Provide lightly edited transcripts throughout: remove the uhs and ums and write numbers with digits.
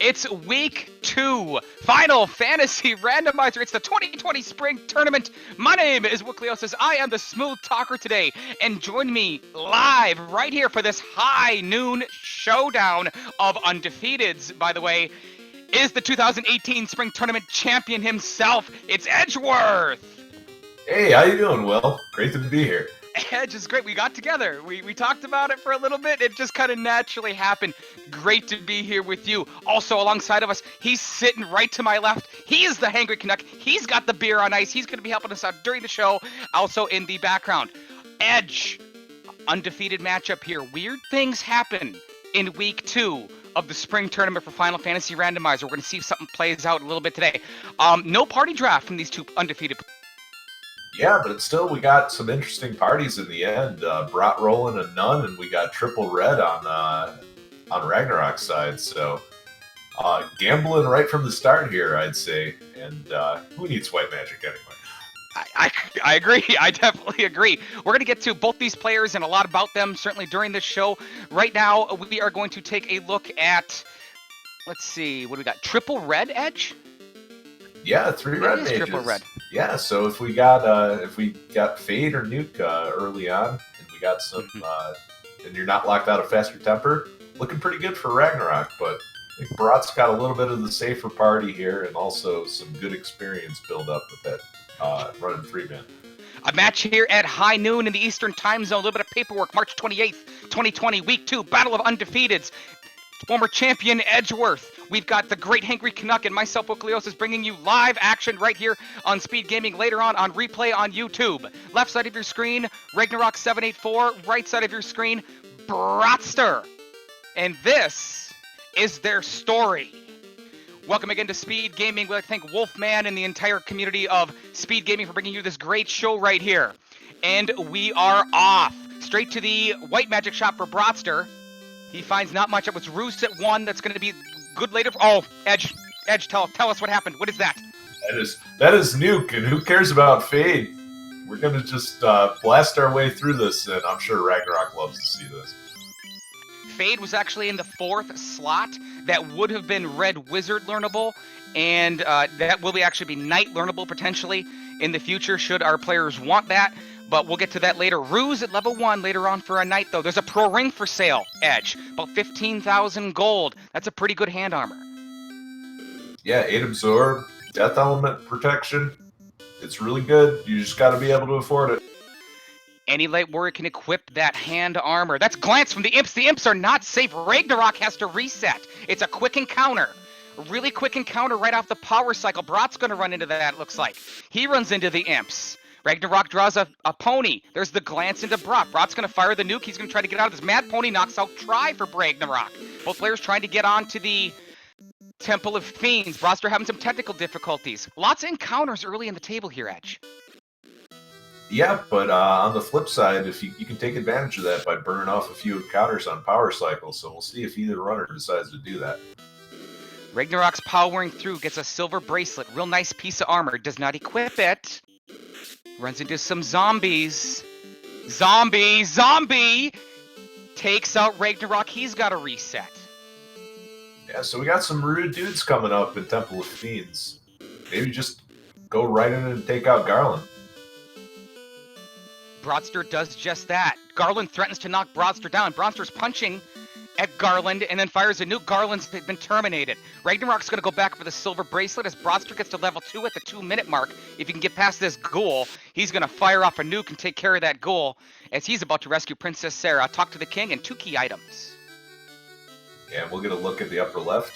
It's week 2, Final Fantasy Randomizer. It's the 2020 Spring Tournament. My name is Wickliosis. I am the Smooth Talker today, and join me live right here for this high noon showdown of undefeateds. By the way, is the 2018 Spring Tournament champion himself. It's Edgeworth. Hey, how you doing, Will? Great to be here. Edge is great. We got together. We talked about it for a little bit. It just kind of naturally happened. Great to be here with you. Also alongside of us, he's sitting right to my left. He is the Hangry Canuck. He's got the beer on ice. He's going to be helping us out during the show. Also in the background, Edge, undefeated matchup here. Weird things happen in week 2 of the spring tournament for Final Fantasy Randomizer. We're going to see if something plays out a little bit today. No party draft from these two undefeated players. Yeah, but still, we got some interesting parties in the end. Brott rolling a nun, and we got triple red on Ragnarok's side. So gambling right from the start here, I'd say. And who needs white magic anyway? I agree. I definitely agree. We're going to get to both these players and a lot about them certainly during this show. Right now, we are going to take a look at, let's see, what do we got? Triple red, Edge? Yeah, 3 red mages. Triple red. Yeah, so if we got Fade or Nuke early on, and we got some, and you're not locked out of Faster Temper, looking pretty good for Ragnarok. But I think Brott's got a little bit of the safer party here, and also some good experience build up with that running 3-man. A match here at high noon in the Eastern Time Zone. A little bit of paperwork. March 28th, 2020, Week 2, Battle of Undefeateds. Former champion Edgeworth. We've got the great Hangry Canuck and myself, Wickliosis, bringing you live action right here on Speed Gaming, later on replay on YouTube. Left side of your screen, Ragnarok784. Right side of your screen, Brottster. And this is their story. Welcome again to Speed Gaming. We'd like to thank Wolfman and the entire community of Speed Gaming for bringing you this great show right here. And we are off. Straight to the white magic shop for Brottster. He finds not much. It was Roos at 1. That's going to be good later. Oh, Edge, tell us what happened. What is that? That is Nuke, and who cares about Fade? We're going to just blast our way through this, and I'm sure Ragnarok loves to see this. Fade was actually in the 4th slot. That would have been Red Wizard learnable, and that will actually be Knight learnable potentially in the future should our players want that. But we'll get to that later. Ruse at level 1 later on for a Knight, though. There's a pro ring for sale, Edge. About 15,000 gold. That's a pretty good hand armor. Yeah, 8 absorb, death element protection. It's really good. You just got to be able to afford it. Any light warrior can equip that hand armor. That's Glance from the Imps. The Imps are not safe. Ragnarok has to reset. It's a quick encounter. A really quick encounter right off the power cycle. Brott's going to run into that, it looks like. He runs into the Imps. Ragnarok draws a pony. There's the glance into Brott. Brott's going to fire the nuke. He's going to try to get out of this. Mad Pony knocks out Try for Ragnarok. Both players trying to get onto the Temple of Fiends. Brottster having some technical difficulties. Lots of encounters early in the table here, Edge. Yeah, but on the flip side, if you can take advantage of that by burning off a few encounters on power cycle. So we'll see if either runner decides to do that. Ragnarok's powering through, gets a silver bracelet. Real nice piece of armor. Does not equip it. Runs into some zombies. Zombie! Takes out Ragnarok. He's got to reset. Yeah, so we got some rude dudes coming up in Temple of Fiends. Maybe just go right in and take out Garland. Brottster does just that. Garland threatens to knock Brottster down. Brottster's punching at Garland and then fires a nuke. Garland's been terminated. Ragnarok's going to go back for the silver bracelet as Brottster gets to level 2 at the 2-minute mark. If he can get past this ghoul, he's going to fire off a nuke and take care of that ghoul as he's about to rescue Princess Sarah, talk to the king, and 2 key items. Yeah, we'll get a look at the upper left.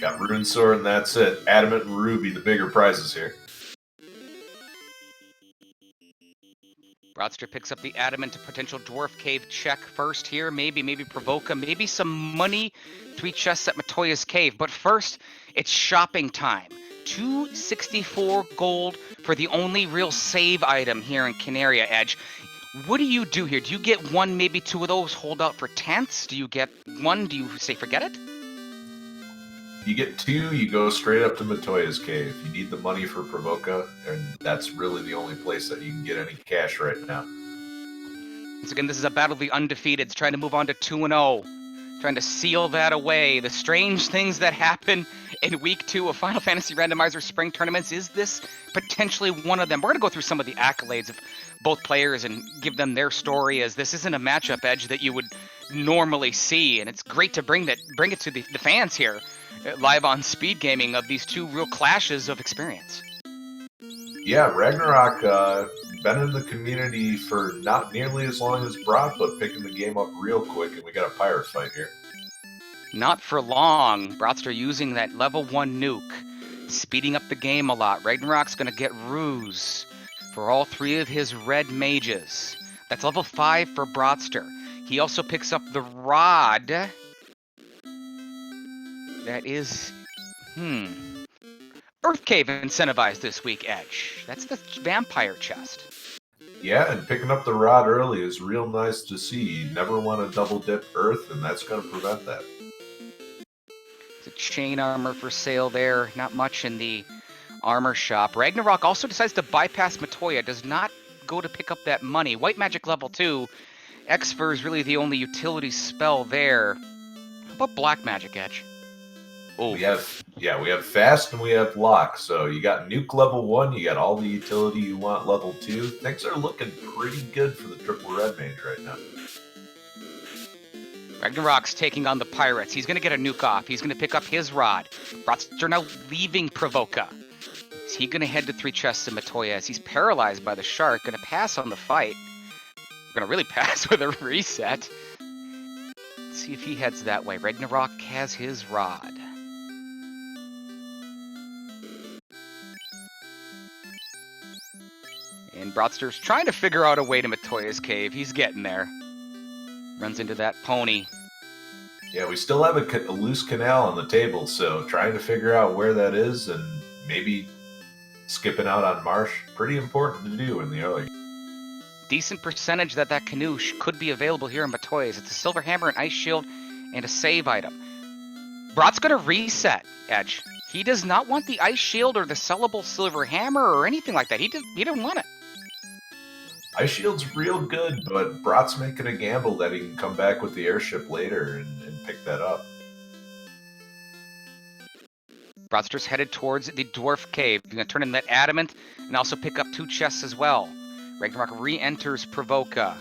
Got Rune Sword, and that's it. Adamant and Ruby, the bigger prizes here. Brottster picks up the Adamant to potential Dwarf Cave check first here. Maybe Provoca. Maybe some money. 3 chests at Matoya's Cave. But first, it's shopping time. 264 gold for the only real save item here in Canaria, Edge. What do you do here? Do you get 1, maybe 2 of those, hold out for tenths? Do you get 1? Do you say forget it? You get 2, you go straight up to Matoya's Cave. You need the money for Provoca, and that's really the only place that you can get any cash right now. Once again, this is a battle of the undefeateds, trying to move on to 2-0. trying to seal that away. The strange things that happen in Week 2 of Final Fantasy Randomizer Spring Tournaments. Is this potentially one of them? We're going to go through some of the accolades of both players and give them their story, as this isn't a matchup, Edge, that you would normally see. And it's great to bring it to the fans here, live on Speed Gaming, of these two real clashes of experience. Yeah, Ragnarok, been in the community for not nearly as long as Brott, but picking the game up real quick, and we got a pirate fight here. Not for long. Brottster using that level 1 nuke, speeding up the game a lot. Ragnarok's going to get Ruse for all 3 of his red mages. That's level 5 for Brottster. He also picks up the rod. That is, Earth Cave incentivized this week, Edge. That's the vampire chest. Yeah, and picking up the rod early is real nice to see. You never want to double dip Earth, and that's going to prevent that. It's a chain armor for sale there. Not much in the armor shop. Ragnarok also decides to bypass Matoya. Does not go to pick up that money. White magic level 2. Exfer is really the only utility spell there. How about black magic, Edge? Oh, we have fast and we have lock. So you got nuke level 1, you got all the utility you want level 2. Things are looking pretty good for the triple red mage right now. Ragnarok's taking on the pirates. He's going to get a nuke off. He's going to pick up his rod. Brottster now leaving Provoca. Is he going to head to 3 chests in Matoya as he's paralyzed by the shark? Going to pass on the fight. We're going to really pass with a reset. Let's see if he heads that way. Ragnarok has his rod. And Brottster's trying to figure out a way to Matoya's cave. He's getting there. Runs into that pony. Yeah, we still have a loose canal on the table, so trying to figure out where that is and maybe skipping out on Marsh, pretty important to do in the early. Decent percentage that canoe could be available here in Matoya's. It's a silver hammer, an ice shield, and a save item. Brott's going to reset, Edge. He does not want the ice shield or the sellable silver hammer or anything like that. He didn't want it. Ice Shield's real good, but Brott's making a gamble that he can come back with the airship later and pick that up. Brottster's headed towards the dwarf cave. He's going to turn in that adamant and also pick up 2 chests as well. Ragnarok re-enters Provoca.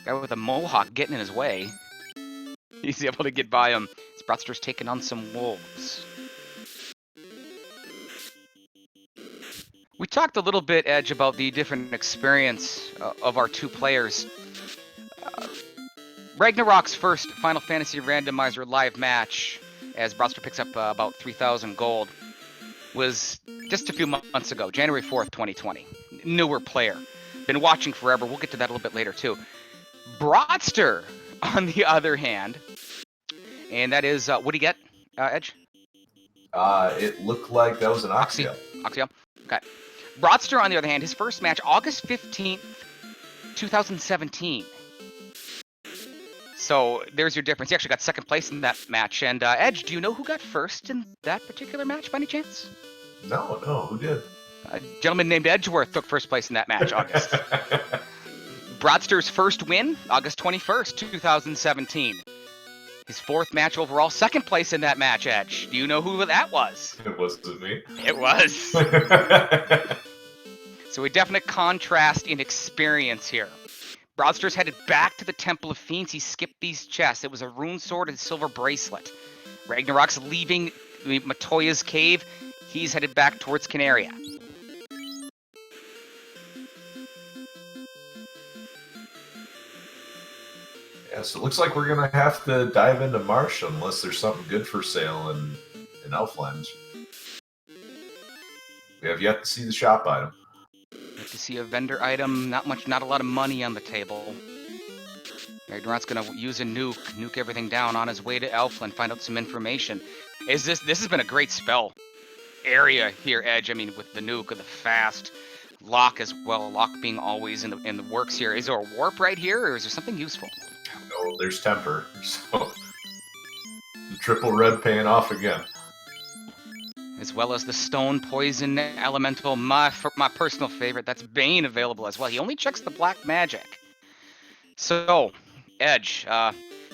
Guy with a mohawk getting in his way. He's able to get by him. Brottster's taking on some wolves. We talked a little bit, Edge, about the different experience of our 2 players. Ragnarok's first Final Fantasy Randomizer live match, as Brottster picks up about 3,000 gold, was just a few months ago, January 4th, 2020. Newer player. Been watching forever. We'll get to that a little bit later, too. Brottster, on the other hand, and that is, what do you get, Edge? It looked like that was an Oxio. Oxio? Okay. Brottster, on the other hand, his first match, August 15th, 2017. So there's your difference. He actually got second place in that match. And Edge, do you know who got first in that particular match by any chance? No, who did? A gentleman named Edgeworth took first place in that match, August. Brottster's first win, August 21st, 2017. His 4th match overall, second place in that match, Edge. Do you know who that was? It wasn't me. It was. So a definite contrast in experience here. Brottster's headed back to the Temple of Fiends. He skipped these chests. It was a rune sword and silver bracelet. Ragnarok's leaving Matoya's cave. He's headed back towards Canaria. Yeah, so it looks like we're going to have to dive into Marsh unless there's something good for sale in Elfland. We have yet to see the shop item. Yet to see a vendor item. Not a lot of money on the table. Ragnarok's going to use a nuke everything down on his way to Elfland, find out some information. This has been a great spell area here, Edge. I mean, with the nuke, with the fast lock as well. Lock being always in the works here. Is there a warp right here, or is there something useful? No, there's temper. So the triple red paying off again. As well as the stone poison elemental, my personal favorite. That's Bane available as well. He only checks the black magic. So, Edge,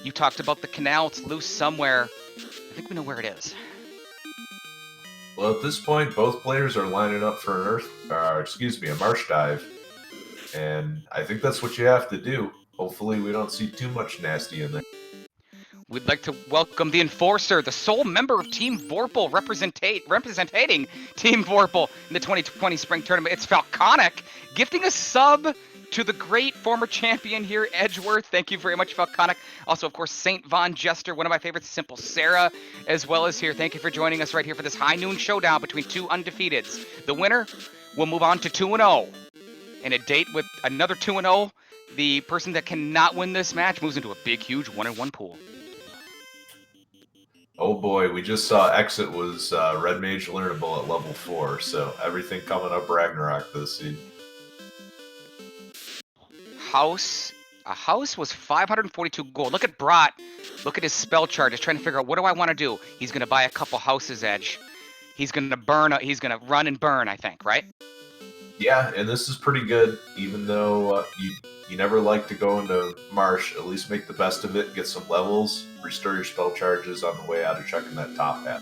You talked about the canal. It's loose somewhere. I think we know where it is. Well, at this point, both players are lining up for a marsh dive. And I think that's what you have to do. Hopefully we don't see too much nasty in there. We'd like to welcome the Enforcer, the sole member of Team Vorpal representing Team Vorpal in the 2020 Spring Tournament. It's Falconic, gifting a sub to the great former champion here, Edgeworth. Thank you very much, Falconic. Also, of course, St. Von Jester, one of my favorites, Simple Sarah, as well as here. Thank you for joining us right here for this high noon showdown between two undefeateds. The winner will move on to 2-0. In a date with another 2-0, the person that cannot win this match moves into a big, huge 1-1 pool. Oh boy, we just saw Exit was Red Mage learnable at level 4, so everything coming up Ragnarok this season. A house was 542 gold. Look at Brott. Look at his spell chart. He's trying to figure out, what do I want to do? He's going to buy a couple houses, Edge. He's going to he's going to run and burn, I think, right? Yeah, and this is pretty good, even though you never like to go into Marsh. At least make the best of it, get some levels, restore your spell charges on the way out of checking that top hat.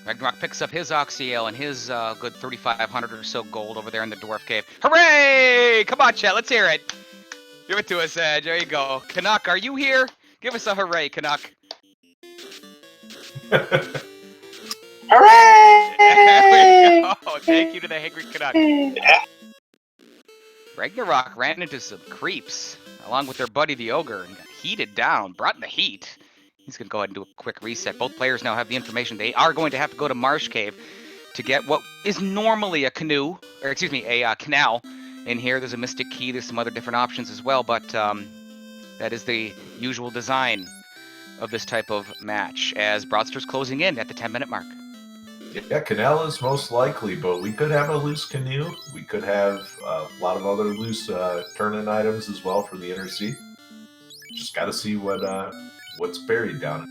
Ragnarok picks up his Oxyale and his good 3,500 or so gold over there in the Dwarf Cave. Hooray! Come on, chat, let's hear it. Give it to us, Edge. There you go. Canuck, are you here? Give us a hooray, Canuck. Hooray! There we go. Thank you to the Hangry Canuck. Ragnarok ran into some creeps, along with their buddy the Ogre, and got heated down, brought in the heat. He's going to go ahead and do a quick reset. Both players now have the information. They are going to have to go to Marsh Cave to get what is normally a canal. In here, there's a Mystic Key. There's some other different options as well, but that is the usual design of this type of match, as Brottster's closing in at the 10-minute mark. Yeah, canal is most likely, but we could have a loose canoe. We could have a lot of other loose turn-in items as well for the inner sea. Just got to see what's buried down.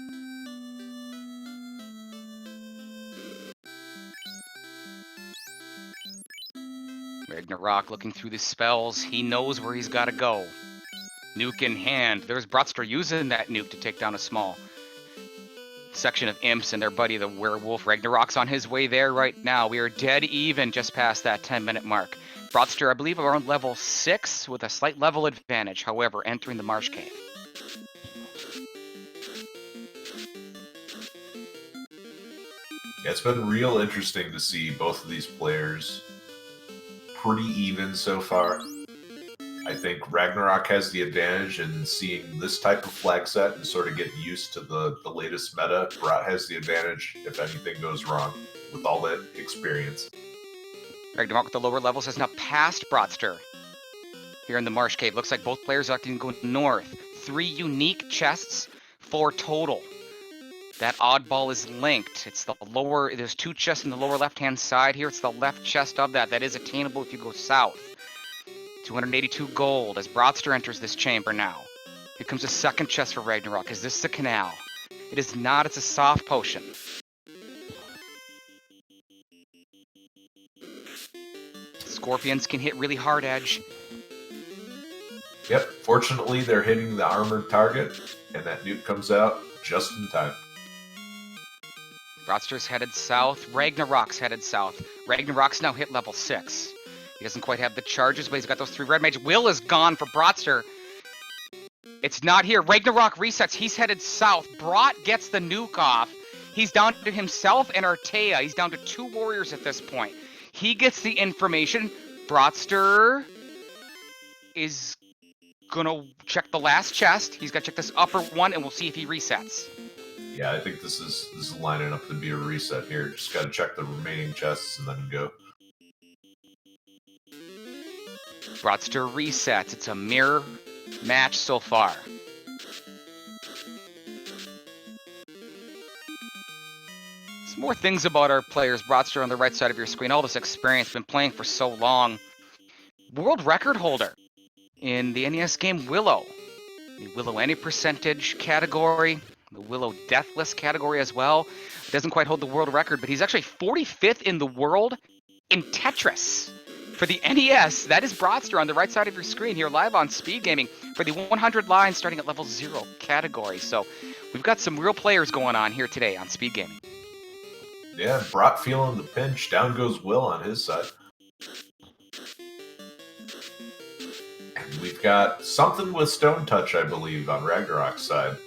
Ragnarok looking through the spells. He knows where he's got to go. Nuke in hand. There's Brottster using that nuke to take down a small section of imps and their buddy the werewolf. Ragnarok's on his way there right now. We are dead even just past that 10-minute mark. Brottster, I believe, around level 6 with a slight level advantage, however, entering the Marsh Cave. Yeah, it's been real interesting to see both of these players pretty even so far. I think Ragnarok has the advantage in seeing this type of flag set and sort of getting used to the latest meta. Brott has the advantage if anything goes wrong with all that experience. Ragnarok with the lower levels has now passed Brottster here in the Marsh Cave. Looks like both players are going to go north. 3 unique chests, 4 total. That oddball is linked. It's the lower, there's 2 chests in the lower left-hand side here. It's the left chest of that. That is attainable if you go south. 282 gold as Brottster enters this chamber now. Here comes a second chest for Ragnarok. Is this the canal? It is not. It's a soft potion. Scorpions can hit really hard, Edge. Yep, fortunately they're hitting the armored target, and that nuke comes out just in time. Brottster's headed south. Ragnarok's headed south. Ragnarok's now hit level 6. He doesn't quite have the charges, but he's got those 3 red mage. Will is gone for Brottster. It's not here. Ragnarok resets. He's headed south. Brott gets the nuke off. He's down to himself and Artea. He's down to 2 warriors at this point. He gets the information. Brottster is gonna check the last chest. He's gonna check this upper one, and we'll see if he resets. Yeah, I think this is lining up to be a reset here. Just got to check the remaining chests and then go. Brottster resets. It's a mirror match so far. Some more things about our players. Brottster on the right side of your screen. All this experience, been playing for so long. World record holder in the NES game Willow. The Willow any percentage category. The Willow Deathless category as well. Doesn't quite hold the world record, but he's actually 45th in the world in Tetris. For the NES, that is Brottster on the right side of your screen here live on Speed Gaming for the 100 lines starting at level 0 category. So we've got some real players going on here today on Speed Gaming. Yeah, Brott feeling the pinch. Down goes Will on his side. And we've got something with Stone Touch, I believe, on Ragnarok's side.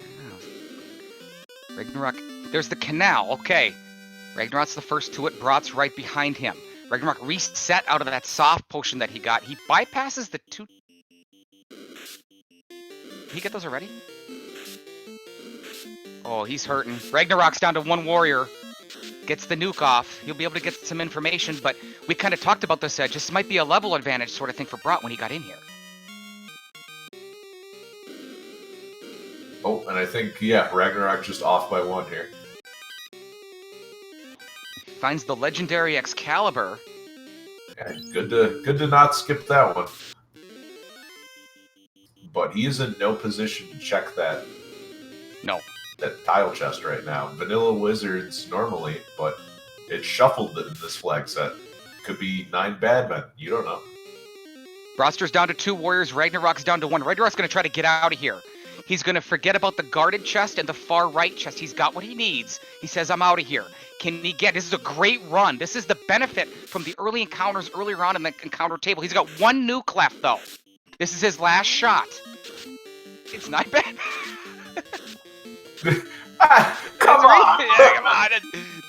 Ragnarok, there's the canal, okay. Ragnarok's the first to it, Brott's right behind him. Ragnarok reset out of that soft potion that he got. He bypasses the 2... Did he get those already? Oh, he's hurting. Ragnarok's down to 1 warrior. Gets the nuke off. He'll be able to get some information, but we kind of talked about this, Edge. This might be a level advantage sort of thing for Brott when he got in here. Oh, and I think, yeah, Ragnarok just off by 1 here. Finds the legendary Excalibur. Yeah, good to not skip that one. But he is in no position to check that. No. That tile chest right now. Vanilla Wizards normally, but it's shuffled in this flag set. Could be 9 bad men. You don't know. Brottster's down to 2 warriors. Ragnarok's down to 1. Ragnarok's going to try to get out of here. He's going to forget about the guarded chest and the far right chest. He's got what he needs. He says, I'm out of here. Can he get... This is a great run. This is the benefit from the early encounters earlier on in the encounter table. He's got 1 nuke left, though. This is his last shot. It's not bad. Come on! Yeah, come on.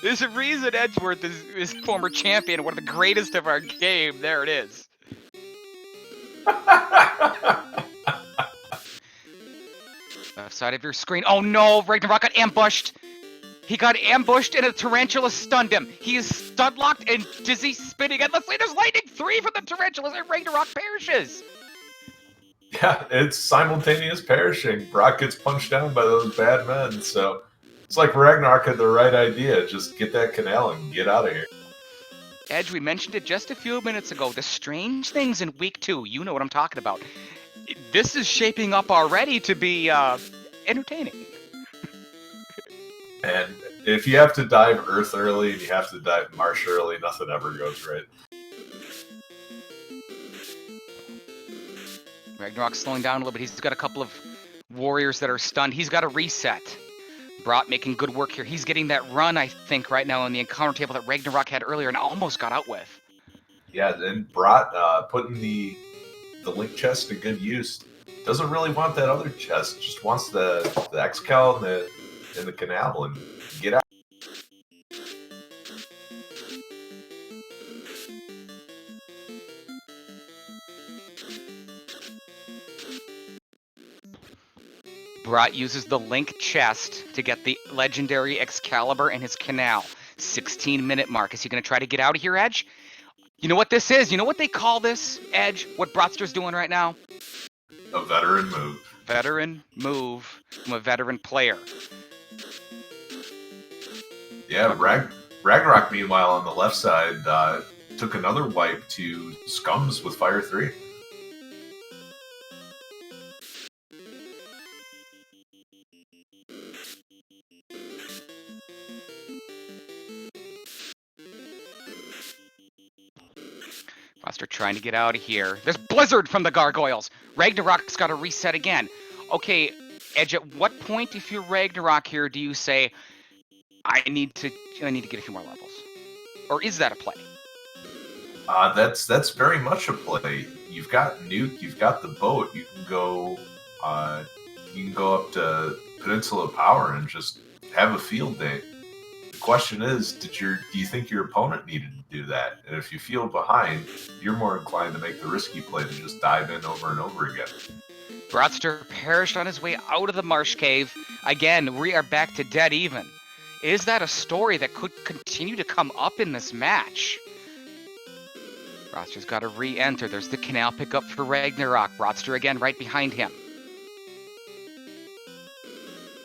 There's a reason Edgeworth is former champion, one of the greatest of our game. There it is. Left side of your screen. Oh no, Ragnarok got ambushed. He got ambushed and a tarantula stunned him. He is stun locked and dizzy spinning. And let's say there's lightning 3 from the tarantulas and Ragnarok perishes. Yeah, it's simultaneous perishing. Brock gets punched down by those bad men, so it's like Ragnarok had the right idea. Just get that canal and get out of here. Edge, we mentioned it just a few minutes ago. The strange things in week 2. You know what I'm talking about. This is shaping up already to be entertaining. And if you have to dive Earth early and you have to dive Marsh early, nothing ever goes right. Ragnarok's slowing down a little bit. He's got a couple of warriors that are stunned. He's got a reset. Brott making good work here. He's getting that run, I think, right now on the encounter table that Ragnarok had earlier and almost got out with. Yeah, and Brott putting the link chest to good use. Doesn't really want that other chest. Just wants the Excal and the canal and get out. Brott uses the link chest to get the legendary Excalibur and his canal. 16-minute mark. Is he going to try to get out of here, Edge? You know what this is? You know what they call this, Edge? What Brottster's doing right now? A veteran move. Veteran move from a veteran player. Yeah, Ragnarok, meanwhile, on the left side, took another wipe to Scums with Fire 3. Brottster trying to get out of here. There's Blizzard from the Gargoyles. Ragnarok's got to reset again. Okay, Edge, at what point, if you're Ragnarok here, do you say, I need to get a few more levels? Or is that a play? That's very much a play. You've got Nuke, you've got the boat. You can go up to Peninsula Power and just have a field day. The question is, do you think your opponent needed to do that? And if you feel behind, you're more inclined to make the risky play to just dive in over and over again. Brottster perished on his way out of the Marsh Cave. Again, we are back to dead even. Is that a story that could continue to come up in this match? Brottster's got to re-enter. There's the canal pickup for Ragnarok. Brottster again right behind him.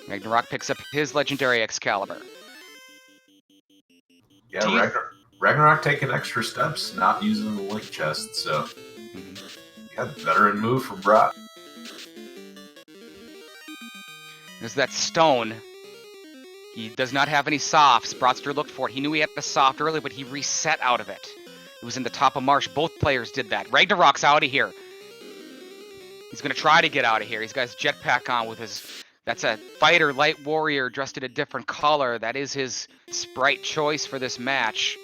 Ragnarok picks up his legendary Excalibur. Yeah, Ragnarok taking extra steps, not using the link chest, so yeah, veteran move from Brott. There's that stone. He does not have any softs. Brottster looked for it. He knew he had the soft early, but he reset out of it. It was in the top of Marsh. Both players did that. Ragnarok's out of here. He's going to try to get out of here. He's got his jetpack on with his... That's a fighter, light warrior, dressed in a different color. That is his sprite choice for this match.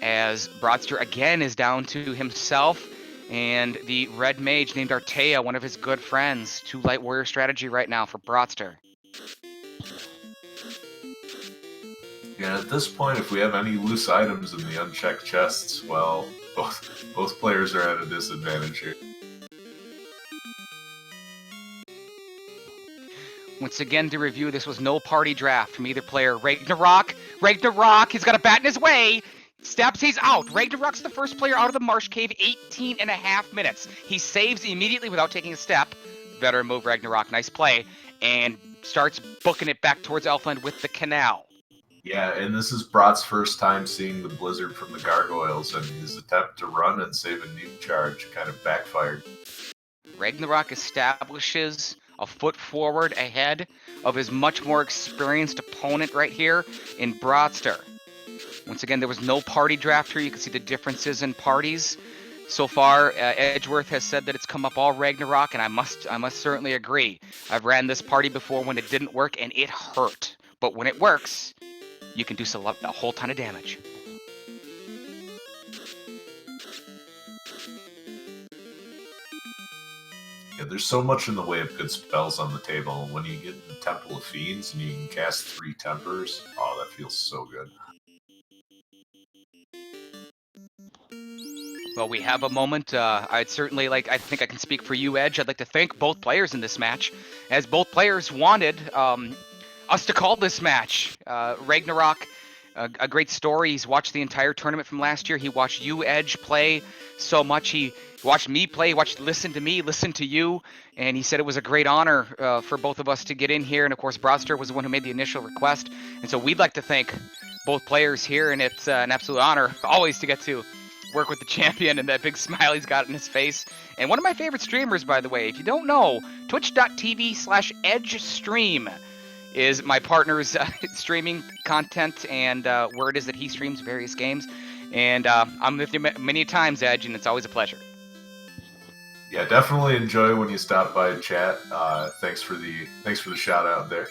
As Brottster again is down to himself and the red mage named Artea, one of his good friends. 2 light warrior strategy right now for Brottster. Yeah, at this point, if we have any loose items in the unchecked chests, well, both players are at a disadvantage here. Once again, to review, this was no party draft from either player. Ragnarok, he's got a bat in his way. Steps, he's out. Ragnarok's the first player out of the Marsh Cave, 18.5 minutes. He saves immediately without taking a step. Veteran move, Ragnarok, nice play. And starts booking it back towards Elfland with the canal. Yeah, and this is Brott's first time seeing the blizzard from the gargoyles, and his attempt to run and save a nuke charge kind of backfired. Ragnarok establishes a foot forward ahead of his much more experienced opponent right here in Brottster. Once again, there was no party draft here. You can see the differences in parties. So far, Edgeworth has said that it's come up all Ragnarok, and I must certainly agree. I've ran this party before when it didn't work, and it hurt. But when it works, you can do a whole ton of damage. Yeah, there's so much in the way of good spells on the table. When you get the Temple of Fiends and you can cast 3 Tempers, oh, that feels so good. Well, we have a moment. I'd certainly like, I think I can speak for you, Edge. I'd like to thank both players in this match, as both players wanted us to call this match. Ragnarok, a great story. He's watched the entire tournament from last year. He watched you, Edge, play so much. He watched me play, listened to me, listened to you, and he said it was a great honor for both of us to get in here. And of course, Brottster was the one who made the initial request. And so we'd like to thank both players here, and it's an absolute honor always to get to work with the champion and that big smile he's got in his face. And one of my favorite streamers, by the way, if you don't know, twitch.tv/edgestream is my partner's streaming content, and where it is that he streams various games. And I'm with you many times, Edge, and it's always a pleasure. Yeah, definitely enjoy when you stop by and chat. Thanks for the shout out there.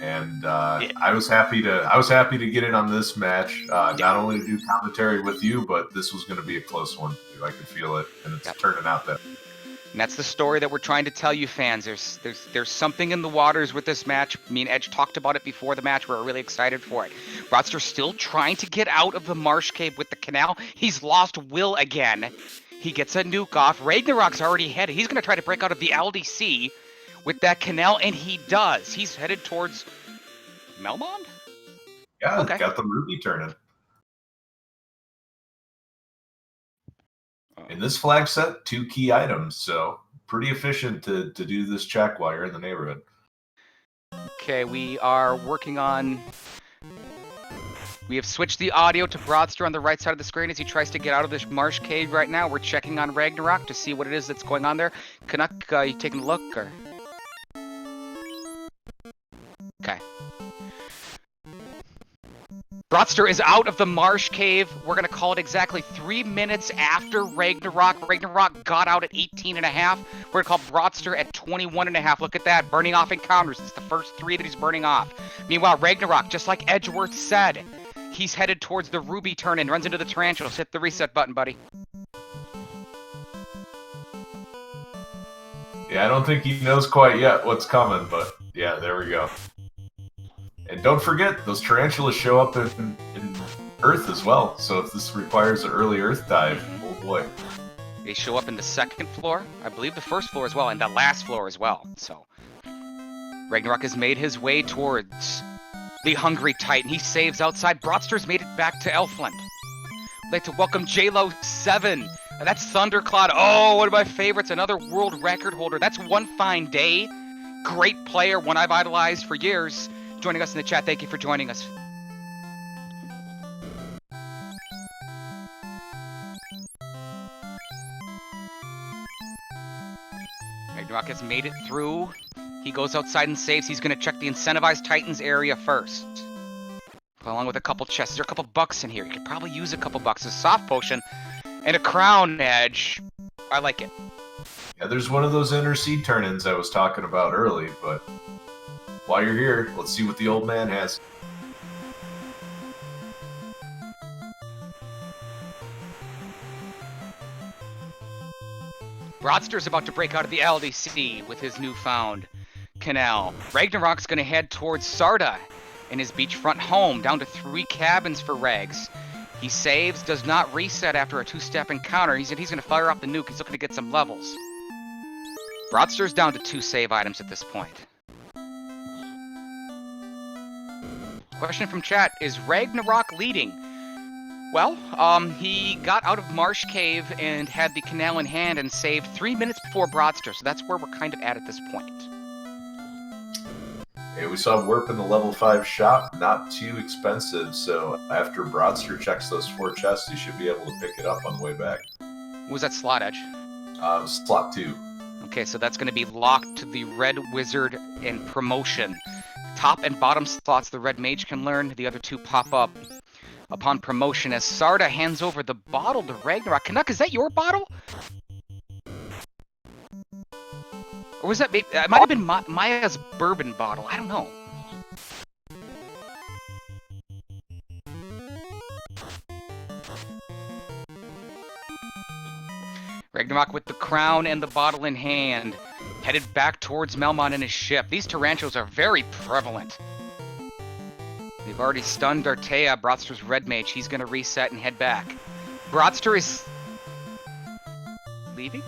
And yeah. I was happy to get in on this match. Not only to do commentary with you, but this was going to be a close one. I could feel it, and it's turning out that. And that's the story that we're trying to tell you, fans. There's something in the waters with this match. Me and Edge talked about it before the match. We're really excited for it. Brottster's still trying to get out of the Marsh Cave with the canal. He's lost will again. He gets a nuke off. Ragnarok's already headed. He's going to try to break out of the LDC with that canal, and he does. He's headed towards Melmond? Yeah, okay. Got the ruby turning. In this flag set, 2 key items, so pretty efficient to do this check while you're in the neighborhood. Okay, we are working on... We have switched the audio to Brottster on the right side of the screen as he tries to get out of this Marsh Cave right now. We're checking on Ragnarok to see what it is that's going on there. Canuck, you taking a look, or...? Okay. Brottster is out of the Marsh Cave. We're going to call it exactly 3 minutes after Ragnarok. Ragnarok got out at 18.5. We're going to call Brottster at 21.5. Look at that, burning off encounters. It's the first 3 that he's burning off. Meanwhile, Ragnarok, just like Edgeworth said, he's headed towards the ruby turn and runs into the tarantulas. Hit the reset button, buddy. Yeah, I don't think he knows quite yet what's coming, but yeah, there we go. And don't forget, those tarantulas show up in Earth as well, so if this requires an early Earth dive, oh boy. They show up in the 2nd floor, I believe the 1st floor as well, and the last floor as well. So Ragnarok has made his way towards the Hungry Titan. He saves outside. Brottster's made it back to Elfland. I'd like to welcome JLo7. That's Thundercloud. Oh, one of my favorites, another world record holder. That's One Fine Day. Great player, one I've idolized for years. Joining us in the chat. Thank you for joining us. Ragnarok has made it through. He goes outside and saves. He's going to check the incentivized Titans area first. along with a couple chests. There's a couple bucks in here. You could probably use a couple bucks. A soft potion and a crown edge. I like it. Yeah, there's one of those inner seed turn-ins I was talking about early, but while you're here, let's see what the old man has. Brottster's about to break out of the LDC with his newfound canal. Ragnarok's going to head towards Sarda in his beachfront home, down to 3 cabins for Rags. He saves, does not reset after a 2-step encounter. He's going to fire off the nuke. He's looking to get some levels. Brottster's down to 2 save items at this point. Question from chat, is Ragnarok leading? Well, he got out of Marsh Cave and had the canal in hand and saved 3 minutes before Brottster, so that's where we're kind of at this point. Hey, we saw Warp in the level 5 shop, not too expensive, so after Brottster checks those 4 chests, he should be able to pick it up on the way back. What was that slot edge? Slot 2. Okay, so that's going to be locked to the Red Wizard and Promotion. Top and bottom slots the Red Mage can learn, the other 2 pop up upon promotion as Sarda hands over the bottle to Ragnarok. Canuck, is that your bottle? Or was that... It might have been Maya's bourbon bottle. I don't know. Ragnarok with the crown and the bottle in hand, headed back towards Melmond and his ship. These tarantulas are very prevalent. They've already stunned Artea, Brottster's Red Mage. He's going to reset and head back. Brottster is... leaving?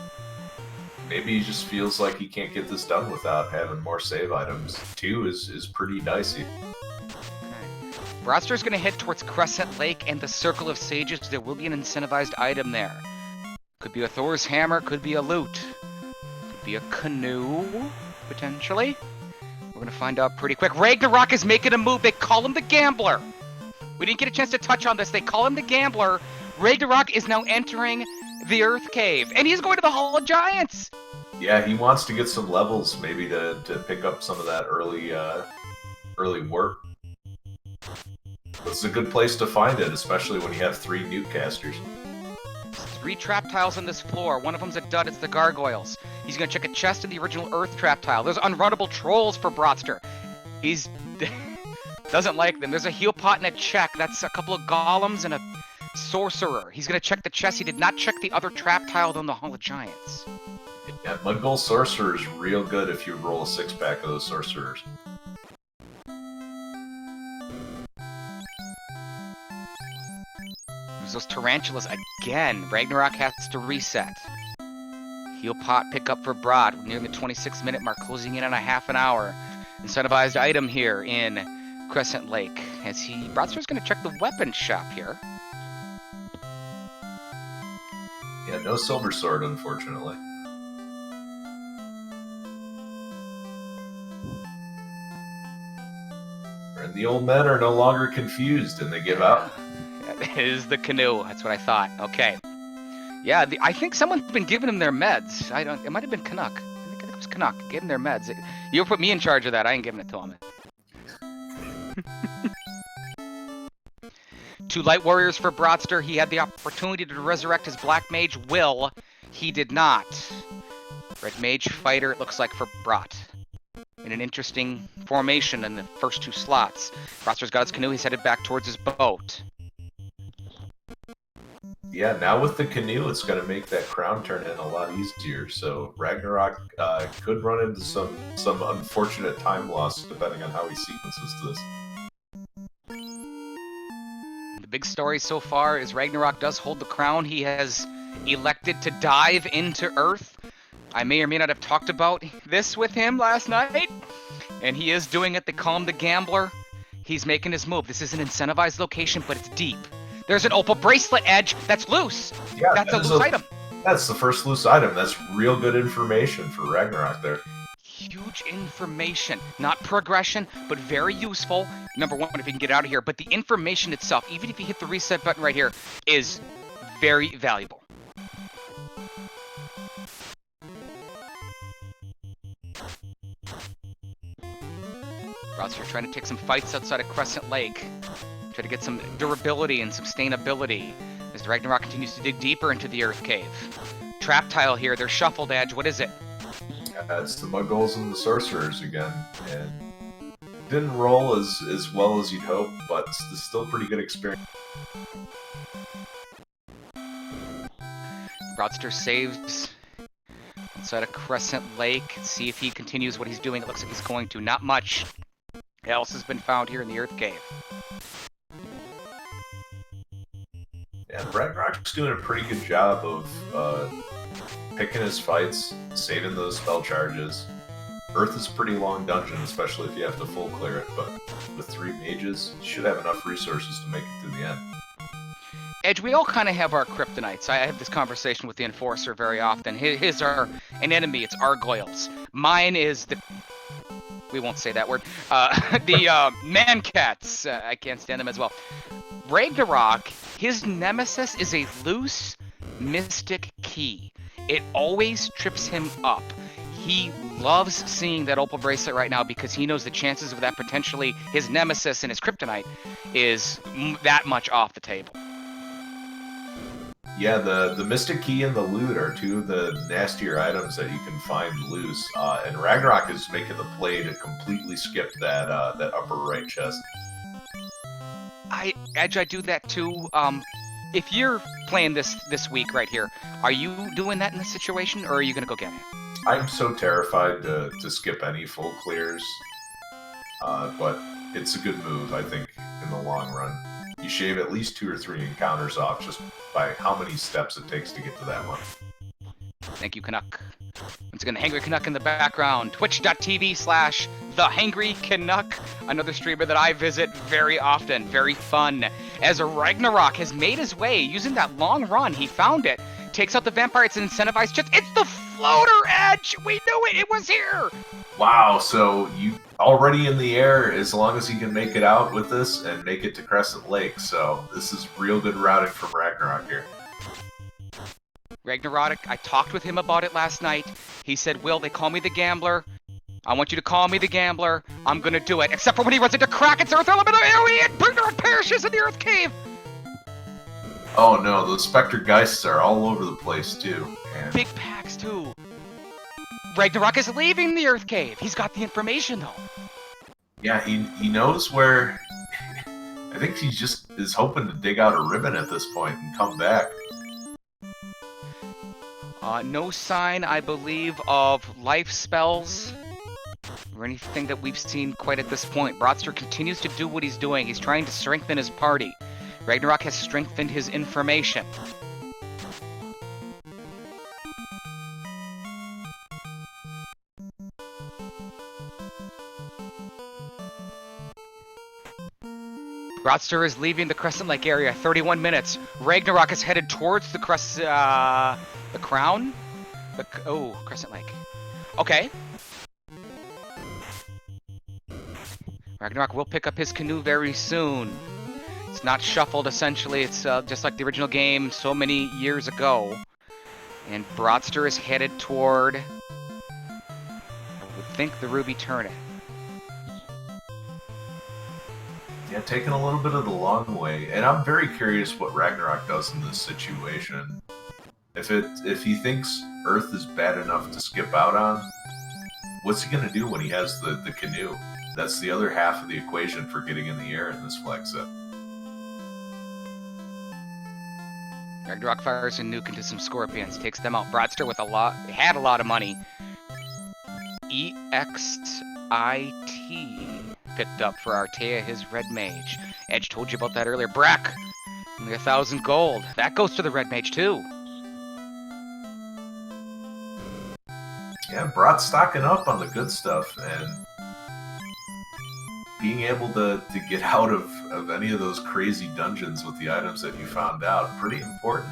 Maybe he just feels like he can't get this done without having more save items. 2 is pretty dicey. Okay. Brottster's going to head towards Crescent Lake and the Circle of Sages. There will be an incentivized item there. Could be a Thor's Hammer, could be a loot. Could be a canoe, potentially. We're going to find out pretty quick. Ragnarok is making a move. They call him the Gambler. We didn't get a chance to touch on this. They call him the Gambler. Ragnarok is now entering the Earth Cave. And he's going to the Hall of Giants. Yeah, he wants to get some levels, maybe to pick up some of that early warp. This is a good place to find it, especially when you have 3 nuke casters. 3 trap tiles on this floor. One of them's a dud. It's the gargoyles. He's going to check a chest in the original Earth trap tile. There's unrunnable trolls for Brottster. He's... doesn't like them. There's a heal pot and a check. That's a couple of golems and a sorcerer. He's going to check the chest. He did not check the other trap tile on the Hall of Giants. Yeah, Mud Gold Sorcerer is real good if you roll a 6-pack of those sorcerers. There's those tarantulas again. Ragnarok has to reset. Heal pot pickup for Brott. We're nearing the 26-minute mark, closing in on a half an hour. Incentivized item here in Crescent Lake. As Brottster's going to check the weapon shop here. Yeah, no silver sword, unfortunately. And the old men are no longer confused, and they give out. That is the canoe. That's what I thought. Okay. Yeah, I think someone's been giving them their meds. It might have been Canuck. I think it was Canuck. Gave them their meds. You put me in charge of that. I ain't giving it to him. 2 light warriors for Brottster. He had the opportunity to resurrect his black mage Will. He did not. Red mage fighter, it looks like, for Brott. In an interesting formation in the first 2 slots. Brottster's got his canoe. He's headed back towards his boat. Yeah, now with the canoe, it's going to make that crown turn in a lot easier. So Ragnarok could run into some unfortunate time loss depending on how he sequences this. The big story so far is Ragnarok does hold the crown. He has elected to dive into Earth. I may or may not have talked about this with him last night, and he is doing it. They call him the Gambler. He's making his move. This is an incentivized location, but it's deep. There's an opal bracelet edge that's loose. Yeah, that's a loose item. That's the first loose item. That's real good information for Ragnarok there. Huge information. Not progression, but very useful. Number 1, if you can get out of here. But the information itself, even if you hit the reset button right here, is very valuable. Brottster trying to take some fights outside of Crescent Lake. Try to get some durability and sustainability as Ragnarok continues to dig deeper into the Earth Cave. Trap tile here. They're shuffled, Edge. What is it? It's the Muggles and the Sorcerers again. And didn't roll as well as you'd hope, but it's still pretty good experience. Brottster saves inside a Crescent Lake. See if he continues what he's doing. It looks like he's going to. Not much else has been found here in the Earth Cave. Yeah, Ragnarok's doing a pretty good job of picking his fights, saving those spell charges. Earth is a pretty long dungeon, especially if you have to full clear it, but with 3 mages, you should have enough resources to make it through the end. Edge, we all kind of have our kryptonites. I have this conversation with the Enforcer very often. His are an enemy. It's Argoyles. Mine is the... We won't say that word. The Mancats. I can't stand them as well. Ragnarok, his nemesis is a loose mystic key. It always trips him up. He loves seeing that opal bracelet right now because he knows the chances of that potentially his nemesis and his kryptonite is that much off the table. Yeah, the Mystic Key and the Loot are 2 of the nastier items that you can find loose, and Ragnarok is making the play to completely skip that upper right chest. Edge, I do that too. If you're playing this week right here, are you doing that in this situation, or are you gonna go get it? I'm so terrified to skip any full clears, but it's a good move, I think, in the long run. You shave at least 2 or 3 encounters off just by how many steps it takes to get to that one. Thank you, Canuck. Once again, the Hangry Canuck in the background. Twitch.tv/TheHangryCanuck. Another streamer that I visit very often. Very fun. As Ragnarok has made his way using that long run, he found it. Takes out the vampire. It's an incentivized chest. It's the floater, Edge! We knew it! It was here! Wow, so you already in the air as long as you can make it out with this and make it to Crescent Lake. So this is real good routing from Ragnarok here. Ragnarok, I talked with him about it last night. He said, Will, they call me the Gambler. I want you to call me the Gambler. I'm gonna do it. Except for when he runs into Kraken's Earth Element alien! Ragnarok perishes in the Earth Cave! Oh no, those Spectre Geists are all over the place too. And... Big packs too. Ragnarok is leaving the Earth Cave. He's got the information though. Yeah, he knows where... I think he just is hoping to dig out a ribbon at this point and come back. No sign, I believe, of life spells or anything that we've seen quite at this point. Brottster continues to do what he's doing. He's trying to strengthen his party. Ragnarok has strengthened his information. Brottster is leaving the Crescent Lake area. 31 minutes. Ragnarok is headed towards the the Crown? Crescent Lake. Okay. Ragnarok will pick up his canoe very soon. It's not shuffled, essentially. It's just like the original game so many years ago. And Brottster is headed toward, I would think, the Ruby Turnip. Yeah, taking a little bit of the long way. And I'm very curious what Ragnarok does in this situation. If he thinks Earth is bad enough to skip out on, what's he going to do when he has the canoe? That's the other half of the equation for getting in the air in this flag set. Ragnarok fires a nuke into some scorpions, takes them out. Brottster with had a lot of money. EXIT picked up for Artea, his red mage. Edge told you about that earlier. Brack, only 1,000 gold. That goes to the red mage too. Yeah, Brott stocking up on the good stuff and being able to get out of any of those crazy dungeons with the items that you found out, pretty important.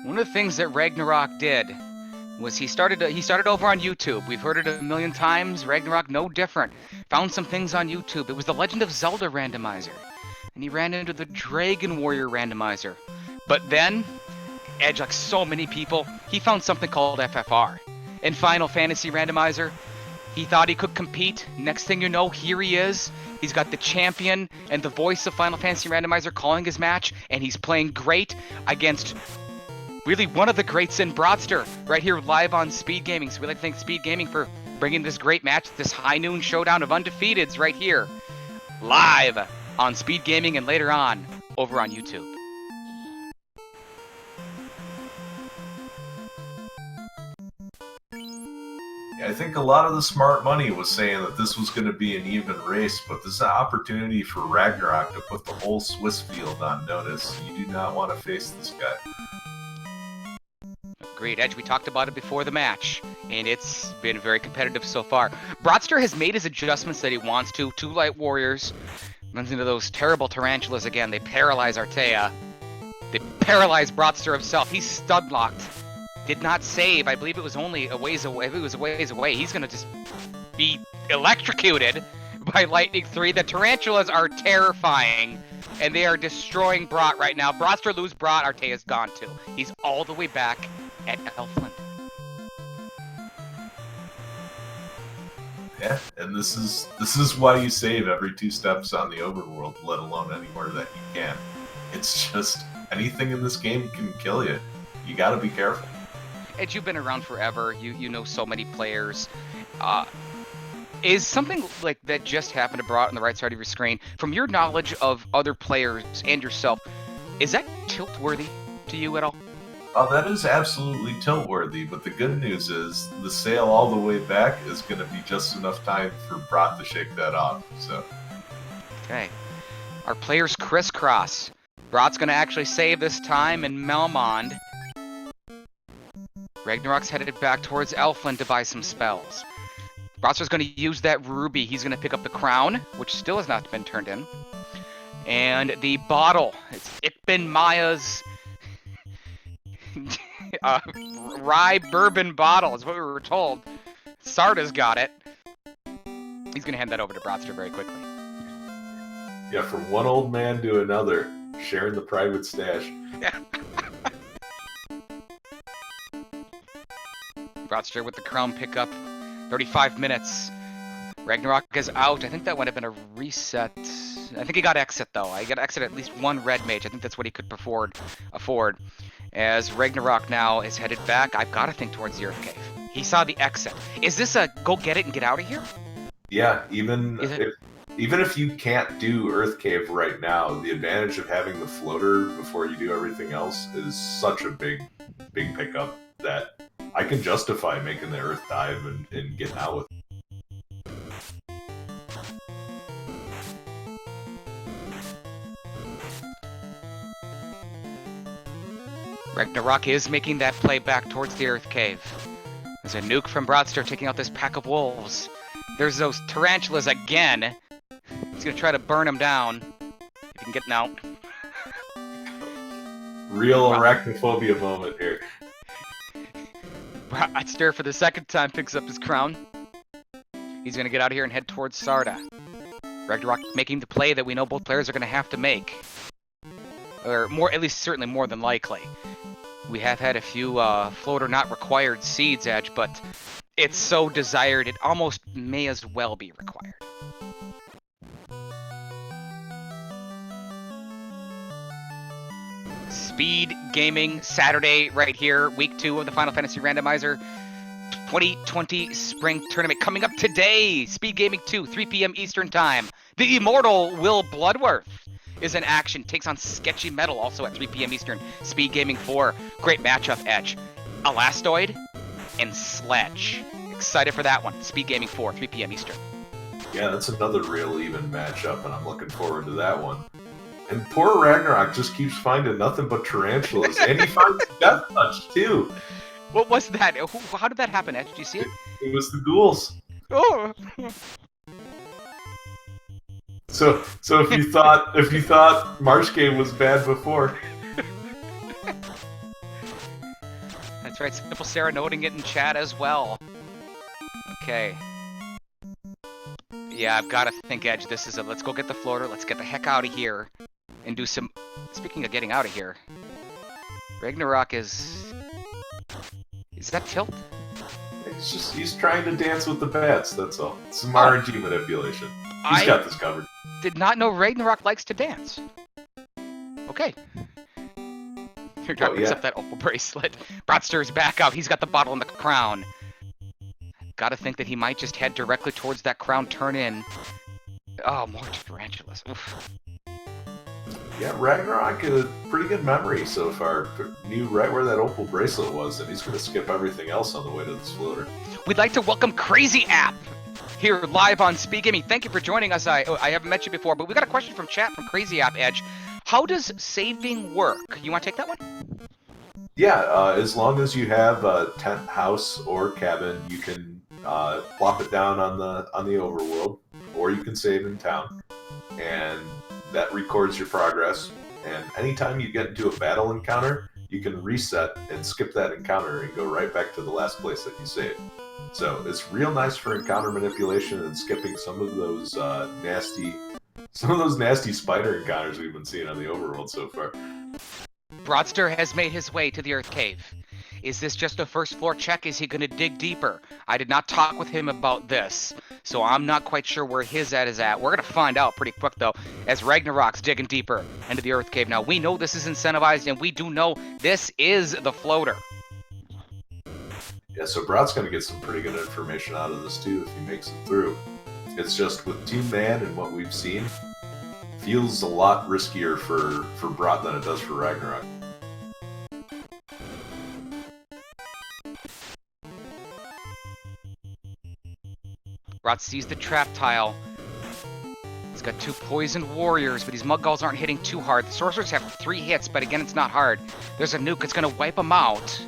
One of the things that Ragnarok did was he started over on YouTube. We've heard it a million times. Ragnarok, no different. Found some things on YouTube. It was the Legend of Zelda randomizer. And he ran into the Dragon Warrior randomizer. But then, Edge, like so many people, he found something called FFR. In Final Fantasy randomizer, He thought he could compete. Next thing you know, here he is. He's got the champion and the voice of Final Fantasy Randomizer calling his match, and he's playing great against really one of the greats in Brottster, right here live on Speed Gaming. So we'd like to thank Speed Gaming for bringing this great match, this high noon showdown of undefeateds right here, live on Speed Gaming and later on over on YouTube. I think a lot of the smart money was saying that this was going to be an even race, but this is an opportunity for Ragnarok to put the whole Swiss field on notice. You do not want to face this guy. Agreed, Edge. We talked about it before the match, and it's been very competitive so far. Brottster has made his adjustments that he wants to. 2 Light Warriors. Runs into those terrible tarantulas again. They paralyze Artea. They paralyze Brottster himself. He's stun locked. Did not save. I believe it was only a ways away. If it was a ways away, he's going to just be electrocuted by Lightning 3. The tarantulas are terrifying, and they are destroying Brott right now. Brottster lose Brott. Artea's gone too. He's all the way back at Elfland. Yeah, and this is why you save every 2 steps on the overworld, let alone anywhere that you can. It's just anything in this game can kill you. You got to be careful. Ed, you've been around forever. You know so many players. Is something like that just happened to Brott on the right side of your screen, from your knowledge of other players and yourself, is that tilt-worthy to you at all? Oh, that is absolutely tilt-worthy, but the good news is the sail all the way back is going to be just enough time for Brott to shake that off. So, okay. Our players crisscross. Brott's going to actually save this time in Melmond. Ragnarok's headed back towards Elfland to buy some spells. Brottster's going to use that ruby. He's going to pick up the crown, which still has not been turned in. And the bottle. It's Ikbin Maya's rye bourbon bottle is what we were told. Sarda's got it. He's going to hand that over to Brottster very quickly. Yeah, from one old man to another, sharing the private stash. Brottster with the crown pickup. 35 minutes. Ragnarok is out. I think that would have been a reset. I think he got exit, though. I got exit at least 1 red mage. I think that's what he could afford. As Ragnarok now is headed back, I've got to think towards the Earth Cave. He saw the exit. Is this a go get it and get out of here? Yeah, even if you can't do Earth Cave right now, the advantage of having the floater before you do everything else is such a big pickup that I can justify making the Earth dive and getting out with it. Ragnarok is making that play back towards the Earth Cave. There's a nuke from Brottster taking out this pack of wolves. There's those tarantulas again. He's gonna try to burn them down. If he can get them out. Real arachnophobia moment here. Brottster for the second time picks up his crown. He's gonna get out of here and head towards Sarda. Ragnarok making the play that we know both players are gonna have to make. Or more, at least certainly more than likely. We have had a few floater not required seeds, Edge, but it's so desired it almost may as well be required. Speed Gaming Saturday right here, week 2 of the Final Fantasy Randomizer 2020 Spring Tournament coming up today. Speed Gaming 2, 3 p.m. Eastern Time. The immortal Will Bloodworth is in action, takes on Sketchy Metal, also at 3 p.m. Eastern. Speed Gaming 4, great matchup, Edge. Elastoid and Sledge. Excited for that one. Speed Gaming 4, 3 p.m. Eastern. Yeah, that's another real even matchup, and I'm looking forward to that one. And poor Ragnarok just keeps finding nothing but tarantulas, and he finds Death Touch, too. What was that? How did that happen, Edge? Did you see it? It was the ghouls. Oh! So if you thought Marsh Game was bad before. That's right, Simple Sarah noting it in chat as well. Okay. Yeah, I've got to think, Edge, this is a let's go get the floater, let's get the heck out of here, and do some... Speaking of getting out of here, Ragnarok is... Is that tilt? He's trying to dance with the bats. That's all. Some RNG manipulation. He's got this covered. Did not know Ragnarok likes to dance. Okay. Here, picks up that opal bracelet. Brottster is back out. He's got the bottle and the crown. Gotta think that he might just head directly towards that crown, turn in. Oh, more tarantulas. Oof. Yeah, Ragnarok has a pretty good memory so far. Knew right where that opal bracelet was, and he's going to skip everything else on the way to this floater. We'd like to welcome Crazy App here live on Speed Gaming. Thank you for joining us. I haven't met you before, but we got a question from chat from Crazy App Edge. How does saving work? You want to take that one? Yeah, as long as you have a tent, house, or cabin, you can plop it down on the overworld, or you can save in town, and that records your progress. And anytime you get into a battle encounter, you can reset and skip that encounter and go right back to the last place that you saved. So it's real nice for encounter manipulation and skipping some of those nasty spider encounters we've been seeing on the overworld so far. Brottster has made his way to the Earth Cave. Is this just a first floor check? Is he going to dig deeper? I did not talk with him about this, so I'm not quite sure where his is at. We're going to find out pretty quick, though, as Ragnarok's digging deeper into the Earth Cave. Now, we know this is incentivized, and we do know this is the floater. Yeah, so Brott's going to get some pretty good information out of this, too, if he makes it through. It's just with Team Man and what we've seen, feels a lot riskier for Brott than it does for Ragnarok. Brott sees the trap tile. He's got 2 poisoned warriors, but these Mudgalls aren't hitting too hard. The sorcerers have 3 hits, but again, it's not hard. There's a nuke. It's going to wipe them out.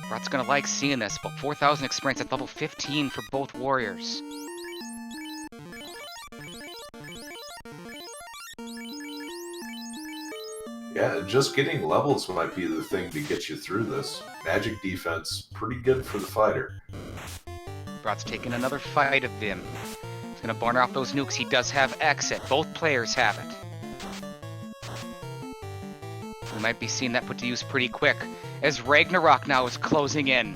Brott's going to like seeing this, but 4,000 experience at level 15 for both warriors. Yeah, just getting levels might be the thing to get you through this. Magic defense, pretty good for the fighter. Brott's taking another fight of him. He's going to burn off those nukes. He does have exit. Both players have it. We might be seeing that put to use pretty quick, as Ragnarok now is closing in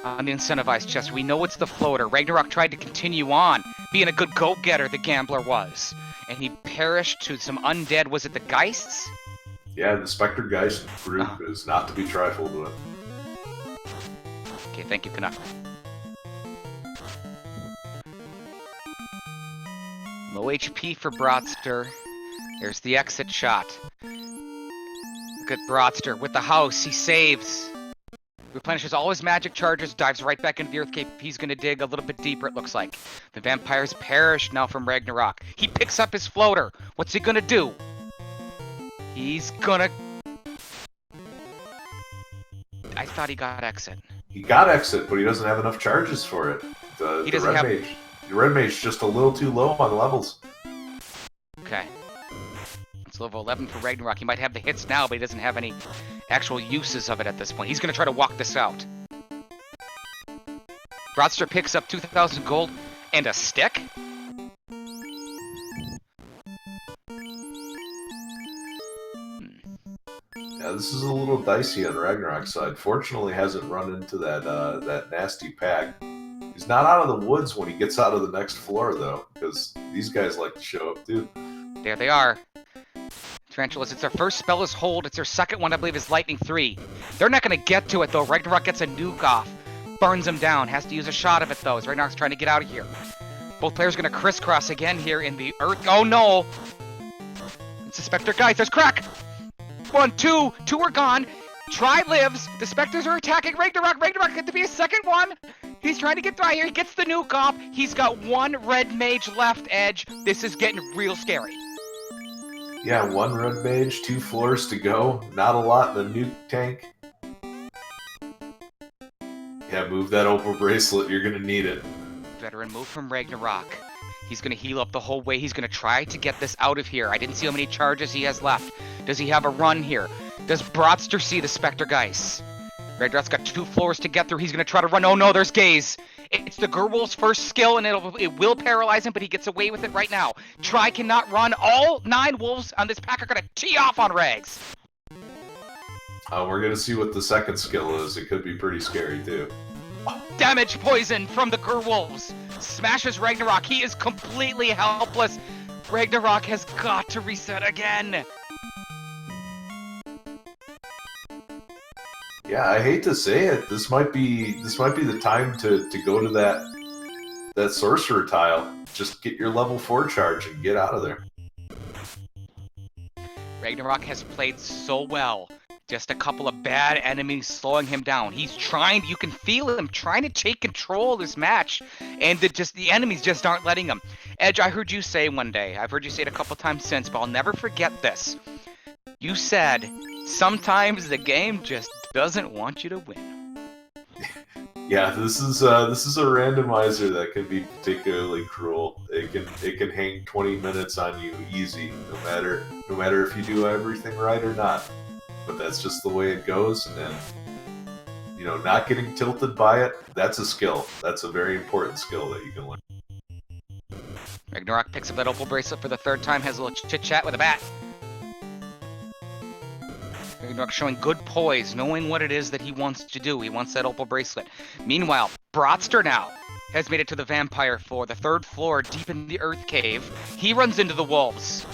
on the incentivized chest. We know it's the floater. Ragnarok tried to continue on, being a good go-getter the gambler was, and he perished to some undead. Was it the Geists? Yeah, the Spectre Geist group is not to be trifled with. Okay, thank you, Canuck. Low HP for Brottster. There's the exit shot. Look at Brottster with the house. He saves. Replenishes all his magic charges, dives right back into the Earth Cave. He's going to dig a little bit deeper, it looks like. The vampires perished now from Ragnarok. He picks up his floater. What's he going to do? He's going to... I thought he got exit. He got exit, but he doesn't have enough charges for it. The Red Mage's just a little too low on levels. Okay. It's level 11 for Ragnarok. He might have the hits now, but he doesn't have any actual uses of it at this point. He's going to try to walk this out. Brottster picks up 2,000 gold and a stick. Yeah, this is a little dicey on Ragnarok's side. Fortunately, hasn't run into that nasty pack. He's not out of the woods when he gets out of the next floor, though, because these guys like to show up, too. There they are. Tarantulas, it's their first spell is Hold. It's their second one, I believe, is Lightning 3. They're not going to get to it, though. Ragnarok gets a nuke off. Burns him down. Has to use a shot of it, though, as Ragnarok's trying to get out of here. Both players going to crisscross again here in the Earth. Oh, no! It's the Spectre Guys. There's crack! 1, 2. 2 are gone. Try lives. The Spectres are attacking Ragnarok. Ragnarok get to be a second one. He's trying to get by here. He gets the nuke off. He's got 1 red mage left, Edge. This is getting real scary. Yeah, 1 red mage, 2 floors to go. Not a lot in the nuke tank. Yeah, move that opal bracelet. You're going to need it. Veteran move from Ragnarok. He's going to heal up the whole way. He's going to try to get this out of here. I didn't see how many charges he has left. Does he have a run here? Does Brottster see the Spectre Geist? Ragnarok's got 2 floors to get through. He's going to try to run. Oh no, there's Gaze. It's the Gerwolf's first skill, and it will paralyze him, but he gets away with it right now. Try cannot run. All 9 wolves on this pack are going to tee off on Rags. We're gonna see what the second skill is. It could be pretty scary too. Damage poison from the Gerwolves. Smashes Ragnarok. He is completely helpless. Ragnarok has got to reset again. Yeah, I hate to say it. This might be the time to go to that sorcerer tile. Just get your level 4 charge and get out of there. Ragnarok has played so well. Just a couple of bad enemies slowing him down. He's trying, you can feel him trying to take control of this match, and the enemies just aren't letting him. Edge, I heard you say one day, I've heard you say it a couple times since, but I'll never forget this. You said, sometimes the game just doesn't want you to win. Yeah, this is a randomizer that can be particularly cruel. It can hang 20 minutes on you easy, no matter if you do everything right or not. But that's just the way it goes, and you know, not getting tilted by it, that's a skill. That's a very important skill that you can learn. Ragnarok picks up that opal bracelet for the third time, has a little chit-chat with a bat. Ragnarok showing good poise, knowing what it is that he wants to do. He wants that opal bracelet. Meanwhile, Brottster now has made it to the vampire floor, the 3rd floor, deep in the earth cave. He runs into the wolves.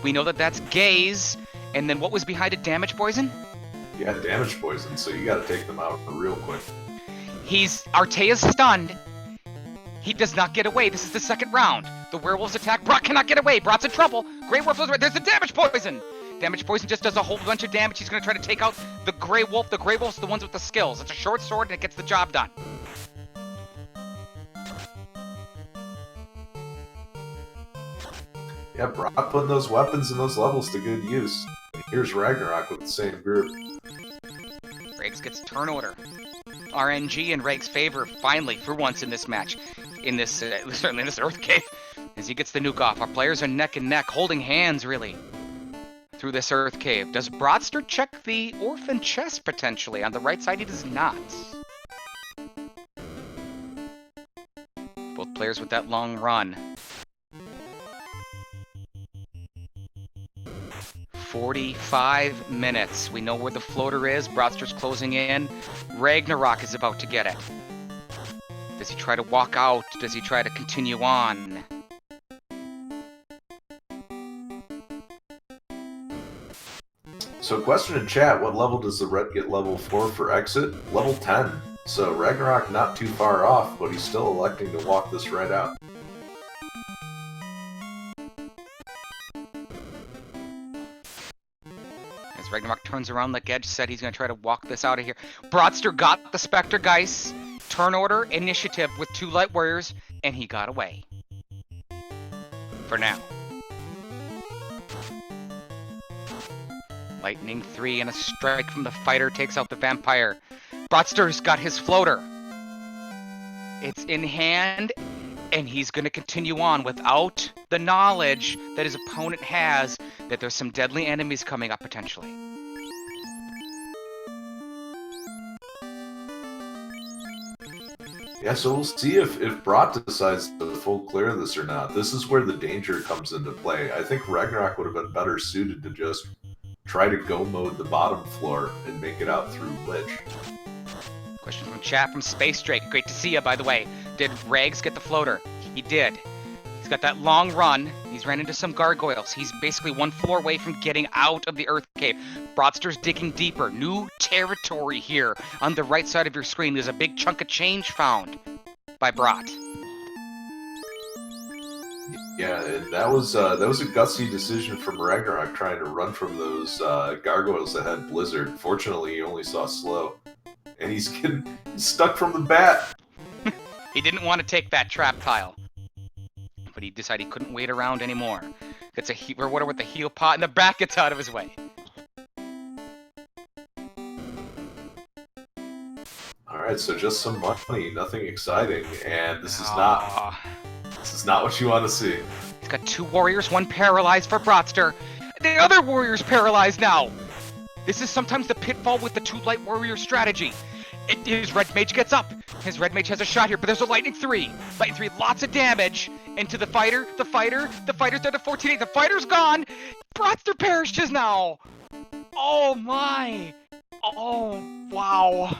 We know that that's Gaze. And then what was behind it? Damage poison? Yeah, damage poison, so you gotta take them out real quick. Artea's stunned. He does not get away. This is the 2nd round. The werewolves attack. Brott cannot get away. Brott's in trouble. Grey Wolf goes right. There's the damage poison. Damage poison just does a whole bunch of damage. He's gonna try to take out the Grey Wolf. The Grey Wolf's the ones with the skills. It's a short sword and it gets the job done. Yeah, Brock putting those weapons and those levels to good use. Here's Ragnarok with the same group. Riggs gets turn order. RNG in Riggs' favor, finally, for once in this match. Certainly in this Earth Cave. As he gets the nuke off. Our players are neck and neck, holding hands, really, through this Earth Cave. Does Brottster check the Orphan chest, potentially? On the right side, he does not. Both players with that long run. 45 minutes. We know where the floater is. Brottster's closing in. Ragnarok is about to get it. Does he try to walk out? Does he try to continue on? So question in chat, what level does the red get level 4 for exit? Level 10. So Ragnarok not too far off, but he's still electing to walk this red out. Ragnarok turns around like Edge said. He's going to try to walk this out of here. Brottster got the Spectre Geist. Turn order, initiative with 2 Light Warriors, and he got away. For now. Lightning 3 and a strike from the fighter takes out the vampire. Brottster's got his floater. It's in hand, and he's going to continue on without the knowledge that his opponent has that there's some deadly enemies coming up potentially. Yeah, so we'll see if Brott decides to full clear this or not. This is where the danger comes into play. I think Ragnarok would have been better suited to just try to go mode the bottom floor and make it out through Lich. Question from chat from Space Drake. Great to see you, by the way. Did Rags get the floater? He did. He's got that long run. He's ran into some gargoyles. He's basically 1 floor away from getting out of the Earth Cave. Brottster's digging deeper. New territory here on the right side of your screen. There's a big chunk of change found by Brott. Yeah, and that was a gutsy decision from Ragnarok trying to run from those gargoyles that had Blizzard. Fortunately, he only saw slow, and he's stuck from the bat. He didn't want to take that trap tile, but he decided he couldn't wait around anymore. Gets a water with the heal pot, and the bat gets out of his way. Alright, so just some money, nothing exciting, and this is not what you want to see. He's got 2 warriors, 1 paralyzed for Brottster. The other warrior's paralyzed now. This is sometimes the pitfall with the 2 light warrior strategy. His red mage gets up. His red mage has a shot here, but there's a lightning 3. Lightning 3, lots of damage into the fighter. The fighter's down to 14. The fighter's gone. Brottster perishes now. Oh my. Oh, wow.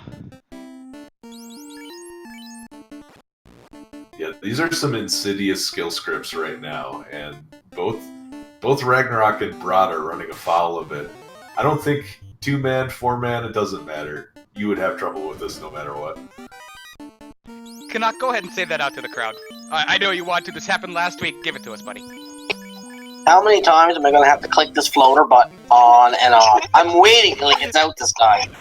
Yeah, these are some insidious skill scripts right now, and both Ragnarok and Brott are running afoul of it. I don't think 2-man, 4-man, it doesn't matter. You would have trouble with this no matter what. Canuck, go ahead and say that out to the crowd. I know you want to. This happened last week. Give it to us, buddy. How many times am I going to have to click this floater button on and off? I'm waiting till it gets out this time.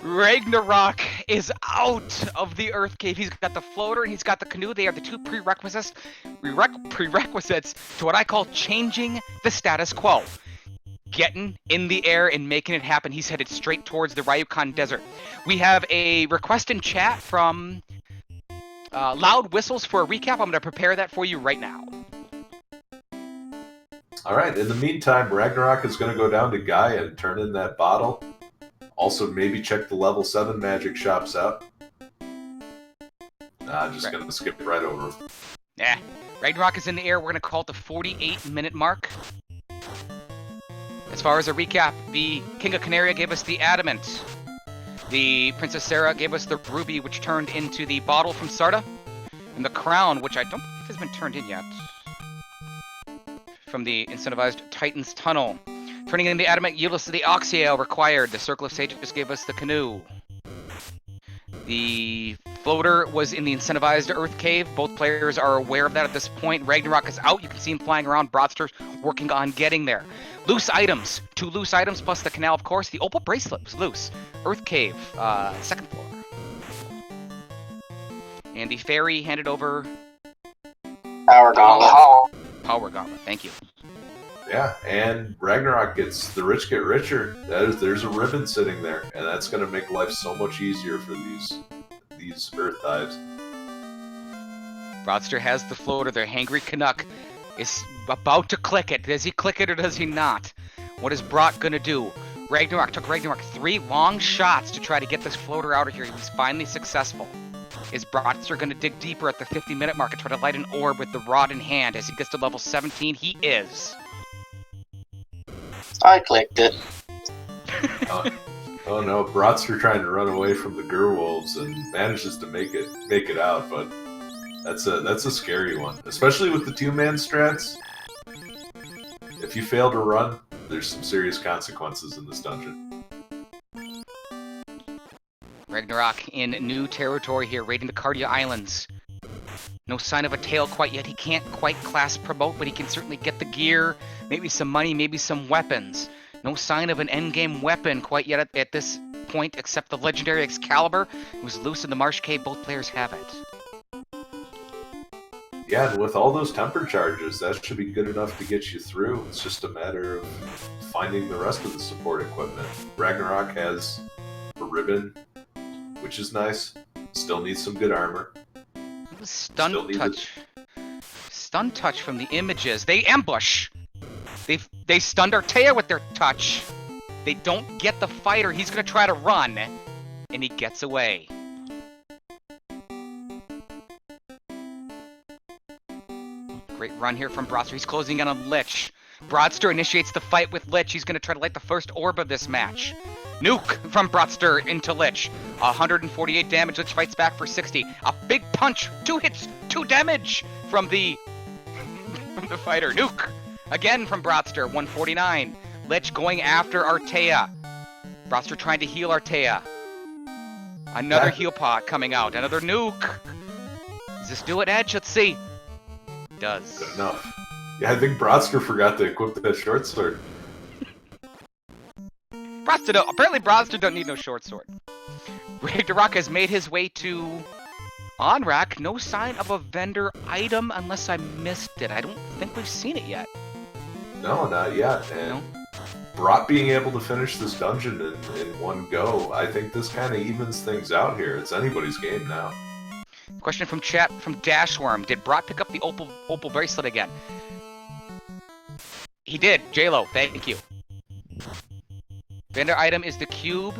Ragnarok is out of the Earth Cave. He's got the floater and he's got the canoe. They are the two prerequisites to what I call changing the status quo. Getting in the air and making it happen. He's headed straight towards the Ryukon Desert. We have a request in chat from Loud Whistles for a recap. I'm going to prepare that for you right now. All right, in the meantime, Ragnarok is going to go down to Guy and turn in that bottle. Also, maybe check the level 7 magic shops out. Just going to skip right over. Yeah, Ragnarok is in the air. We're going to call it the 48-minute mark. As far as a recap, the King of Canaria gave us the Adamant. The Princess Sarah gave us the Ruby, which turned into the bottle from Sarda. And the Crown, which I don't think has been turned in yet. From the incentivized Titan's Tunnel. Turning in the Adamant yielded us to the Oxyale required. The Circle of Sages gave us the Canoe. The floater was in the incentivized Earth Cave. Both players are aware of that at this point. Ragnarok is out. You can see him flying around. Brottster working on getting there. Loose items. 2 loose items plus the canal, of course. The opal bracelet was loose. Earth Cave, 2nd floor. And the ferry handed over... Power Gauntlet. Power Gauntlet, thank you. Yeah, and Ragnarok gets the rich get richer. There's a ribbon sitting there, and that's going to make life so much easier for these Earth dives. Brottster has the floater. Their hangry Canuck is about to click it. Does he click it or does he not? What is Brott going to do? Took Ragnarok 3 long shots to try to get this floater out of here. He was finally successful. Is Brottster going to dig deeper at the 50-minute mark and try to light an orb with the rod in hand as he gets to level 17? He is. I clicked it. Oh no, Brottster trying to run away from the Gerwolves and manages to make it out, but that's a scary one, especially with the 2-man strats. If you fail to run, there's some serious consequences in this dungeon. Ragnarok in new territory here, raiding the Cardia Islands. No sign of a tail quite yet. He can't quite class promote, but he can certainly get the gear, maybe some money, maybe some weapons. No sign of an endgame weapon quite yet at this point, except the legendary Excalibur. It was loose in the Marsh Cave. Both players have it. Yeah, and with all those temper charges, that should be good enough to get you through. It's just a matter of finding the rest of the support equipment. Ragnarok has a ribbon, which is nice. Still needs some good armor. Stun touch. Stun touch from the images. They ambush. They stunned Artea with their touch. They don't get the fighter. He's going to try to run, and he gets away. Great run here from Brottster. He's closing in on Lich. Brottster initiates the fight with Lich. He's going to try to light the first orb of this match. Nuke from Brottster into Lich. 148 damage. Lich fights back for 60. A big punch. 2 hits, 2 damage from the fighter. Nuke again from Brottster. 149. Lich going after Artea. Brottster trying to heal Artea. Another heal pot coming out. Another nuke. Does this do it, Edge? Let's see. Does. Good enough. Yeah, I think Brottster forgot to equip that short sword. Apparently Brottster don't need no short sword. Ragnarok has made his way to Onrak. No sign of a vendor item unless I missed it. I don't think we've seen it yet. No, not yet. And No? Brott being able to finish this dungeon in one go, I think this kind of evens things out here. It's anybody's game now. Question from chat from Dashworm. Did Brott pick up the opal bracelet again? He did. J-Lo, thank you. Vendor item is the cube.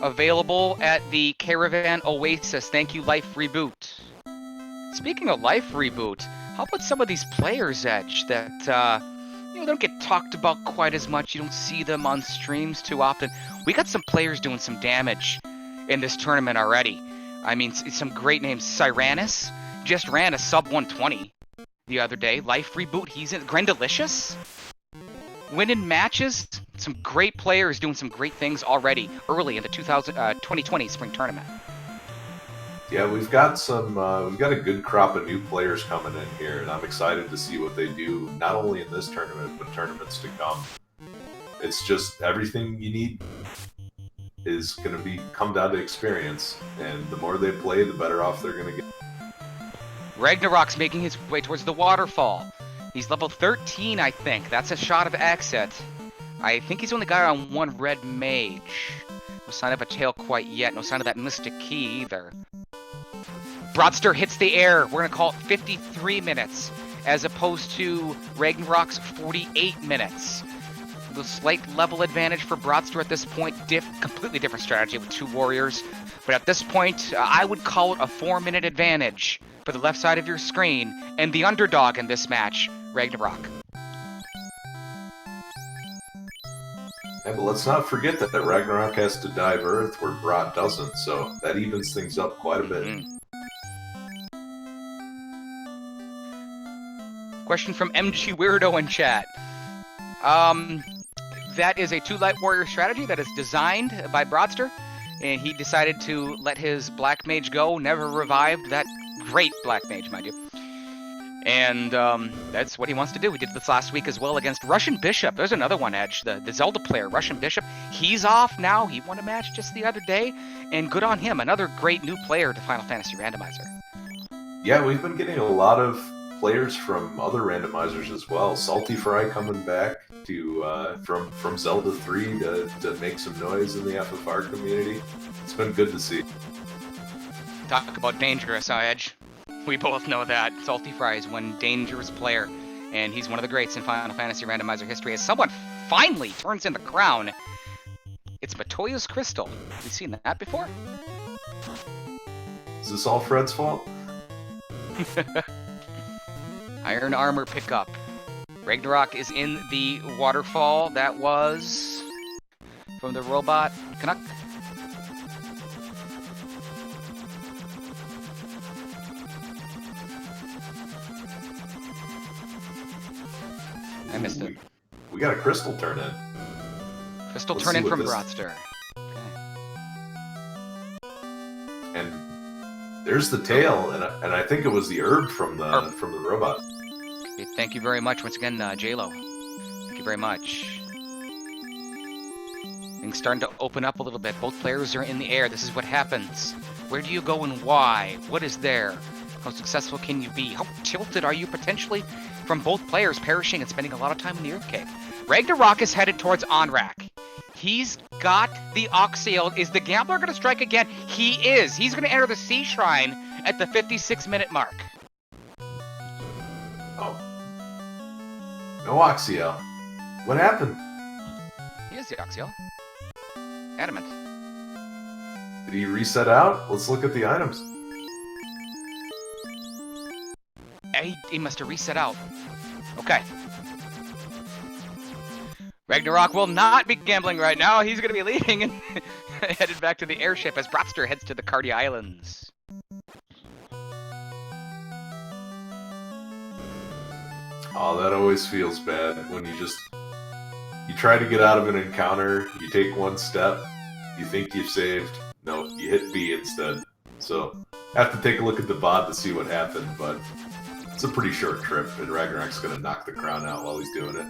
Available at the Caravan Oasis. Thank you, Life Reboot. Speaking of Life Reboot, how about some of these players, Edge, that they don't get talked about quite as much. You don't see them on streams too often. We got some players doing some damage in this tournament already. I mean, some great names. Cyranus just ran a sub 120 the other day. Life Reboot, he's in. Grendalicious winning matches. Some great players doing some great things already early in the 2020 spring tournament. Yeah, we've got a good crop of new players coming in here, and I'm excited to see what they do, not only in this tournament, but tournaments to come. It's just everything you need is going to come down to experience, and the more they play, the better off they're going to get. Ragnarok's making his way towards the waterfall. He's level 13, I think. That's a shot of exit. I think he's only got on one red mage. No sign of a tail quite yet. No sign of that mystic key either. Brottster hits the air. We're going to call it 53 minutes as opposed to Ragnarok's 48 minutes. The slight level advantage for Brottster at this point. Completely different strategy with two warriors. But at this point, I would call it a 4-minute advantage for the left side of your screen, and the underdog in this match, Ragnarok. Yeah, but let's not forget that Ragnarok has to dive Earth where Brott doesn't, so that evens things up quite a bit. Question from MG Weirdo in chat. That is a 2 light warrior strategy that is designed by Brottster, and he decided to let his black mage go, never revived that great black mage, mind you. And that's what he wants to do. He did this last week as well against Russian Bishop. There's another one, Edge, the Zelda player, Russian Bishop. He's off now. He won a match just the other day, and good on him. Another great new player to Final Fantasy Randomizer. Yeah, we've been getting a lot of players from other randomizers as well. Salty Fry coming back to from Zelda 3 to make some noise in the FFR community. It's been good to see. Talk about dangerous, Edge. We both know that. Salty Fry is one dangerous player, and he's one of the greats in Final Fantasy Randomizer history. As someone finally turns in the crown, it's Matoya's Crystal. Have you seen that before? Is this all Fred's fault? Iron armor pickup. Ragnarok is in the waterfall. That was from the robot Canuck. I missed it. We got a crystal turn in. Crystal turn in from Brottster. And there's the tail, and I think it was the herb from the robot. Okay, thank you very much once again, J-Lo. Thank you very much. Things starting to open up a little bit. Both players are in the air. This is what happens. Where do you go and why? What is there? How successful can you be? How tilted are you potentially from both players perishing and spending a lot of time in the Earth Cave? Ragnarok is headed towards Onrak. He's got the Oxyel. Is the Gambler going to strike again? He is. He's going to enter the Sea Shrine at the 56-minute mark. Oh. No Oxyel. What happened? He is the Oxyel. Adamant. Did he reset out? Let's look at the items. He must have reset out. Okay. Ragnarok will not be gambling right now. He's going to be leaving and headed back to the airship as Brottster heads to the Cardi Islands. Oh, that always feels bad when you try to get out of an encounter, you take one step, you think you've saved, no, you hit B instead. So, I have to take a look at the VOD to see what happened, but it's a pretty short trip, and Ragnarok's going to knock the crown out while he's doing it.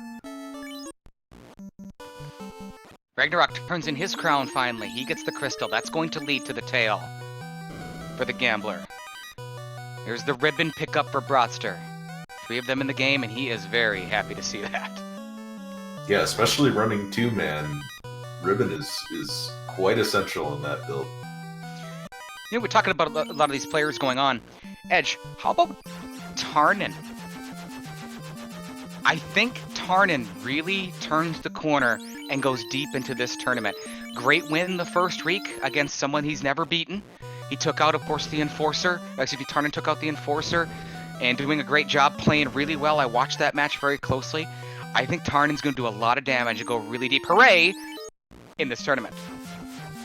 Ragnarok turns in his crown finally. He gets the crystal. That's going to lead to the tail for the Gambler. Here's the ribbon pickup for Brottster. 3 of them in the game, and he is very happy to see that. Yeah, especially running 2-man, ribbon is quite essential in that build. You know, we're talking about a lot of these players going on. Edge, how about Tarnin? I think Tarnin really turns the corner and goes deep into this tournament. Great win the first week against someone he's never beaten. He took out, of course, the Enforcer. Tarnin took out the Enforcer and doing a great job, playing really well. I watched that match very closely. I think Tarnin's going to do a lot of damage and go really deep. Hooray! In this tournament.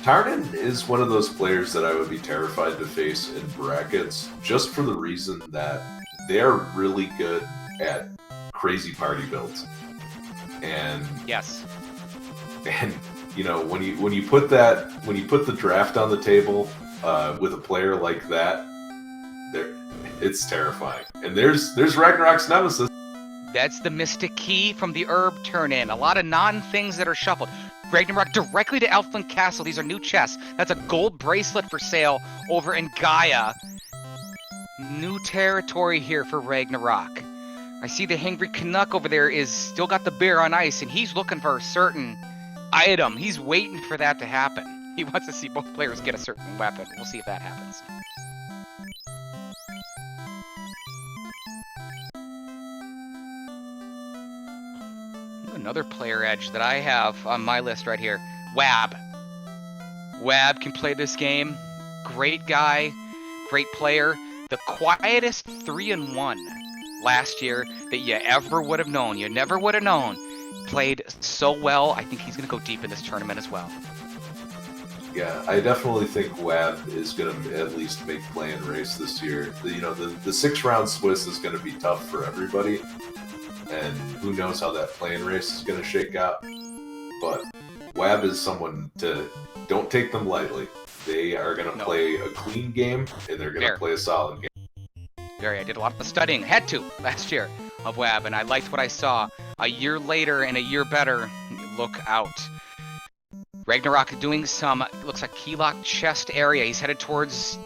Tarnin is one of those players that I would be terrified to face in brackets, just for the reason that they're really good at crazy party builds. And Yes. and you know, when you put the draft on the table with a player like that, it's terrifying. And there's Ragnarok's nemesis. That's the Mystic Key from the Herb turn-in. A lot of non-things that are shuffled. Ragnarok directly to Elfland Castle. These are new chests. That's a gold bracelet for sale over in Gaia. New territory here for Ragnarok. I see the Hangry Canuck over there is still got the bear on ice, and he's looking for a certain item. He's waiting for that to happen. He wants to see both players get a certain weapon. We'll see if that happens. Another player edge that I have on my list right here. Wab. Wab can play this game. Great guy. Great player. The quietest 3-1 last year that you ever would have known. You never would have known. Played so well. I think he's going to go deep in this tournament as well. Yeah, I definitely think Wab is going to at least make play-in race this year. The 6-round Swiss is going to be tough for everybody. And who knows how that play-in race is going to shake out. But Wab is someone to... Don't take them lightly. They are going to play a clean game, and they're going to play a solid game. I did a lot of studying, had to, last year, of Wab, and I liked what I saw. A year later and a year better, look out. Ragnarok doing some, looks like keylock chest area. He's headed towards...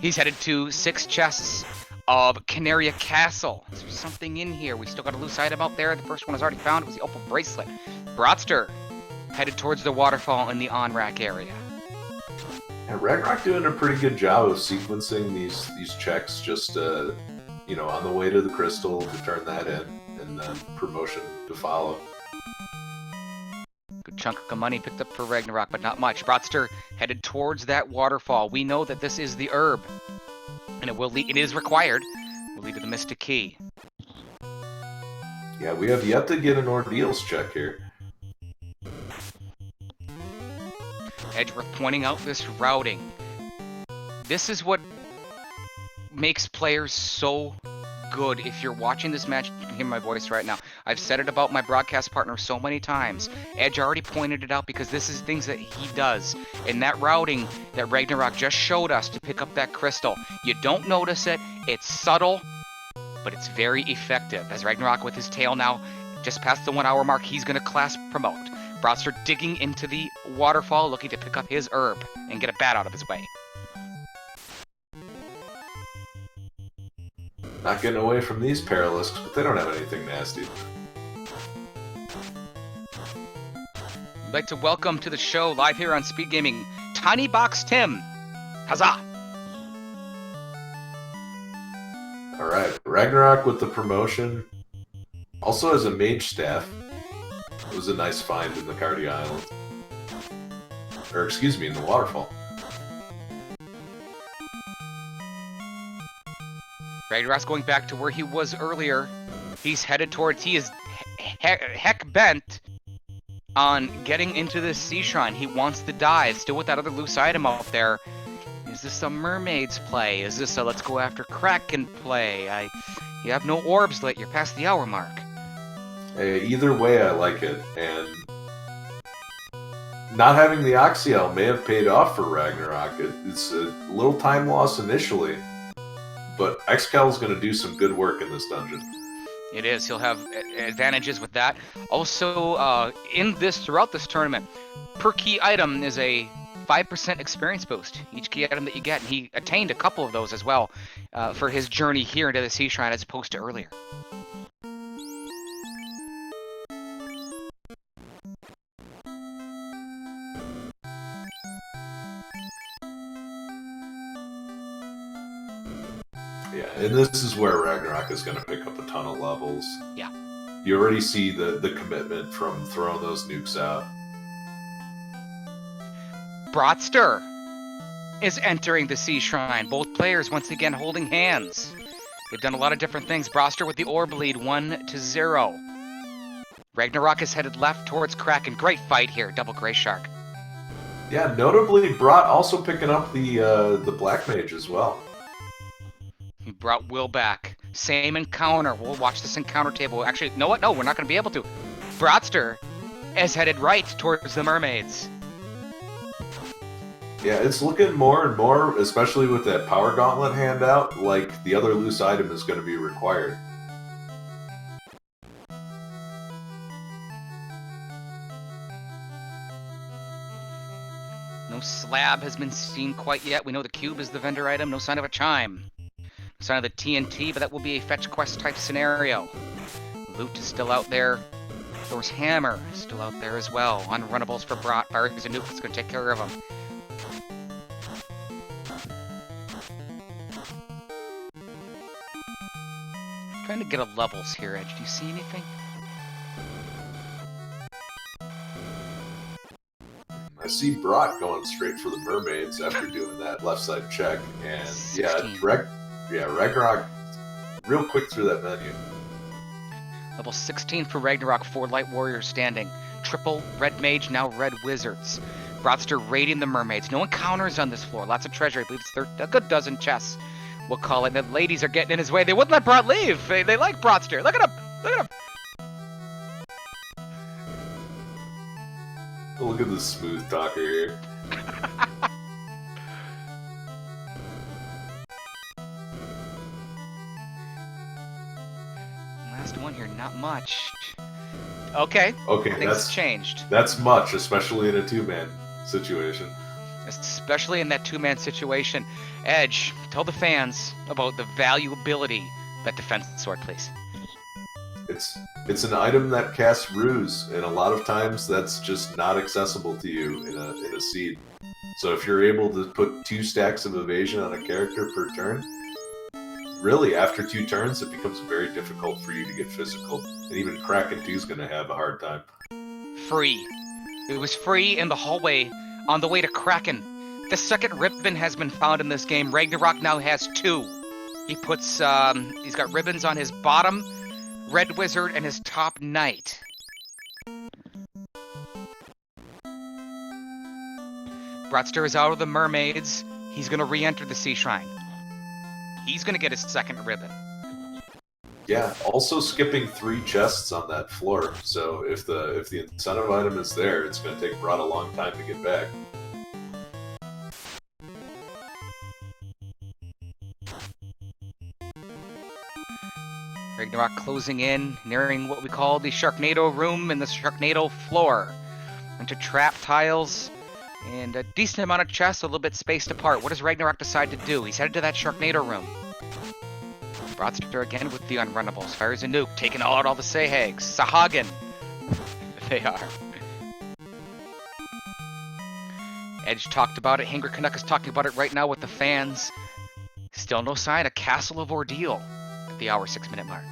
He's headed to 6 chests of Canaria Castle. Is there something in here? We still got a loose item out there. The first one is already found. It was the opal bracelet. Brottster headed towards the waterfall in the on-rack area. And Ragnarok doing a pretty good job of sequencing these checks just on the way to the crystal to turn that in, and then promotion to follow. Good chunk of money picked up for Ragnarok, but not much. Brottster headed towards that waterfall. We know that this is the herb. And it is required. Will lead to the Mystic Key. Yeah, we have yet to get an ordeals check here. Edgeworth pointing out this routing. This is what makes players so good. If you're watching this match, you can hear my voice right now. I've said it about my broadcast partner so many times. Edge already pointed it out because this is things that he does. And that routing that Ragnarok just showed us to pick up that crystal, you don't notice it. It's subtle, but it's very effective. As Ragnarok with his tail now just past the 1 hour mark, he's going to class promote. Brottster digging into the waterfall, looking to pick up his herb and get a bat out of his way. Not getting away from these Paralisks, but they don't have anything nasty. I'd like to welcome to the show, live here on Speed Gaming, Tiny Box Tim. Huzzah! Alright, Ragnarok with the promotion. Also has a mage staff. It was a nice find in the Cardia Island. Or, excuse me, in the waterfall. Ragnarok's going back to where he was earlier. He's headed towards... He is heck bent on getting into this sea shrine. He wants to dive. Still with that other loose item out there. Is this a mermaid's play? Is this a let's go after Kraken play? You have no orbs lit. You're past the hour mark. Either way, I like it. And not having the Oxyel may have paid off for Ragnarok. It's a little time loss initially. But Xcal is going to do some good work in this dungeon. It is. He'll have advantages with that. Also, throughout this tournament, per key item is a 5% experience boost. Each key item that you get, and he attained a couple of those as well for his journey here into the Sea Shrine as opposed to earlier. Yeah, and this is where Ragnarok is going to pick up a ton of levels. Yeah. You already see the commitment from throwing those nukes out. Brottster is entering the Sea Shrine. Both players once again holding hands. They've done a lot of different things. Brottster with the orb lead 1-0. Ragnarok is headed left towards Kraken. Great fight here, double Gray Shark. Yeah, notably, Brott also picking up the Black Mage as well. He brought Will back. Same encounter. We'll watch this encounter table. Actually, you know what? No, we're not going to be able to. Brottster is headed right towards the mermaids. Yeah, it's looking more and more, especially with that Power Gauntlet handout, like the other loose item is going to be required. No slab has been seen quite yet. We know the cube is the vendor item. No sign of a chime. No sign of the TNT, but that will be a fetch quest type scenario. Loot is still out there. Thor's hammer is still out there as well. Unrunnables for Brott. Fires a nuke. It's going to take care of him. Trying to get a levels here, Edge. Do you see anything? I see Brott going straight for the mermaids after doing that left side check, and 16. Ragnarok real quick through that menu. Level 16 for Ragnarok, 4 Light Warriors standing. Triple Red Mage, now Red Wizards. Brottster raiding the mermaids. No encounters on this floor. Lots of treasure. I believe it's a good dozen chests. We'll call it. The ladies are getting in his way. They wouldn't let Brott leave. They like Brottster. Look at him. Look at him. Look at this smooth talker here. Last one here. Not much. Okay. Okay, Things changed. That's much, especially in a two-man situation. Especially in that two-man situation. Edge, tell the fans about the valuability of that defense sword, please. It's an item that casts ruse, and a lot of times that's just not accessible to you in a seed. So if you're able to put 2 stacks of evasion on a character per turn, really after 2 turns it becomes very difficult for you to get physical, and even Kraken 2 is going to have a hard time. Free. It was free in the hallway on the way to Kraken. The second ribbon has been found in this game. Ragnarok now has 2. He puts, he's got ribbons on his bottom Red Wizard and his top Knight. Brottster is out of the mermaids. He's going to re-enter the Sea Shrine. He's going to get his second ribbon. Yeah, also skipping 3 chests on that floor, so if the incentive item is there, it's going to take Brott a long time to get back. Ragnarok closing in, nearing what we call the Sharknado room and the Sharknado floor. Into trap tiles and a decent amount of chests, a little bit spaced apart. What does Ragnarok decide to do? He's headed to that Sharknado room. Brottster again with the unrunnables. Fires a nuke, taking out all the Sahags. Sahagin. They are. Edge talked about it. Hangry Canuck is talking about it right now with the fans. Still no sign of Castle of Ordeal at the hour 6-minute mark.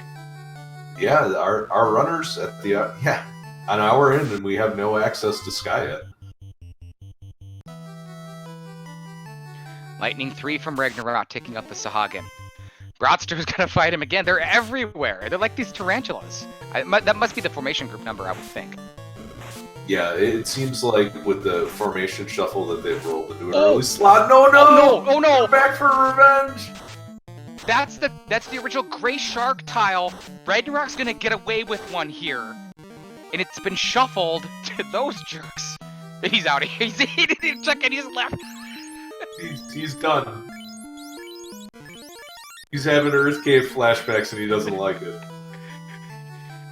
Yeah, our runners at the an hour in, and we have no access to Sky yet. Lightning 3 from Ragnarok taking out the Sahagin. Brottster's gonna fight him again. They're everywhere. They're like these tarantulas. That must be the formation group number, I would think. Yeah, it seems like with the formation shuffle that they've rolled into an early slot. No! Oh no! We're back for revenge! That's the original Gray Shark tile. Ragnarok's gonna get away with one here. And it's been shuffled to those jerks. He's out of here. He's checking his left. He's done. He's having Earth Cave flashbacks and he doesn't like it.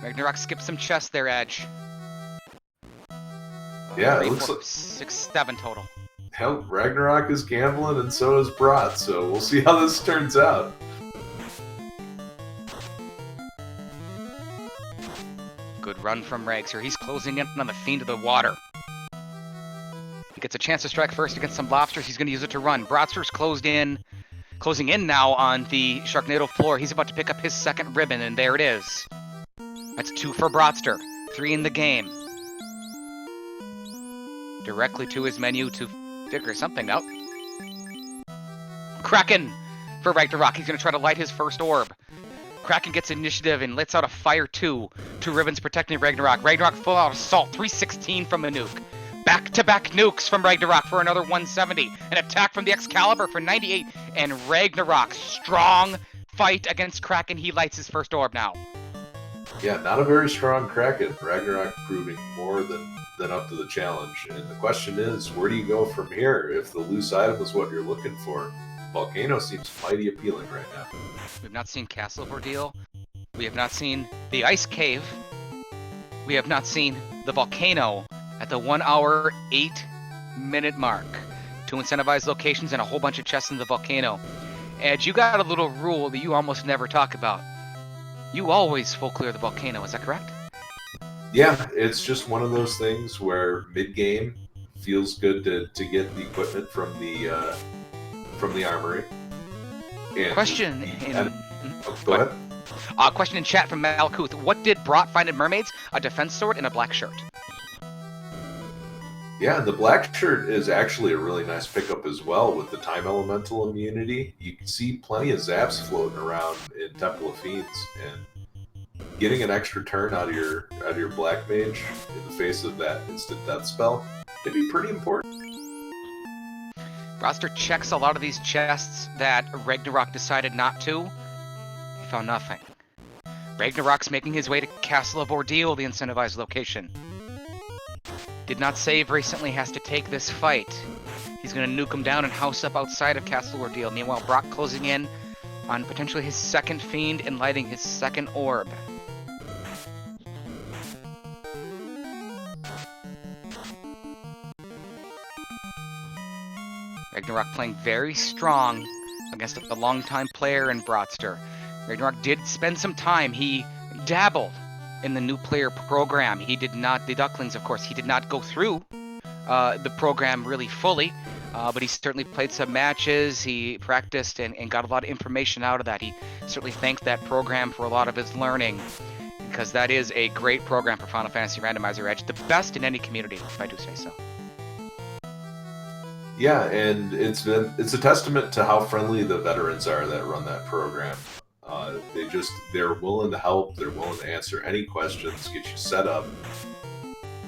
Ragnarok skipped some chests there, Edge. Yeah, 3, it looks 4, like 6, 7 total. hell, Ragnarok is gambling and so is Brott, so we'll see how this turns out. Good run from Rags here. He's closing in on the Fiend of the Water. He gets a chance to strike first against some lobsters. He's going to use it to run. Brottster's closing in now on the Sharknado floor. He's about to pick up his second ribbon, and there it is. That's 2 for Brottster. 3 in the game. Directly to his menu to figure something out. Kraken for Ragnarok. He's going to try to light his first orb. Kraken gets initiative and lets out a Fire 2. Two ribbons protecting Ragnarok. Ragnarok full out assault, 316 from a nuke. Back-to-back nukes from Ragnarok for another 170. An attack from the Excalibur for 98. And Ragnarok, strong fight against Kraken. He lights his first orb now. Yeah, not a very strong Kraken. Ragnarok proving more than up to the challenge. And the question is, where do you go from here? If the loose item is what you're looking for, Volcano seems mighty appealing right now. We've not seen Castle of Ordeal. We have not seen the Ice Cave. We have not seen the Volcano at the 1 hour, 8-minute mark. 2 incentivized locations and a whole bunch of chests in the Volcano. Edge, you got a little rule that you almost never talk about. You always full clear the Volcano, is that correct? Yeah, it's just one of those things where mid-game feels good to get the equipment from the armory. And Question in... go ahead. Question in chat from Malkuth. What did Brott find in Mermaids? A defense sword and a black shirt. Yeah, the black shirt is actually a really nice pickup as well with the time elemental immunity. You can see plenty of zaps floating around in Temple of Fiends, and getting an extra turn out of your black mage in the face of that instant death spell can be pretty important. Brottster checks a lot of these chests that Ragnarok decided not to. He found nothing. Ragnarok's making his way to Castle of Ordeal, the incentivized location. Did not save recently, has to take this fight. He's going to nuke him down and house up outside of Castle Ordeal. Meanwhile, Brock closing in on potentially his second fiend and lighting his second orb. Ragnarok playing very strong against a longtime player in Brottster. Ragnarok did spend some time. He dabbled in the new player program. He did not, the Ducklings, of course, he did not go through the program really fully, but he certainly played some matches. He practiced and got a lot of information out of that. He certainly thanked that program for a lot of his learning, because that is a great program for Final Fantasy Randomizer Edge, the best in any community, if I do say so. Yeah, and it's a testament to how friendly the veterans are that run that program. They're willing to help, they're willing to answer any questions, get you set up.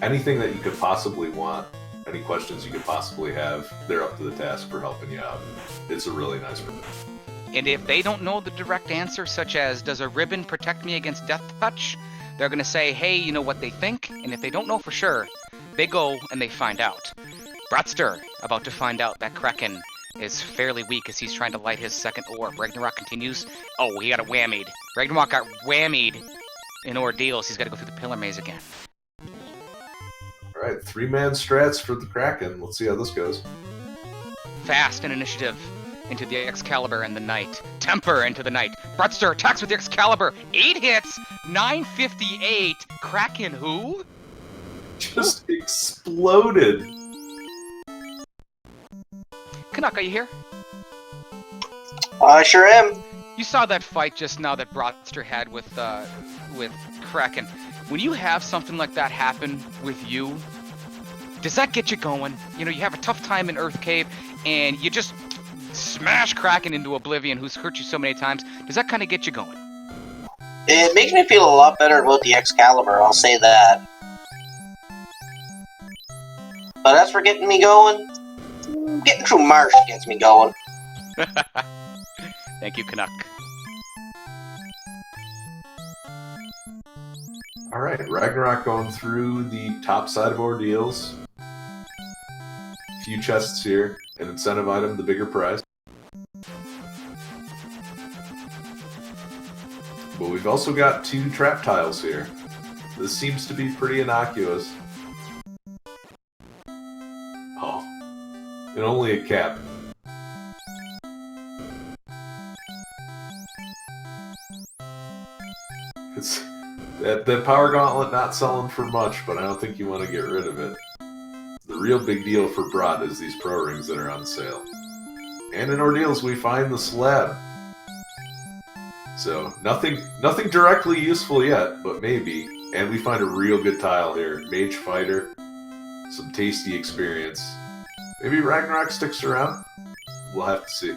Anything that you could possibly want, any questions you could possibly have, they're up to the task for helping you out. It's a really nice program. And if they don't know the direct answer, such as, does a ribbon protect me against death touch? They're going to say, hey, you know what they think? And if they don't know for sure, they go and they find out. Brottster about to find out that Kraken is fairly weak as he's trying to light his second orb. Ragnarok continues. Oh, he got a whammied. Ragnarok got whammied in Ordeals. He's got to go through the Pillar Maze again. All right, 3-man strats for the Kraken. Let's see how this goes. Fast and initiative into the Excalibur and the Knight. Temper into the Knight. Brottster attacks with the Excalibur. 8 hits, 958. Kraken who? Just exploded. Canuck, are you here? I sure am. You saw that fight just now that Brottster had with Kraken. When you have something like that happen with you, does that get you going? You know, you have a tough time in Earth Cave, and you just smash Kraken into oblivion, who's hurt you so many times. Does that kind of get you going? It makes me feel a lot better about the Excalibur, I'll say that. But as for getting me going, getting through Marsh gets me going. Thank you, Canuck. Alright, Ragnarok going through the top side of Ordeals. Few chests here, an incentive item, the bigger prize. But we've also got 2 trap tiles here. This seems to be pretty innocuous. Oh, and only a cap. It's that power gauntlet not selling for much, but I don't think you want to get rid of it. The real big deal for Brott is these pro rings that are on sale. And in Ordeals we find the slab. So nothing directly useful yet, but maybe. And we find a real good tile here. Mage Fighter. Some tasty experience. Maybe Ragnarok sticks around? We'll have to see.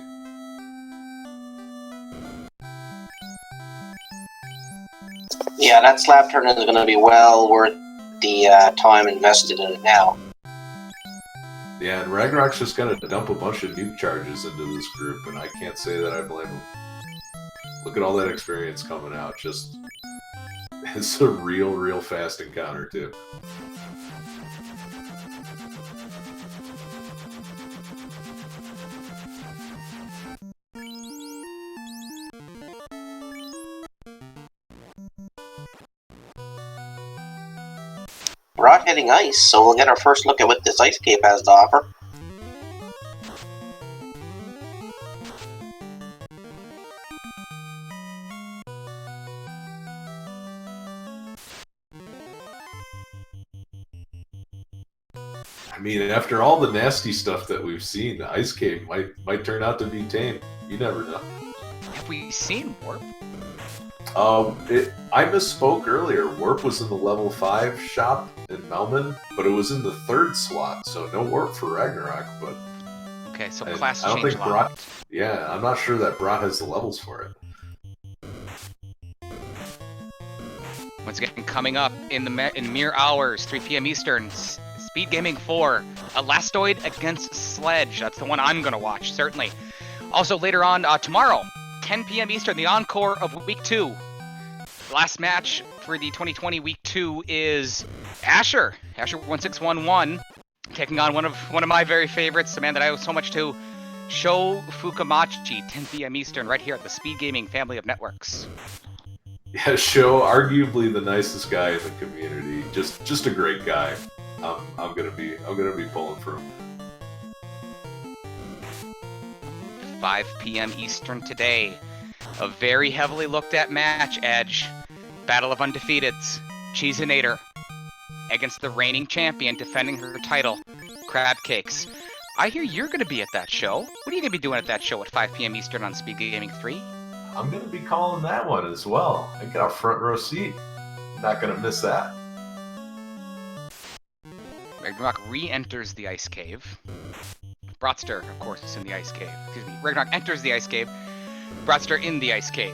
Yeah, that slab turn is going to be well worth the time invested in it now. Yeah, and Ragnarok's just gonna dump a bunch of nuke charges into this group, and I can't say that I blame him. Look at all that experience coming out. Just, it's a real fast encounter, too. We're out hitting ice, so we'll get our first look at what this ice cave has to offer. I mean, after all the nasty stuff that we've seen, the Ice Cave might turn out to be tame. You never know. Have we seen Warp? I misspoke earlier. Warp was in the level 5 shop in Melman, but it was in the 3rd slot, so no Warp for Ragnarok, but... Okay, so class I don't change think a lot. Brott... Yeah, I'm not sure that Brott has the levels for it. Once again, coming up in mere hours, 3 p.m. Eastern, Speed Gaming 4, Elastoid against Sledge. That's the one I'm going to watch, certainly. Also, later on, tomorrow, 10 p.m. Eastern, the encore of Week 2. The last match for the 2020 Week 2 is Asher 1611, taking on one of my very favorites, the man that I owe so much to, Sho Fukamachi, 10 p.m. Eastern, right here at the Speed Gaming family of networks. Yeah, Sho, arguably the nicest guy in the community. Just a great guy. I'm gonna be pulling for him. 5 p.m. Eastern today. A very heavily looked at match, Edge. Battle of Undefeateds. Cheesinator against the reigning champion defending her title, Crab Cakes. I hear you're going to be at that show. What are you going to be doing at that show at 5 p.m. Eastern on Speed Gaming 3? I'm gonna be calling that one as well. I got a front row seat. Not gonna miss that. Ragnarok re-enters the ice cave. Brottster, of course, is in the ice cave. Excuse me. Ragnarok enters the ice cave. Brottster in the ice cave.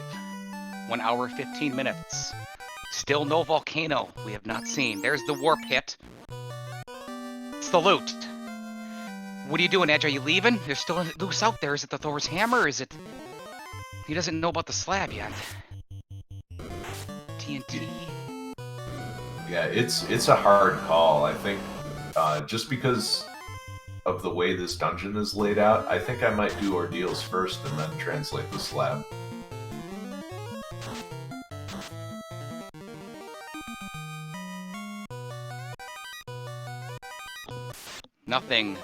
1 hour, 15 minutes. Still no volcano we have not seen. There's the warp hit. It's the loot. What are you doing, Edge? Are you leaving? There's still a loose out there. Is it the Thor's hammer? Is it... He doesn't know about the slab yet. TNT. Yeah, it's a hard call. I think just because of the way this dungeon is laid out, I think I might do ordeals first and then translate the slab. Nothing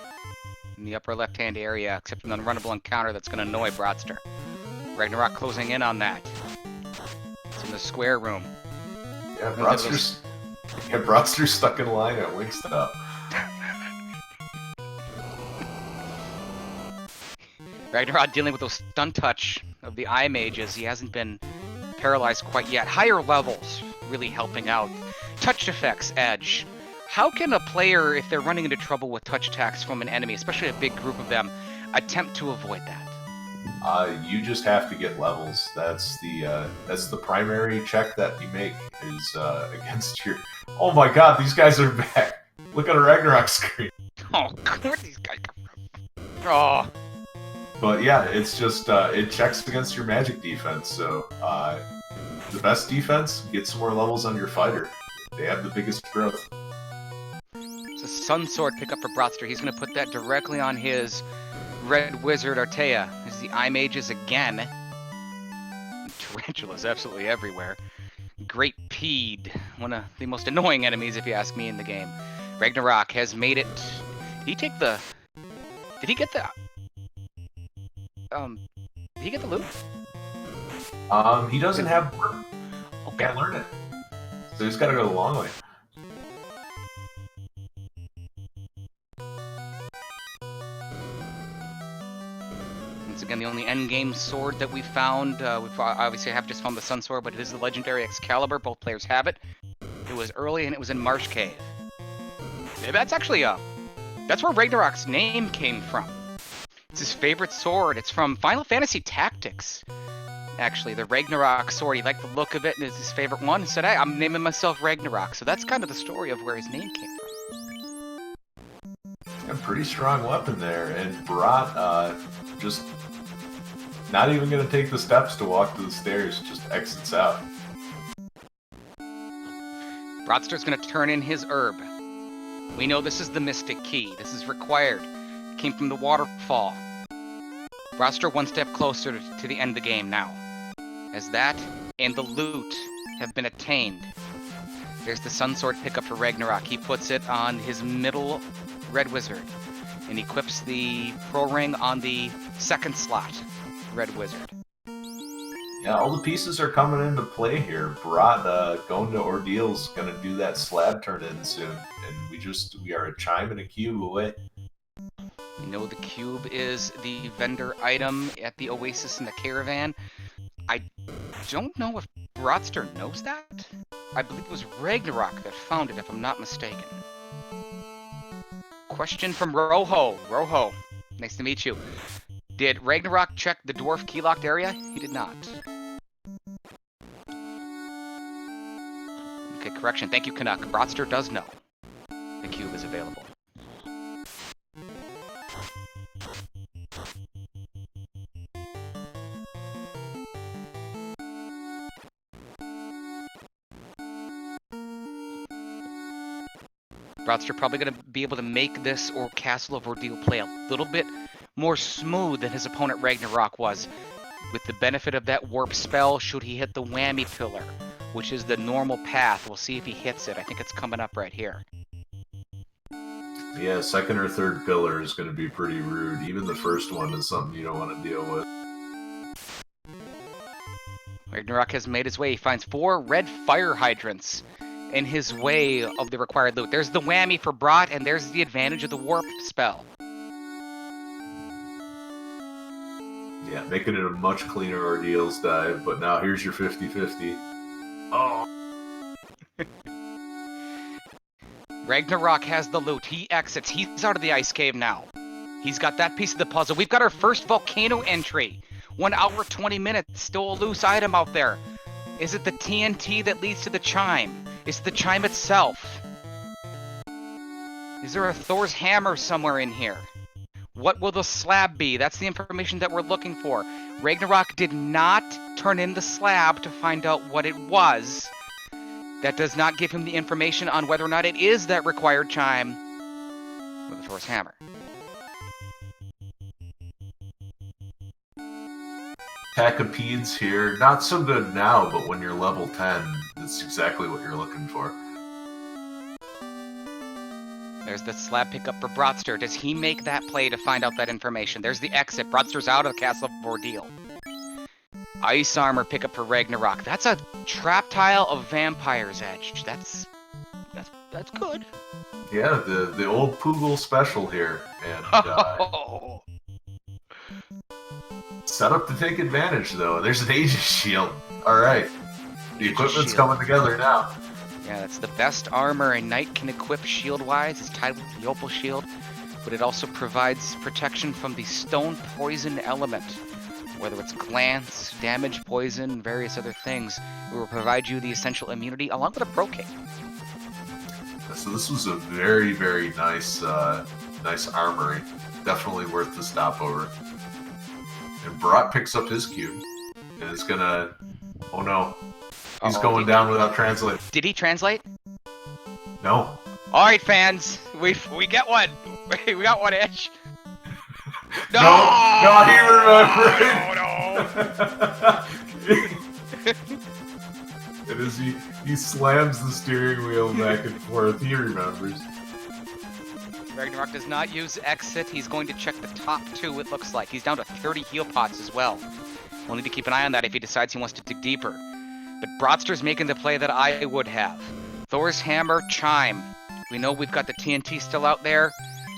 in the upper left-hand area except an unrunnable encounter that's going to annoy Brottster. Ragnarok closing in on that. It's in the square room. Yeah, Brottster's stuck in line at Wingstop. Ragnarok dealing with those stun touch of the eye mages. He hasn't been paralyzed quite yet. Higher levels really helping out. Touch effects, Edge. How can a player, if they're running into trouble with touch attacks from an enemy, especially a big group of them, attempt to avoid that? You just have to get levels. That's the primary check that you make is against your... Oh my god, these guys are back! Look at a Ragnarok screen! Oh, where'd these guys come from? Oh. But yeah, it's just, it checks against your magic defense, so the best defense, get some more levels on your fighter. They have the biggest growth. It's a Sun Sword pickup for Brottster. He's going to put that directly on his Red Wizard Artea. There's the Eye Mages again. And tarantulas absolutely everywhere. Great Peed, one of the most annoying enemies if you ask me in the game. Ragnarok has made it... Did he get the loot? He doesn't have work. Okay. Can't learn it. So he's gotta go the long way. Once again, the only endgame sword that we found, we obviously have just found the Sun Sword, but it is the legendary Excalibur. Both players have it. It was early and it was in Marsh Cave. That's actually, that's where Ragnarok's name came from. It's his favorite sword. It's from Final Fantasy Tactics. actually. The Ragnarok sword. He liked the look of it and is his favorite one. He said, hey, I'm naming myself Ragnarok. So that's kind of the story of where his name came from. A pretty strong weapon there, and Brott just not even going to take the steps to walk to the stairs, just exits out. Brottster's going to turn in his herb. We know this is the Mystic Key. This is required. It came from the waterfall. Brottster one step closer to the end of the game now. As that and the loot have been attained. There's the Sun Sword pickup for Ragnarok. He puts it on his middle Red Wizard. And equips the Pro Ring on the second slot, Red Wizard. Yeah, all the pieces are coming into play here. Brott going to Ordeal's going to do that slab turn in soon. And we are a chime and a cube away. We know the cube is the vendor item at the Oasis in the Caravan. I don't know if Brottster knows that. I believe it was Ragnarok that found it, if I'm not mistaken. Question from Rojo. Rojo, nice to meet you. Did Ragnarok check the dwarf key-locked area? He did not. Okay, correction. Thank you, Canuck. Brottster does know the cube is available. Brottster probably going to be able to make this or Castle of Ordeal play a little bit more smooth than his opponent Ragnarok was, with the benefit of that warp spell should he hit the whammy pillar, which is the normal path. We'll see if he hits it. I think it's coming up right here. Yeah, second or third pillar is going to be pretty rude. Even the first one is something you don't want to deal with. Ragnarok has made his way. He finds 4 red fire hydrants in his way of the required loot. There's the whammy for Brott, and there's the advantage of the warp spell. Yeah, making it a much cleaner Ordeals dive, but now here's your 50-50. Oh. Ragnarok has the loot. He exits. He's out of the ice cave now. He's got that piece of the puzzle. We've got our first volcano entry. 1 hour, 20 minutes. Still a loose item out there. Is it the TNT that leads to the chime? Is it the chime itself? Is there a Thor's hammer somewhere in here? What will the slab be? That's the information that we're looking for. Ragnarok did not turn in the slab to find out what it was. That does not give him the information on whether or not it is that required chime or the Thor's hammer. Tachypedes here, not so good now, but when you're level 10, it's exactly what you're looking for. There's the slab pickup for Brottster. Does he make that play to find out that information? There's the exit. Brottster's out of the Castle of Ordeal. Ice armor pickup for Ragnarok. That's a trap tile of Vampire's Edge. That's good. Yeah, the old Poogle special here, and set up to take advantage though. There's an Aegis shield. All right, the equipment's coming together now. Yeah, that's the best armor a knight can equip shield-wise. It's tied with the Opal shield, but it also provides protection from the stone poison element. Whether it's glance, damage, poison, various other things, it will provide you the essential immunity along with a pro kick. So this was a very, very nice, nice armory. Definitely worth the stopover. And Brott picks up his cube and is gonna. Oh no, he's going down without translating. Did he translate? No. All right, fans, we get one. We got one itch. No, he remembered. And as he slams the steering wheel back and forth, he remembers. Ragnarok does not use exit. He's going to check the top 2, it looks like. He's down to 30 heal pots as well. We'll need to keep an eye on that if he decides he wants to dig deeper. But Brottster's making the play that I would have. Thor's hammer, chime. We know we've got the TNT still out there.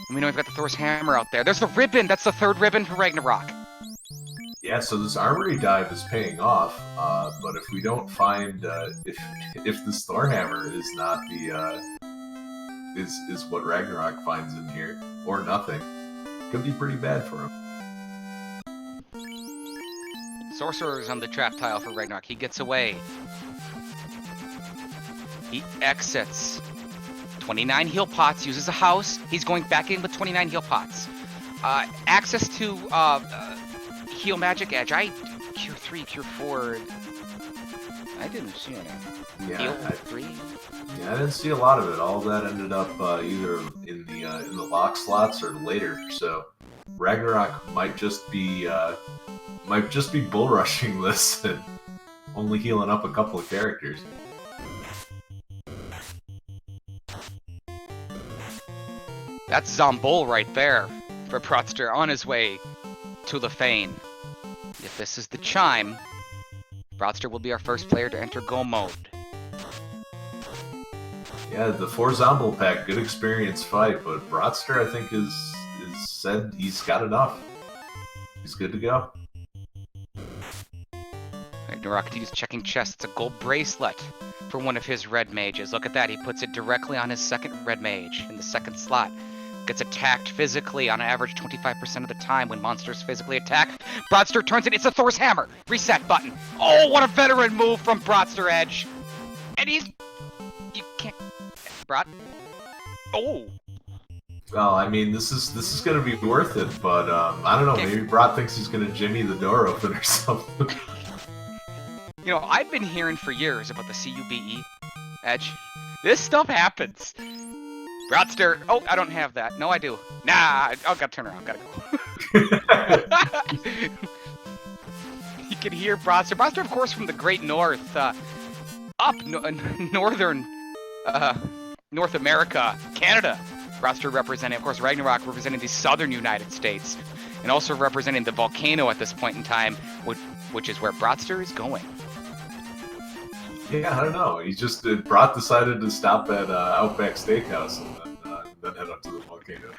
And we know we've got the Thor's hammer out there. There's the ribbon. That's the 3rd ribbon for Ragnarok. Yeah, so this armory dive is paying off, but if we don't find if this Thor hammer is not the is what Ragnarok finds in here or nothing, could be pretty bad for him. Sorcerer's on the trap tile for Ragnarok. He gets away. He exits. 29 heal pots, uses a house. He's going back in with 29 heal pots. Access to heal magic edge. Cure 3, Cure 4. I didn't see any. Yeah, Heal 3? Yeah, I didn't see a lot of it. All of that ended up either in the lock slots or later. So Ragnarok might just be bull rushing this and only healing up a couple of characters. That's Zombol right there for Brottster on his way to the Fane. If this is the chime, Brottster will be our first player to enter Go mode. Yeah, the 4 Zombol pack, good experience fight, but Brottster I think is said he's got enough. He's good to go. Ragnarok, he's checking chests. It's a gold bracelet for one of his red mages. Look at that, he puts it directly on his second red mage in the second slot. Gets attacked physically on average 25% of the time when monsters physically attack. Brottster turns it, it's a Thor's Hammer. Reset button. Oh, what a veteran move from Brottster Edge. And you can't, Brott. Oh. Well, I mean, this is gonna be worth it, but I don't know. Okay. Maybe Brott thinks he's gonna jimmy the door open or something. You know, I've been hearing for years about the CUBE Edge. This stuff happens. Brottster. Oh, I don't have that. No, I do. Nah, I've got to turn around. Gotta go. You can hear Brottster. Brottster, of course, from the Great North, northern North America, Canada. Brottster representing, of course, Ragnarok representing the southern United States, and also representing the volcano at this point in time, which is where Brottster is going. Yeah, I don't know. He just Brott decided to stop at Outback Steakhouse and then head up to the volcano.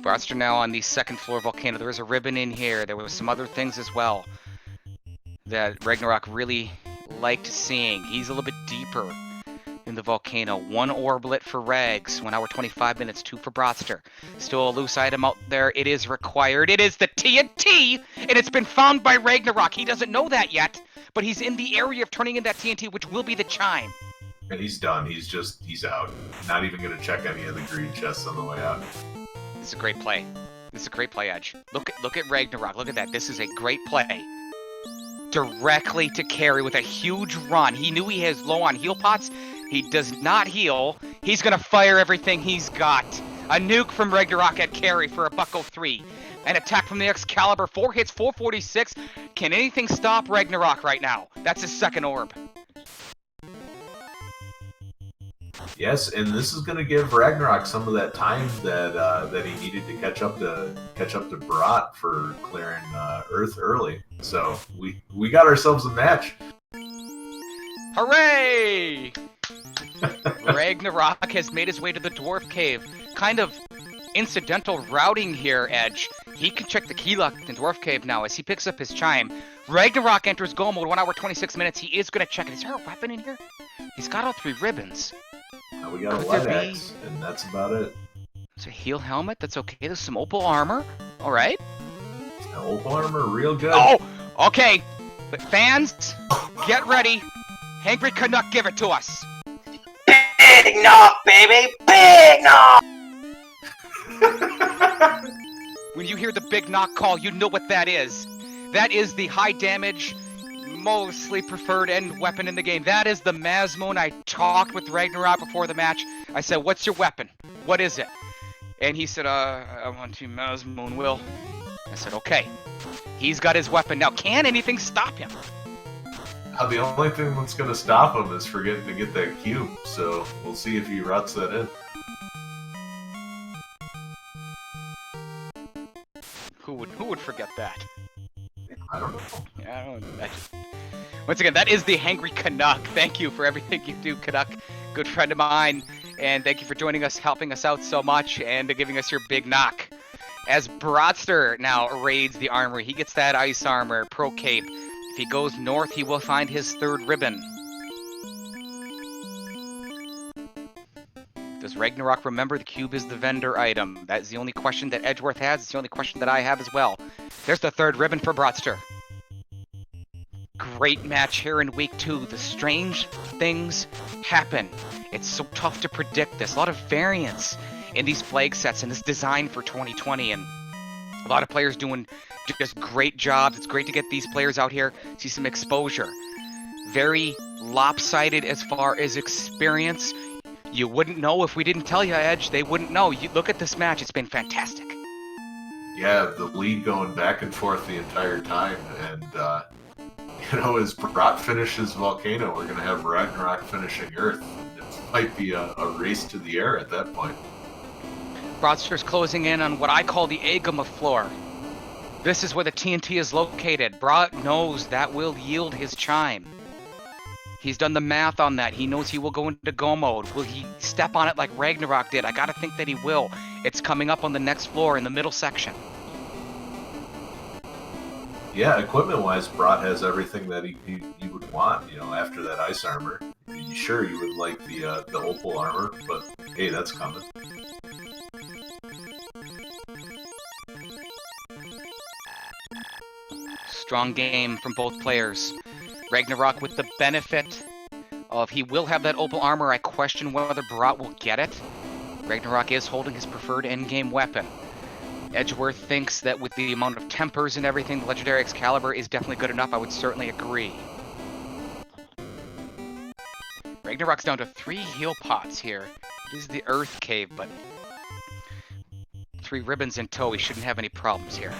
Brottster now on the second floor volcano. There is a ribbon in here. There was some other things as well that Ragnarok really liked seeing. He's a little bit deeper in the volcano. 1 orblet for Rags, 1 hour 25 minutes, 2 for Brottster. Still a loose item out there. It is required. It is the TNT, and it's been found by Ragnarok. He doesn't know that yet, but he's in the area of turning in that TNT, which will be the chime. And he's done. He's out. Not even gonna check any of the green chests on the way out. This is a great play. This is a great play, Edge. Look at Ragnarok. Look at that. This is a great play. Directly to carry with a huge run. He knew he has low on heal pots. He does not heal. He's gonna fire everything he's got. A nuke from Ragnarok at carry for a bucko 3. An attack from the Excalibur. 4 hits, 446. Can anything stop Ragnarok right now? That's his second orb. Yes, and this is gonna give Ragnarok some of that time that he needed to catch up to Brott for clearing Earth early. So we got ourselves a match. Hooray! Ragnarok has made his way to the Dwarf Cave. Kind of incidental routing here, Edge. He can check the key lock in Dwarf Cave now as he picks up his chime. Ragnarok enters Go mode, 1 hour 26 minutes. He is going to check it. Is there a weapon in here? He's got all 3 ribbons. Now we got a light axe, and that's about it. It's a heal helmet. That's okay. There's some opal armor. All right. Now, opal armor, real good. Oh, okay. But fans, get ready. Hangry Canuck, give it to us. Big knock, baby! Big knock! When you hear the big knock call, you know what that is. That is the high damage, mostly preferred end weapon in the game. That is the Masmoon. I talked with Ragnarok before the match. I said, what's your weapon? What is it? And he said, I want to Masmoon, Will. I said, okay. He's got his weapon. Now, can anything stop him? The only thing that's going to stop him is forgetting to get that cube, so we'll see if he rots that in. Who would forget that? I don't know. Yeah, I don't. Once again, that is the Hangry Canuck. Thank you for everything you do, Canuck. Good friend of mine, and thank you for joining us, helping us out so much, and giving us your big knock. As Brottster now raids the armory, he gets that ice armor, pro cape. If he goes north, he will find his 3rd ribbon. Does Ragnarok remember the cube is the vendor item? That is the only question that Edgeworth has. It's the only question that I have as well. There's the third ribbon for Brottster. Great match here in week 2. The strange things happen. It's so tough to predict this. A lot of variance in these flag sets and this design for 2020, and a lot of players doing just great jobs. It's great to get these players out here, see some exposure. Very lopsided as far as experience. You wouldn't know if we didn't tell you, Edge. They wouldn't know. You look at this match. It's been fantastic. Yeah, the lead going back and forth the entire time, and as Brott finishes Volcano, we're gonna have Ragnarok finishing Earth. It might be a race to the air at that point. Brottster's closing in on what I call the Agama floor. This is where the TNT is located. Brott knows that will yield his chime. He's done the math on that. He knows he will go into go mode. Will he step on it like Ragnarok did? I gotta think that he will. It's coming up on the next floor in the middle section. Yeah, equipment-wise, Brott has everything that he would want, after that ice armor. Sure, you would like the opal armor, but hey, that's coming. Strong game from both players. Ragnarok with the benefit of he will have that opal armor. I question whether Brott will get it. Ragnarok is holding his preferred endgame weapon. Edgeworth thinks that with the amount of tempers and everything, the Legendary Excalibur is definitely good enough. I would certainly agree. Ragnarok's down to 3 heal pots here. It is the Earth Cave, but 3 ribbons in tow. He shouldn't have any problems here.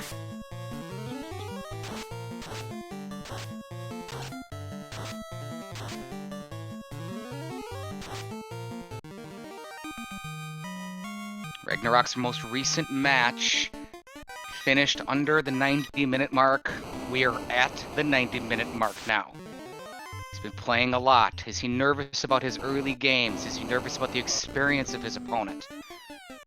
Ragnarok's most recent match finished under the 90-minute mark. We are at the 90-minute mark now. He's been playing a lot. Is he nervous about his early games? Is he nervous about the experience of his opponent?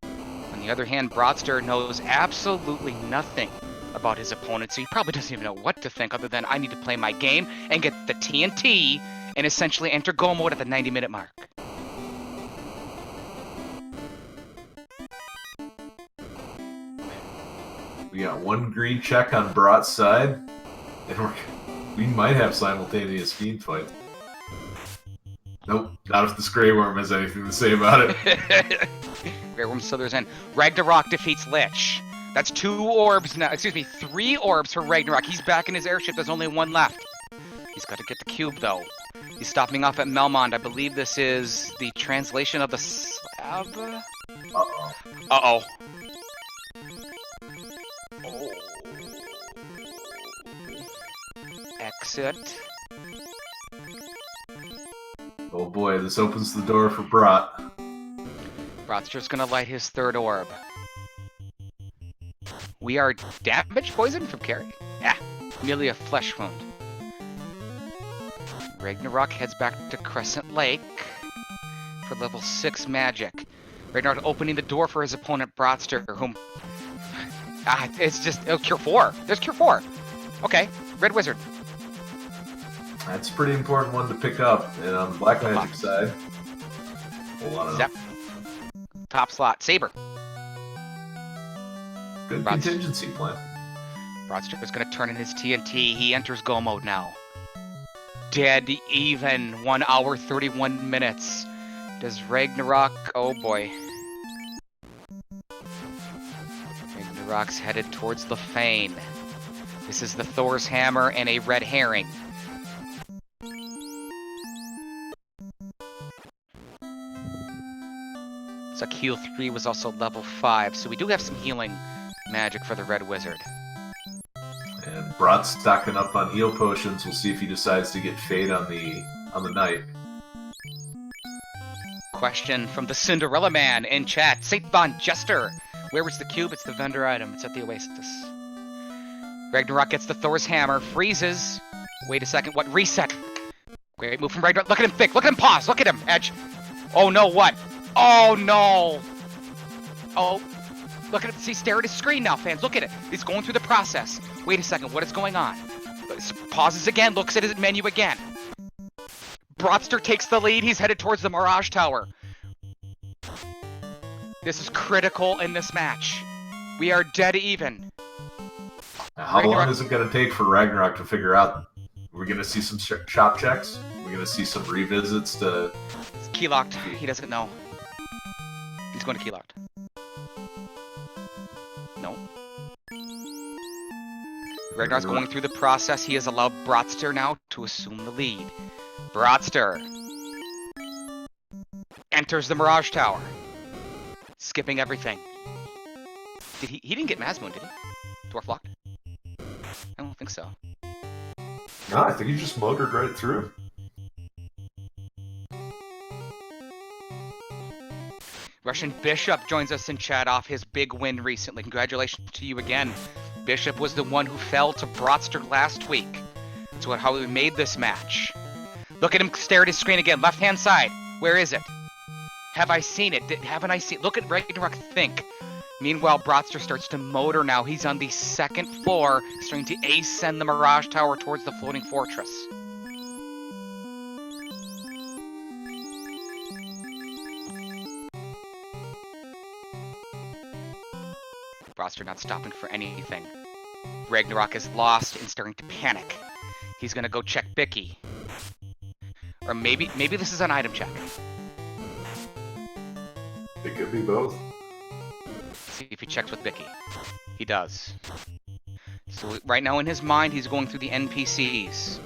On the other hand, Brottster knows absolutely nothing about his opponent, so he probably doesn't even know what to think other than I need to play my game and get the TNT and essentially enter go mode at the 90-minute mark. We got 1 green check on Brott's side, and we might have simultaneous feed fights. Nope, not if this Grey Worm has anything to say about it. Grey Worm slithers in. Ragnarok defeats Lich. That's 2 orbs now. Excuse me, 3 orbs for Ragnarok. He's back in his airship. There's only 1 left. He's got to get the cube, though. He's stopping off at Melmond. I believe this is the translation of the slab. Uh-oh. Uh-oh. Exit. Oh boy, this opens the door for Brott. Brottster's gonna light his 3rd orb. We are damage poisoned from Carrie? Yeah, merely a flesh wound. Ragnarok heads back to Crescent Lake for level 6 magic. Ragnarok opening the door for his opponent Brottster, whom... it's just... Oh, Cure 4. There's Cure 4. Okay, Red Wizard. That's a pretty important one to pick up. And on the Black Magic side, a lot of Zep. Top slot. Saber. good contingency plan. Brottster is going to turn in his TNT. He enters go mode now. Dead even. 1 hour, 31 minutes. Does Ragnarok... Oh boy. Ragnarok's headed towards the Fane. This is the Thor's Hammer and a red herring. So heal 3 was also level 5, so we do have some healing magic for the Red Wizard. And Brott's stocking up on heal potions. We'll see if he decides to get Fade on the night. Question from the Cinderella Man in chat. Saint Von Jester. Where was the cube? It's the vendor item. It's at the Oasis. Ragnarok gets the Thor's Hammer. Freezes. Wait a second. What? Reset. Great move from Ragnarok. Look at him think. Look at him pause. Look at him, Edge. Oh no, what? Oh no. Oh. Look at him. See, stare at his screen now, fans. Look at it. He's going through the process. Wait a second. What is going on? Pauses again. Looks at his menu again. Brottster takes the lead. He's headed towards the Mirage Tower. This is critical in this match. We are dead even. Now, how long Ragnarok- is it going to take for Ragnarok to figure out? We're going to see some shop checks. We're going to see some revisits to. It's key locked. He doesn't know. He's going to key locked. No. Ragnarok's going through the process. He has allowed Brottster now to assume the lead. Brottster enters the Mirage Tower, skipping everything. Did he didn't get Mazmoon, did he? Dwarf locked? I don't think so. No, I think he just motored right through. Russian Bishop joins us in chat off his big win recently. Congratulations to you again. Bishop was the one who fell to Brottster last week. That's how we made this match. Look at him stare at his screen again. Left-hand side. Where is it? Have I seen it? Haven't I seen it? Look at Ragnarok think. Meanwhile, Brottster starts to motor now. He's on the second floor, starting to ascend the Mirage Tower towards the floating fortress. Brottster not stopping for anything. Ragnarok is lost and starting to panic. He's gonna go check Bicky. Or maybe this is an item check. It could be both. See if he checks with Bicky. He does. So right now in his mind, he's going through the NPCs.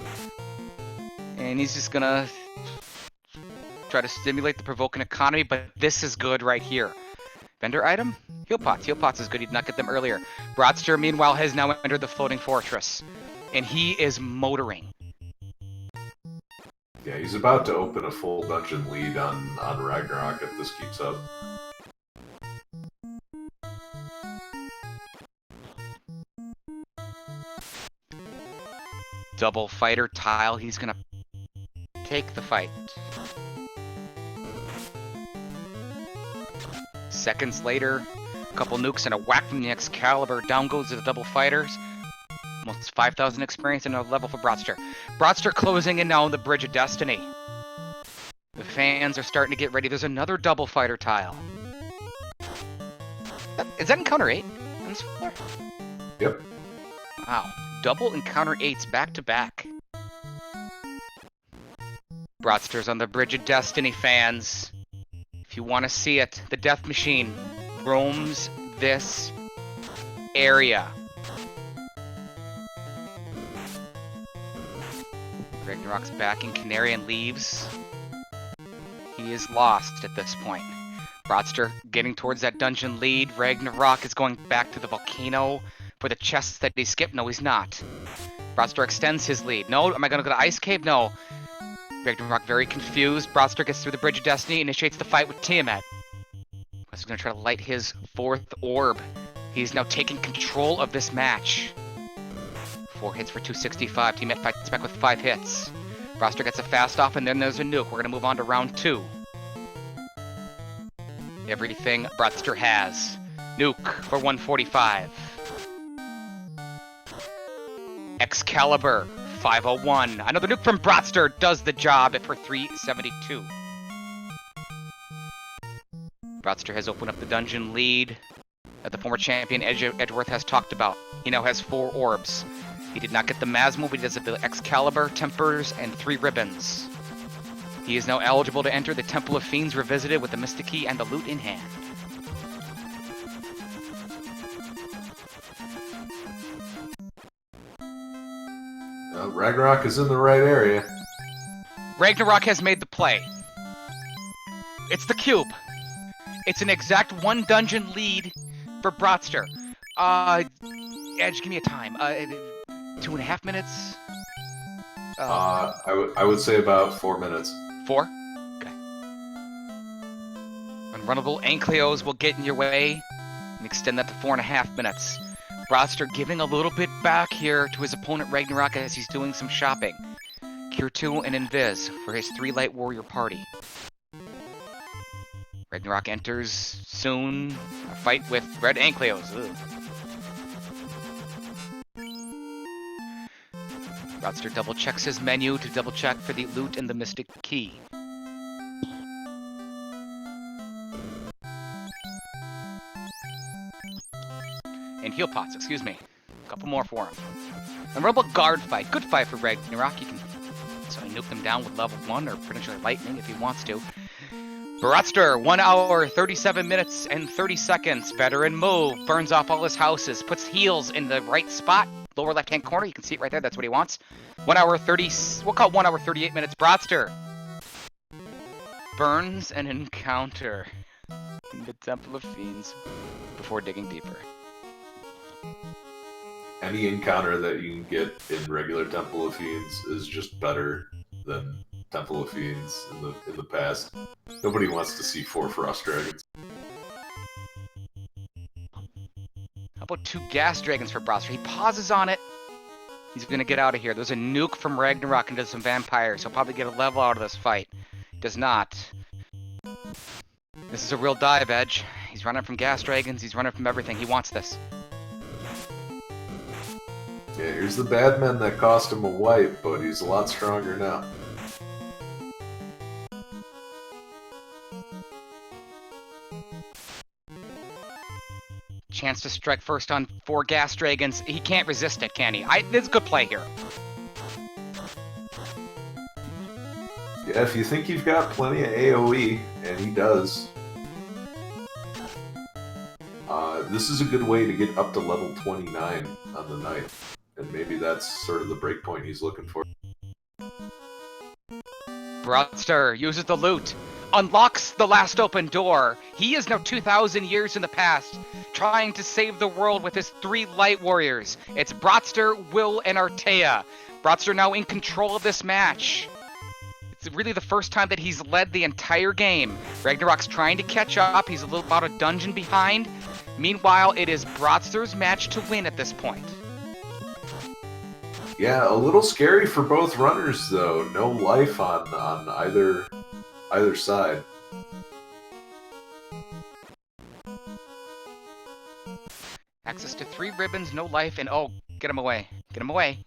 And he's just gonna try to stimulate the provoking economy, but this is good right here. Vendor item? Heal pots. Heal pots is good. He did not get them earlier. Brottster, meanwhile, has now entered the floating fortress. And he is motoring. Yeah, he's about to open a full dungeon lead on Ragnarok if this keeps up. Double fighter tile. He's gonna take the fight. Seconds later, a couple nukes and a whack from the Excalibur. Down goes the double fighters. Almost 5,000 experience and a level for Brottster. Brottster closing in now on the Bridge of Destiny. The fans are starting to get ready. There's another double fighter tile. Is that encounter 8 on this floor? Yep. Wow. Double encounter 8s back to back. Brottster's on the Bridge of Destiny, fans. If you want to see it, the Death Machine roams this area. Ragnarok's back in Canary and leaves. He is lost at this point. Brottster getting towards that dungeon lead. Ragnarok is going back to the volcano for the chests that he skipped. No, he's not. Brottster extends his lead. No, am I going to go to Ice Cave? No. Ragnarok very confused. Brottster gets through the Bridge of Destiny, initiates the fight with Tiamat. He's going to try to light his 4th orb. He's now taking control of this match. 4 hits for 265. Tiamat fights back with 5 hits. Brottster gets a fast off, and then there's a nuke. We're going to move on to round 2. Everything Brottster has. Nuke for 145. Excalibur, 501. Another nuke from Brottster does the job for 372. Brottster has opened up the dungeon lead that the former champion Edgeworth has talked about. He now has 4 orbs. He did not get the Masmo, but he does the Excalibur, Tempers, and 3 ribbons. He is now eligible to enter the Temple of Fiends Revisited with the Mystic Key and the loot in hand. Ragnarok is in the right area. Ragnarok has made the play. It's the cube. It's an exact 1 dungeon lead for Brottster. Edge, give me a time. 2.5 minutes? I would say about 4 minutes. 4? Okay. Unrunnable Ankylos will get in your way and extend that to 4.5 minutes. Brottster giving a little bit back here to his opponent Ragnarok as he's doing some shopping. Cure 2 and Invis for his 3 Light Warrior party. Ragnarok enters soon. A fight with Red Ankylos. Brottster double checks his menu to double check for the loot and the Mystic Key. And heal pots, excuse me. Couple more for him. Memorable guard fight. Good fight for Ragnarok. He can suddenly nuke them down with level 1 or potentially lightning if he wants to. Brottster, 1 hour, 37 minutes, and 30 seconds. Veteran move. Burns off all his houses. Puts heals in the right spot. Lower left-hand corner. You can see it right there. That's what he wants. 1 hour 30... We'll call it 1 hour 38 minutes. Brottster burns an encounter in the Temple of Fiends before digging deeper. Any encounter that you can get in regular Temple of Fiends is just better than Temple of Fiends in the past. Nobody wants to see 4 Frost Dragons. How about 2 Gas Dragons for Brottster? He pauses on it. He's going to get out of here. There's a nuke from Ragnarok into some vampires. He'll probably get a level out of this fight. Does not. This is a real dive, Edge. He's running from Gas Dragons. He's running from everything. He wants this. Yeah, here's the bad man that cost him a wipe, but he's a lot stronger now. Chance to strike first on 4 Gas Dragons. He can't resist it, can he? This is a good play here. Yeah, if you think you've got plenty of AoE, and he does, this is a good way to get up to level 29 on the night. And maybe that's sort of the breakpoint he's looking for. Brottster uses the loot, unlocks the last open door. He is now 2,000 years in the past, trying to save the world with his 3 light warriors. It's Brottster, Will, and Artea. Brottster now in control of this match. It's really the first time that he's led the entire game. Ragnarok's trying to catch up. He's a little about a dungeon behind. Meanwhile, it is Brottster's match to win at this point. Yeah, a little scary for both runners, though. No life on either side. Access to 3 ribbons, no life, and oh, get him away. Get him away.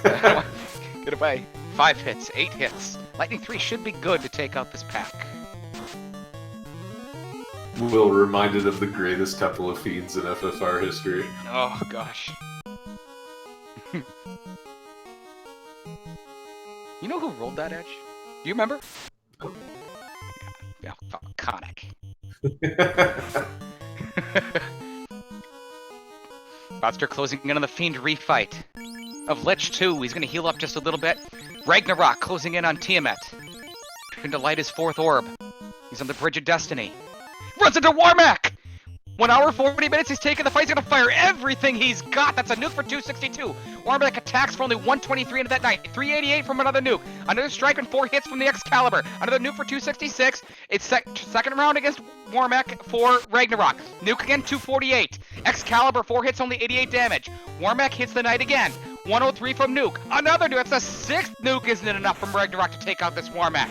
Get away. 5 hits, 8 hits. Lightning 3 should be good to take out this pack. Will reminded of the greatest Temple of Fiends in FFR history. Oh, gosh. You know who rolled that edge? Do you remember? Yeah, iconic. Brottster closing in on the Fiend refight. Of Lich 2, he's going to heal up just a little bit. Ragnarok closing in on Tiamat. Trying to light his 4th orb. He's on the Bridge of Destiny. Runs into Warmack! 1 hour, 40 minutes, he's taking the fight, he's gonna fire everything he's got! That's a nuke for 262! Warmack attacks for only 123 into that night. 388 from another nuke. Another strike and 4 hits from the Excalibur. Another nuke for 266. It's second round against Warmack for Ragnarok. Nuke again, 248. Excalibur, 4 hits, only 88 damage. Warmack hits the knight again. 103 from nuke. Another nuke, that's the 6th nuke, isn't it enough from Ragnarok to take out this Warmack?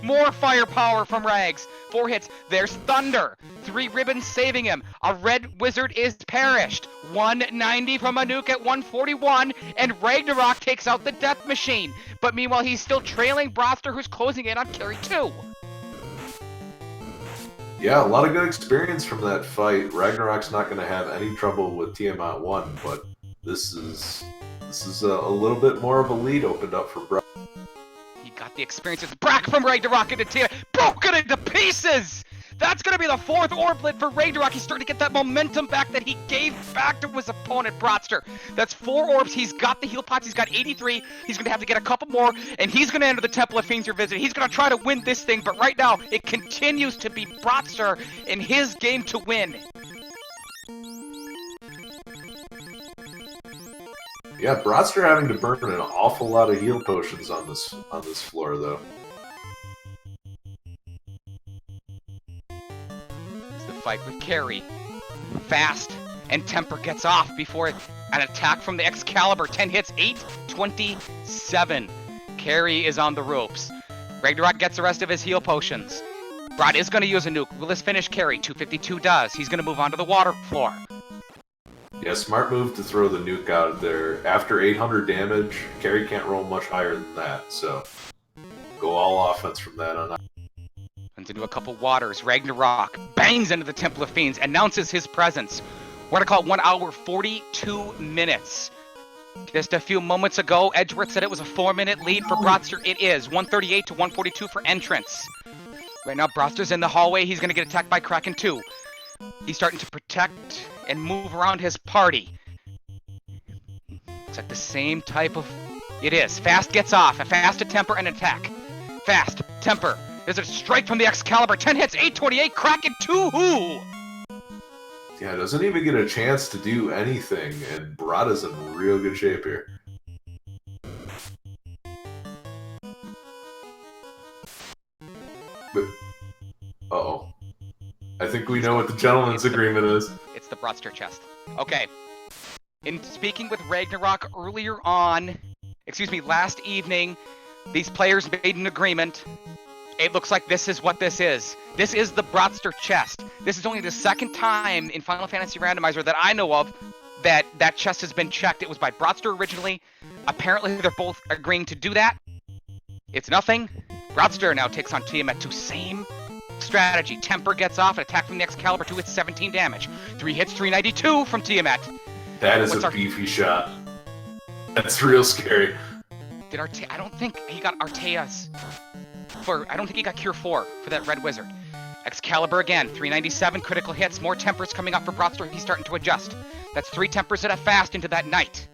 More firepower from Rags. 4 hits. There's Thunder. 3 ribbons saving him. A red wizard is perished. 190 from a nuke at 141. And Ragnarok takes out the death machine. But meanwhile, he's still trailing Brottster, who's closing in on carry 2. Yeah, a lot of good experience from that fight. Ragnarok's not going to have any trouble with Tiamat 1, but this is a little bit more of a lead opened up for Brottster. Got the experience. It's Brack from Ragnarok into Tiamat. Broken into pieces! That's going to be the 4th orblet for Ragnarok. He's starting to get that momentum back that he gave back to his opponent, Brottster. That's 4 orbs. He's got the heal pots. He's got 83. He's going to have to get a couple more, and he's going to enter the Temple of Fiends Revisit. He's going to try to win this thing, but right now, it continues to be Brottster in his game to win. Yeah, Brottster having to burn an awful lot of heal potions on this floor, though. It's the fight with Carry. Fast, and Temper gets off before an attack from the Excalibur. 10 hits, 827. Carry is on the ropes. Ragnarok gets the rest of his heal potions. Brott is going to use a nuke. Will this finish Carry? 252 does. He's going to move on to the water floor. Yeah, smart move to throw the nuke out there. After 800 damage, Carry can't roll much higher than that, so go all offense from that on out. Runs into a couple waters. Ragnarok bangs into the Temple of Fiends, announces his presence. We're gonna call it 1 hour 42 minutes. Just a few moments ago, Edgeworth said it was a 4-minute lead for Brottster. It is 138 to 142 for entrance. Right now, Brottster's in the hallway. He's gonna get attacked by Kraken 2. He's starting to protect and move around his party. It's like the same type of... It is. Fast gets off. A fast to temper and attack. Fast. Temper. There's a strike from the Excalibur. 10 hits. 828. Kraken 2. Who? Yeah, doesn't even get a chance to do anything, and Barada's in real good shape here. But, uh-oh. I think we know what the gentleman's agreement is. It's the Brottster chest. Okay. In speaking with Ragnarok earlier on, last evening, these players made an agreement. It looks like this is what this is. This is the Brottster chest. This is only the second time in Final Fantasy Randomizer that I know of that that chest has been checked. It was by Brottster originally. Apparently, they're both agreeing to do that. It's nothing. Brottster now takes on Tiamat 2. Same strategy. Temper gets off. An attack from the Excalibur 2 hits 17 damage. 3 hits, 392 from Tiamat. That is a beefy shot. That's real scary. Did I don't think he got Artea's. I don't think he got Cure 4 for that Red Wizard. Excalibur again, 397 critical hits. More tempers coming up for Brottster. He's starting to adjust. That's 3 tempers at a fast into that knight.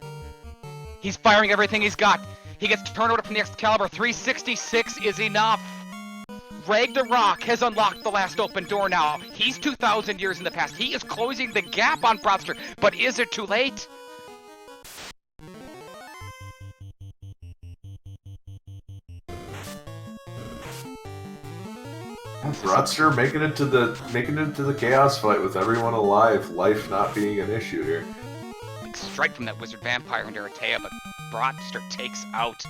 He's firing everything he's got. He gets turnover from the Excalibur. 366 is enough. Ragnarok has unlocked the last open door now. He's 2,000 years in the past. He is closing the gap on Brottster, but is it too late? Brottster making it to the chaos fight with everyone alive, life not being an issue here. Strike from that Wizard Vampire into Artea, but Brottster takes out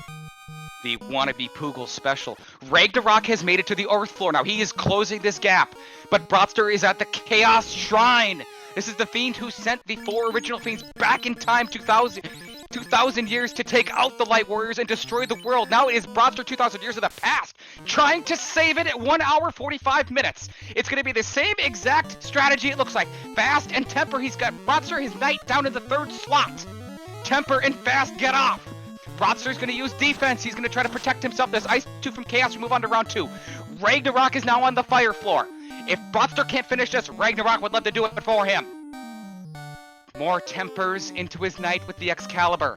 the wannabe Poogle special. Ragnarok has made it to the Earth floor now. He is closing this gap, but Brottster is at the Chaos Shrine. This is the fiend who sent the 4 original fiends back in time 2,000 years to take out the Light Warriors and destroy the world. Now it is Brottster 2,000 years of the past, trying to save it at 1 hour 45 minutes. It's going to be the same exact strategy, it looks like. Fast and Temper. He's got Brottster, his knight, down in the 3rd slot. Temper and Fast get off. Brottster's going to use defense. He's going to try to protect himself. There's Ice 2 from Chaos. We move on to round 2. Ragnarok is now on the fire floor. If Brottster can't finish this, Ragnarok would love to do it for him. More tempers into his knight with the Excalibur.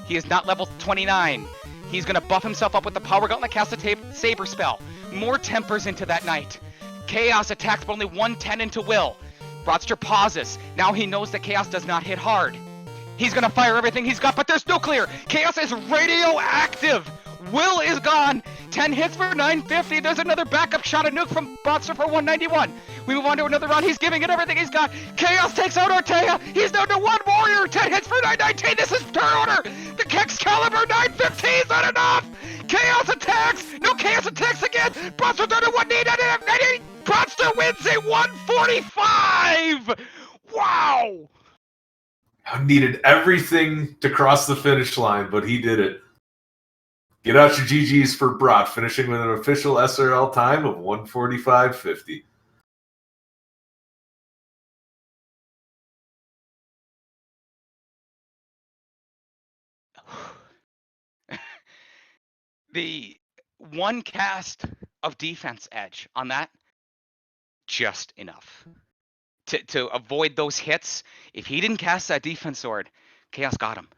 He is not level 29. He's going to buff himself up with the Power Gauntlet, cast a Saber spell. More tempers into that knight. Chaos attacks, but only 110 into Will. Brottster pauses. Now he knows that Chaos does not hit hard. He's going to fire everything he's got, but there's no clear. Chaos is radioactive. Will is gone. 10 hits for 950. There's another backup shot, a nuke from Brottster for 191. We move on to another round. He's giving it everything he's got. Chaos takes out Artea. He's down to 1 warrior. 10 hits for 919. This is turn order. The Excalibur 915 is not enough. Chaos attacks. No, Chaos attacks again. Brottster down to 190. Brottster wins a 145. Wow. I needed everything to cross the finish line, but he did it. Get out your GGs for Brott, finishing with an official SRL time of 145.50. The one cast of defense edge on that, just enough. To avoid those hits. If he didn't cast that defense sword, Chaos got him.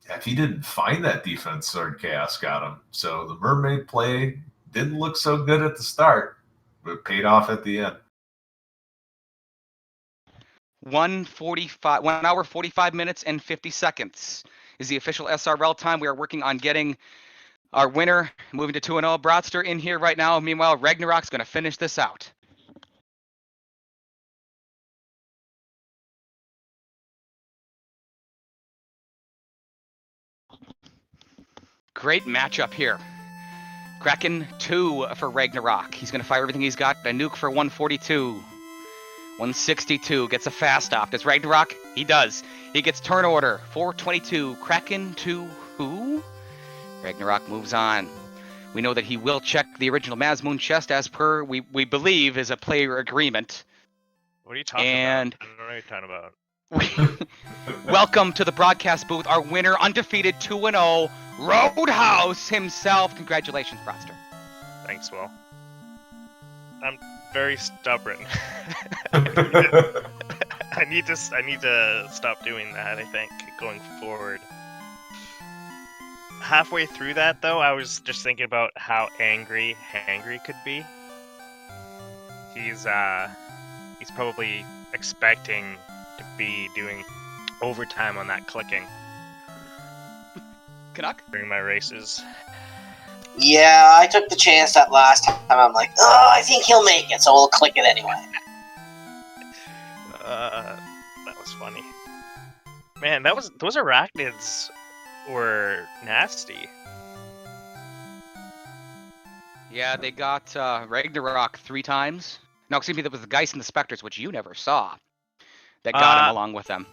If he didn't find that defense sword, Chaos got him. So the mermaid play didn't look so good at the start, but it paid off at the end. 1 hour 45 minutes and 50 seconds is the official SRL time. We are working on getting our winner, moving to 2-0. Brottster in here right now. Meanwhile, Ragnarok's going to finish this out. Great matchup here. Kraken 2 for Ragnarok. He's going to fire everything he's got. A nuke for 142. 162. Gets a fast off. Does Ragnarok? He does. He gets turn order. 422. Kraken 2 who? Ragnarok moves on. We know that he will check the original Mazmoon chest as per, we believe, is a player agreement. What are you talking about? are you talking about? Welcome to the broadcast booth, our winner, undefeated 2-0, Roadhouse himself. Congratulations, Brottster. Thanks, Will. I'm very stubborn. I need to stop doing that, I think, going forward. Halfway through that, though, I was just thinking about how angry Hangry could be. He's probably expecting to be doing overtime on that clicking Canuck? during my races. Yeah, I took the chance that last time. I'm like, oh, I think he'll make it, so we'll click it anyway. That was funny. Man, those arachnids were nasty. Yeah, they got Ragnarok 3 times. No, excuse me, that was the Geist and the Spectres, which you never saw. That got him along with them.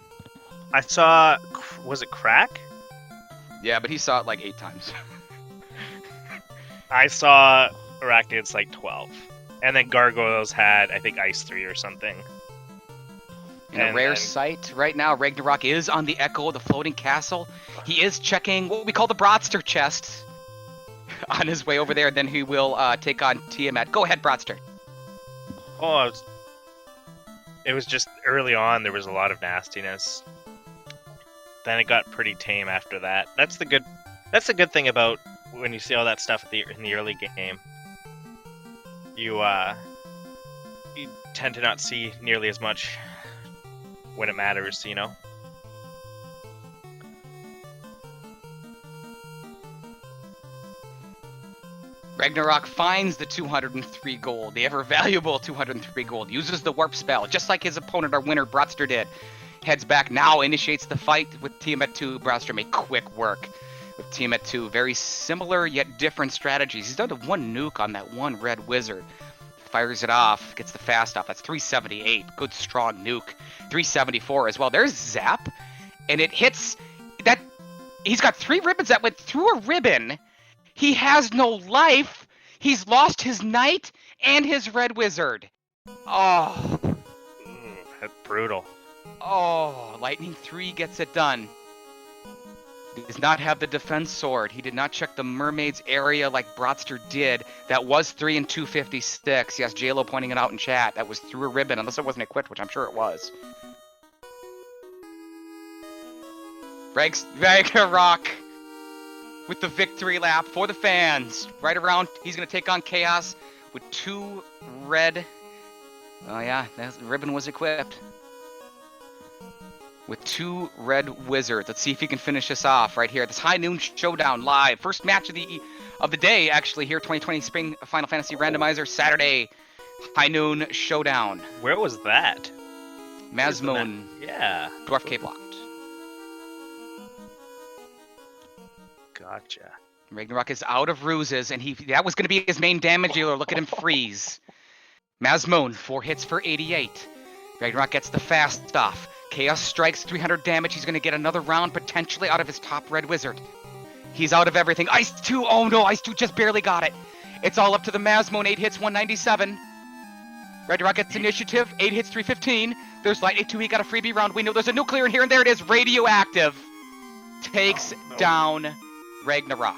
I saw, was it Crack? Yeah, but he saw it like 8 times. I saw arachnids like 12. And then Gargoyles had, I think, Ice 3 or something. In a rare sight, right now, Ragnarok is on the Echo, the floating castle. He is checking what we call the Brottster chest on his way over there. Then he will take on Tiamat. Go ahead, Brottster. Oh, it was just early on, there was a lot of nastiness. Then it got pretty tame after that. That's the good thing about when you see all that stuff in the early game. You tend to not see nearly as much when it matters, you know? Ragnarok finds the 203 gold, the ever valuable 203 gold, uses the warp spell, just like his opponent, our winner, Brottster, did. Heads back now, initiates the fight with Tiamat 2. Brottster made quick work with Tiamat 2. Very similar yet different strategies. He's down to 1 nuke on that 1 red wizard. Fires it off, gets the fast off. That's 378. Good strong nuke. 374 as well. There's Zap, and it hits that. He's got 3 ribbons that went through a ribbon. He has no life. He's lost his knight and his red wizard. Oh. That's brutal. Oh, Lightning 3 gets it done. He does not have the defense sword. He did not check the mermaid's area like Brottster did. That was 3 and 256. Yes, JLo pointing it out in chat. That was through a ribbon, unless it wasn't equipped, which I'm sure it was. Ragnarok with the victory lap for the fans. Right around, he's going to take on Chaos with 2 red. Oh yeah, the ribbon was equipped. With 2 red wizards. Let's see if he can finish this off right here. This High Noon Showdown live. First match of the day, actually, here. 2020 Spring Final Fantasy Randomizer Saturday. High Noon Showdown. Where was that? Mazmoon. Yeah. Dwarf K blocked. Gotcha. Ragnarok is out of ruses, and that was going to be his main damage dealer. Look at him freeze. Mazmoon, 4 hits for 88. Ragnarok gets the fast off. Chaos strikes 300 damage. He's going to get another round potentially out of his top red wizard. He's out of everything. Ice 2. Oh no, Ice 2 just barely got it. It's all up to the Mazmoon. 8 hits, 197. Ragnarok gets initiative. 8 hits, 315. There's Lightning 2. He got a freebie round. We know there's a nuclear in here, and there it is. Radioactive takes down Ragnarok.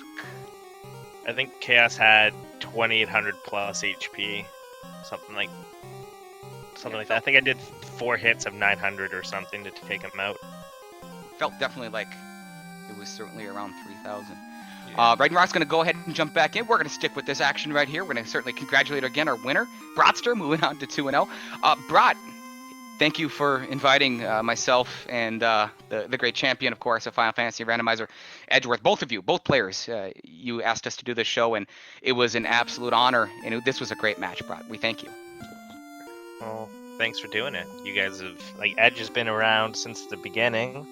I think Chaos had 2,800 plus HP. Something like that. I think I did 4 hits of 900 or something to take him out. Felt definitely like it was certainly around 3,000. Yeah. Ragnarok's going to go ahead and jump back in. We're going to stick with this action right here. We're going to certainly congratulate again our winner, Brottster, moving on to 2-0. Brott, thank you for inviting myself and the great champion, of course, of Final Fantasy Randomizer, Edgeworth. Both of you, both players, you asked us to do this show, and it was an absolute honor. And this was a great match, Brott. We thank you. Well, thanks for doing it. You guys have, Edge has been around since the beginning,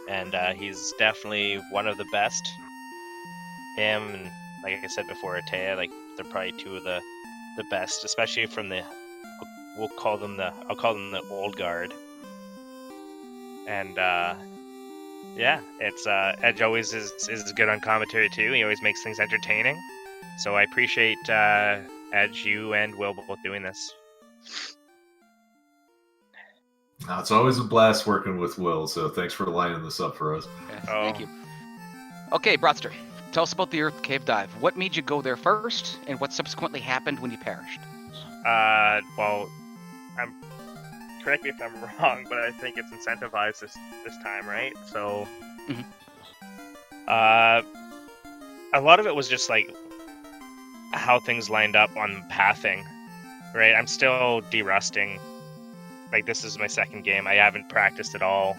and he's definitely one of the best. Him and, like I said before, Atea, they're probably 2 of the best, especially from I'll call them the old guard. And yeah, it's Edge always is good on commentary too. He always makes things entertaining. So I appreciate Edge, you and Will both doing this. It's always a blast working with Will, so thanks for lining this up for us. Yes, Oh. Thank you. Okay, Brottster, tell us about the Earth Cave Dive. What made you go there first, and what subsequently happened when you perished? Well, correct me if I'm wrong, but I think it's incentivized this time, right? So, Mhm. a lot of it was just like how things lined up on pathing, right? I'm still derusting. Like, this is my second game. I haven't practiced at all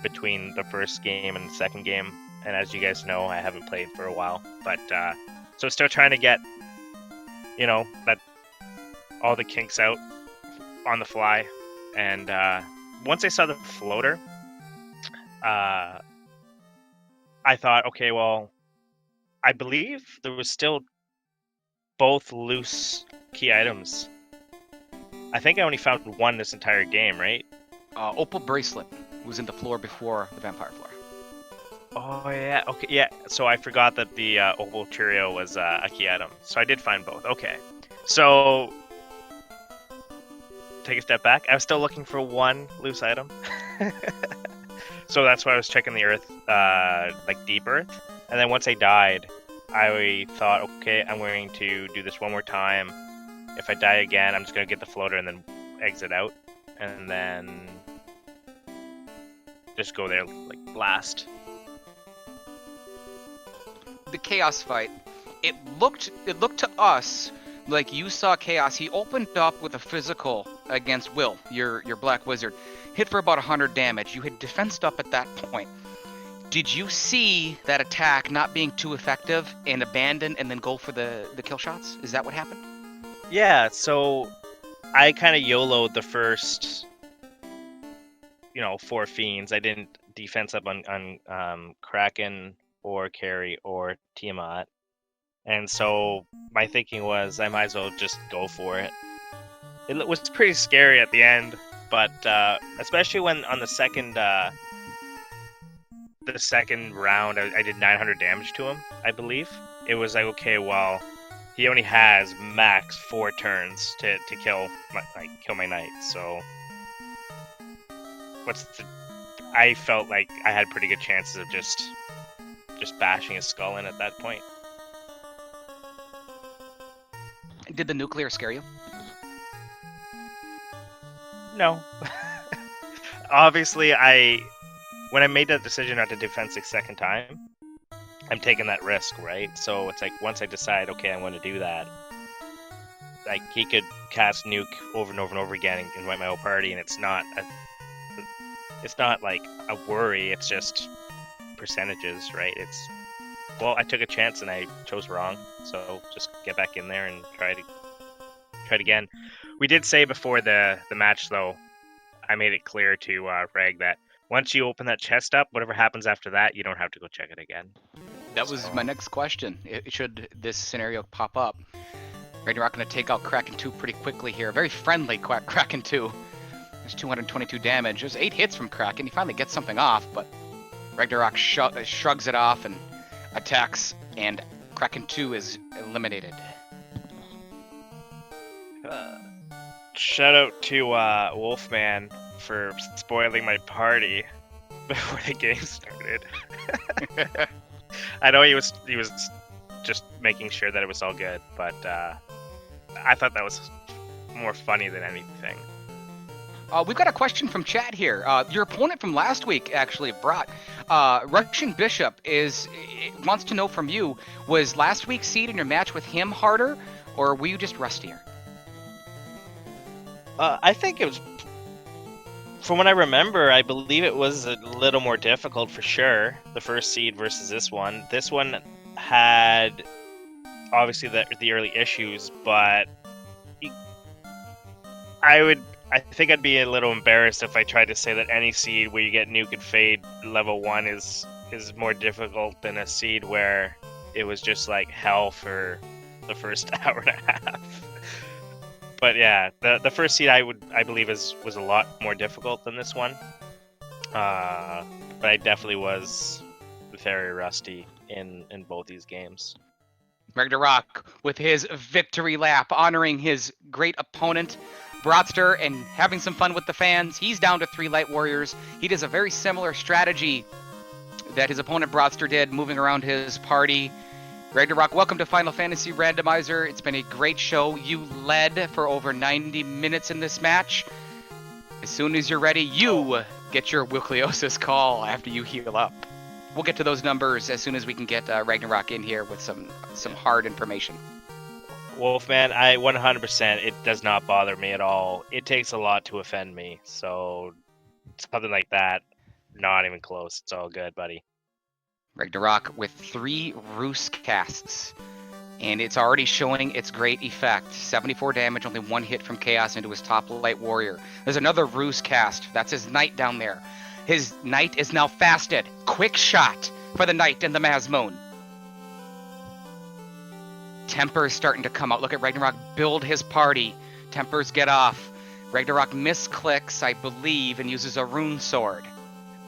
between the first game and the second game. And as you guys know, I haven't played for a while. But so still trying to get, that all the kinks out on the fly. And once I saw the floater, I thought, okay, well, I believe there was still both loose key items. I think I only found one this entire game, right? Opal Bracelet was in the floor before the Vampire Floor. Oh, yeah. Okay, yeah. So I forgot that the Opal Trio was a key item. So I did find both. Okay. So, take a step back. I was still looking for one loose item. So that's why I was checking the Earth, like Deep Earth. And then once I died, I thought, okay, I'm going to do this one more time. If I die again, I'm just going to get the floater and then exit out. And then just go there, like, last. The Chaos fight, it looked to us like you saw Chaos. He opened up with a physical against Will, your Black Wizard. Hit for about 100 damage. You had defensed up at that point. Did you see that attack not being too effective and abandon and then go for the kill shots? Is that what happened? Yeah, so I kind of YOLO'd the first, 4 fiends. I didn't defense up on Kraken or Carrie or Tiamat. And so my thinking was I might as well just go for it. It was pretty scary at the end, but especially when on the second round I did 900 damage to him, I believe. It was like, okay, well, he only has max 4 turns to kill my knight. So I felt like I had pretty good chances of just bashing his skull in at that point. Did the nuclear scare you? No. Obviously, when I made that decision not to defense the second time, I'm taking that risk, right? So it's like, once I decide, okay, I'm going to do that, like, he could cast nuke over and over and over again and wipe my whole party, and it's not like a worry, it's just percentages, right? Well, I took a chance and I chose wrong, so just get back in there and try it again. We did say before the match, though, I made it clear to Reg that once you open that chest up, whatever happens after that, you don't have to go check it again. That was my next question. Should this scenario pop up, Ragnarok going to take out Kraken 2 pretty quickly here. Very friendly Kraken 2. There's 222 damage. There's 8 hits from Kraken. He finally gets something off, but Ragnarok shrugs it off and attacks, and Kraken 2 is eliminated. Shout out to Wolfman for spoiling my party before the game started. I know he was just making sure that it was all good, but I thought that was more funny than anything. We've got a question from chat here. Your opponent from last week, actually, Brott, Russian Bishop, wants to know from you, was last week's seed in your match with him harder, or were you just rustier? I think it was, from what I remember, I believe it was a little more difficult for sure, the first seed versus this one. This one had, obviously, the early issues, but I think I'd be a little embarrassed if I tried to say that any seed where you get Nuke and Fade level 1 is more difficult than a seed where it was just like hell for the first hour and a half. But yeah, the first seed I believe was a lot more difficult than this one. But I definitely was very rusty in both these games. Ragnarok with his victory lap, honoring his great opponent. Brottster and having some fun with the fans. He's down to 3 Light Warriors. He does a very similar strategy that his opponent Brottster did, moving around his party. Ragnarok, welcome to Final Fantasy Randomizer. It's been a great show. You led for over 90 minutes in this match. As soon as you're ready, you get your Wilkliosis call after you heal up. We'll get to those numbers as soon as we can get Ragnarok in here with some hard information. Wolfman, I 100%. It does not bother me at all. It takes a lot to offend me, so something like that, not even close. It's all good, buddy. Ragnarok with 3 Roost casts, and it's already showing its great effect. 74 damage, only 1 hit from Chaos into his top Light Warrior. There's another Roost cast. That's his Knight down there. His Knight is now fasted. Quick shot for the Knight and the Mazmoon. Temper is starting to come out. Look at Ragnarok build his party. Tempers get off. Ragnarok misclicks, I believe, and uses a rune sword.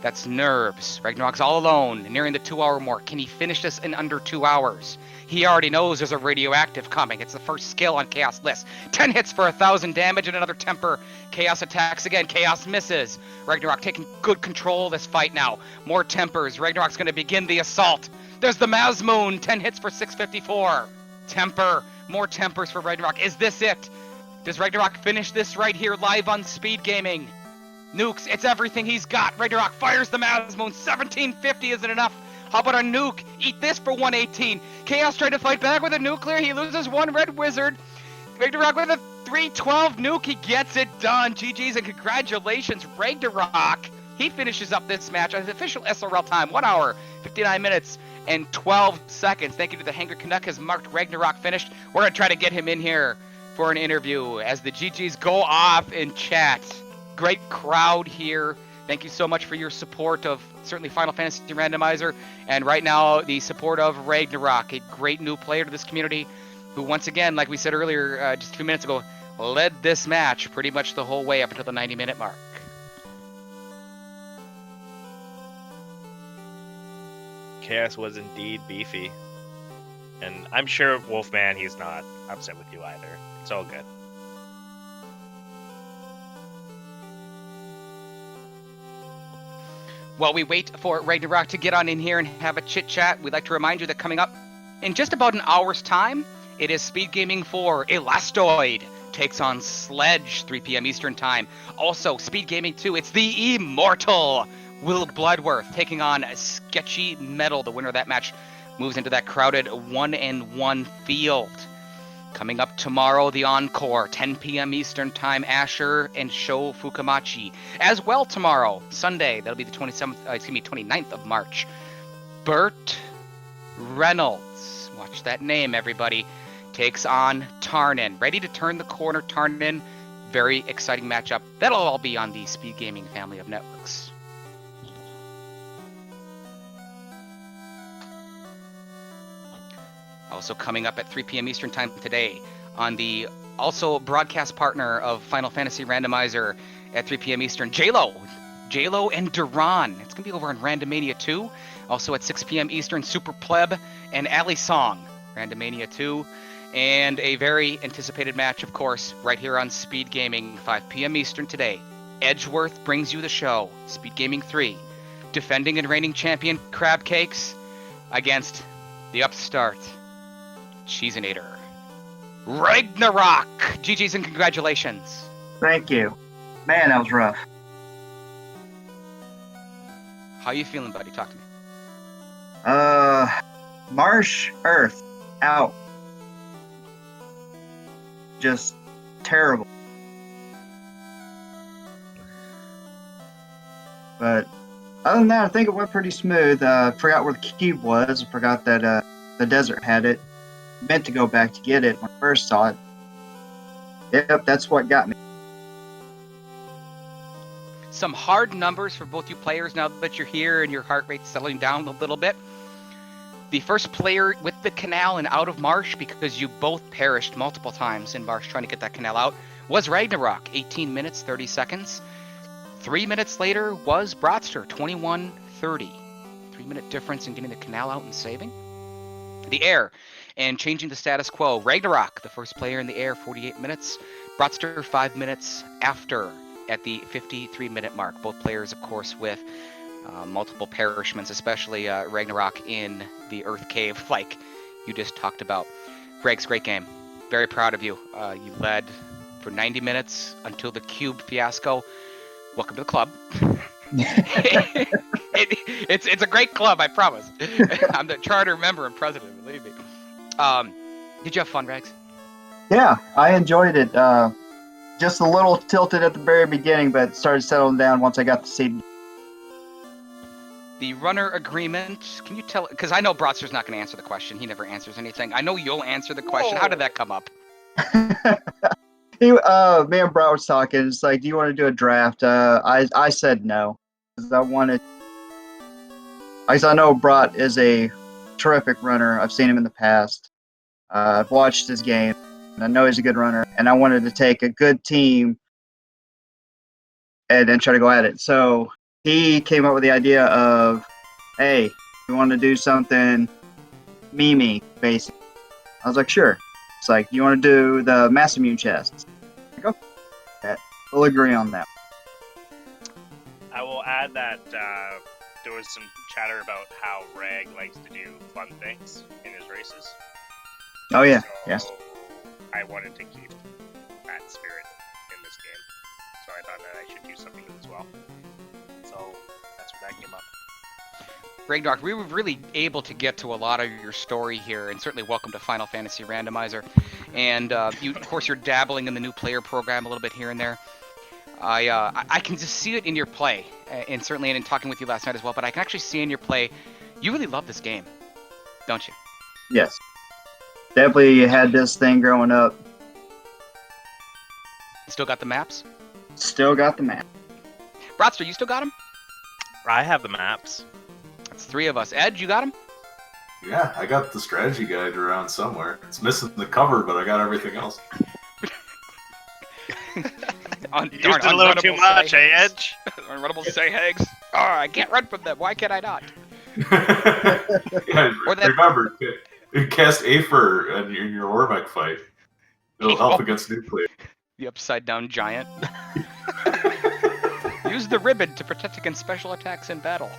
That's nerves. Ragnarok's all alone, nearing the 2-hour mark. Can he finish this in under 2 hours? He already knows there's a radioactive coming. It's the first skill on Chaos list. 10 hits for 1,000 damage and another Temper. Chaos attacks again. Chaos misses. Ragnarok taking good control of this fight now. More Tempers. Ragnarok's going to begin the assault. There's the Mazmoon. 10 hits for 654. Temper. More Tempers for Ragnarok. Is this it? Does Ragnarok finish this right here live on Speed Gaming? Nukes, it's everything he's got. Ragnarok fires the Mazmoon. 1750 isn't enough. How about a nuke? Eat this for 118. Chaos trying to fight back with a nuclear. He loses 1 red wizard. Ragnarok with a 312 nuke. He gets it done. GG's and congratulations, Ragnarok. He finishes up this match on his official SRL time. 1 hour, 59 minutes, and 12 seconds. Thank you to the Hangry Canuck has marked Ragnarok finished. We're going to try to get him in here for an interview as the GG's go off in chat. Great crowd here. Thank you so much for your support of certainly Final Fantasy Randomizer, and right now the support of Ragnarok, a great new player to this community who once again, like we said earlier just a few minutes ago, led this match pretty much the whole way up until the 90-minute mark. Chaos was indeed beefy. And I'm sure, Wolfman, he's not upset with you either. It's all good. While we wait for Ragnarok to get on in here and have a chit-chat, we'd like to remind you that coming up in just about an hour's time, it is Speed Gaming 4. Elastoid takes on Sledge, 3 p.m. Eastern Time. Also, Speed Gaming 2, it's the Immortal Will Bloodworth taking on Sketchy Metal. The winner of that match moves into that crowded 1-1 field. Coming up tomorrow, the Encore, 10 p.m. Eastern Time, Asher and Sho Fukamachi. As well tomorrow, Sunday, that'll be the 29th of March. Burt Reynolds, watch that name, everybody, takes on Tarnin. Ready to turn the corner, Tarnin. Very exciting matchup. That'll all be on the Speed Gaming family of networks. Also coming up at 3 p.m. Eastern Time today on the also broadcast partner of Final Fantasy Randomizer at 3 p.m. Eastern, J-Lo and Duran. It's going to be over on Randomania 2. Also at 6 p.m. Eastern, Super Pleb and Ali Song, Randomania 2. And a very anticipated match, of course, right here on Speed Gaming, 5 p.m. Eastern today. Edgeworth brings you the show, Speed Gaming 3. Defending and reigning champion Crab Cakes against the upstart Cheesinator. Ragnarok! GG's and congratulations. Thank you. Man, that was rough. How you feeling, buddy? Talk to me. Marsh, Earth, out. Just terrible. But other than that, I think it went pretty smooth. Forgot where the cube was. I forgot that the desert had it. Meant to go back to get it when I first saw it. Yep, that's what got me. Some hard numbers for both you players now that you're here and your heart rate's settling down a little bit. The first player with the canal and out of Marsh, because you both perished multiple times in Marsh trying to get that canal out, was Ragnarok, 18 minutes, 30 seconds. 3 minutes later was Brottster, 21:30. 3-minute difference in getting the canal out and saving. The air and changing the status quo. Ragnarok, the first player in the air, 48 minutes. Brottster 5 minutes after at the 53-minute mark. Both players, of course, with multiple perishments, especially Ragnarok in the Earth Cave, like you just talked about. Greg's great game. Very proud of you. You led for 90 minutes until the cube fiasco. Welcome to the club. It's a great club, I promise. I'm the charter member and president, believe me. Did you have fun, Rags? Yeah, I enjoyed it. Just a little tilted at the very beginning, but started settling down once I got the seed. The runner agreement, can you tell, because I know Brottster's not going to answer the question. He never answers anything. I know you'll answer the question. How did that come up? Me and Brott was talking. It's like, do you want to do a draft? I said no, because I wanted. I know Brott is a terrific runner. I've seen him in the past. I've watched his game, and I know he's a good runner. And I wanted to take a good team and then try to go at it. So he came up with the idea of, hey, we want to do something meme basically. I was like, sure. It's like, you want to do the mass immune chests? Like, okay, we'll agree on that. I will add that there was some chatter about how Rag likes to do fun things in his races. Oh yeah, So yes. I wanted to keep that spirit in this game, so I thought that I should do something as well. So that's where that came up. Ragnarok, we were really able to get to a lot of your story here, and certainly welcome to Final Fantasy Randomizer. And you, of course, you're dabbling in the new player program a little bit here and there. I can just see it in your play, and certainly in talking with you last night as well, but I can actually see in your play, you really love this game, don't you? Yes. Definitely had this thing growing up. Still got the maps? Still got the map. Brottster, you still got them? I have the maps. That's 3 of us. Ed, you got them? Yeah, I got the strategy guide around somewhere. It's missing the cover, but I got everything else. Used it a little too much, eh, Edge? Unrunnable Sayhags. Oh, I can't run from them. Why can't I not? Yeah, Or that- remember, cast Aether in your Ormec fight. It'll help Oh. against nuclear. The upside down giant. Use the ribbon to protect against special attacks in battle.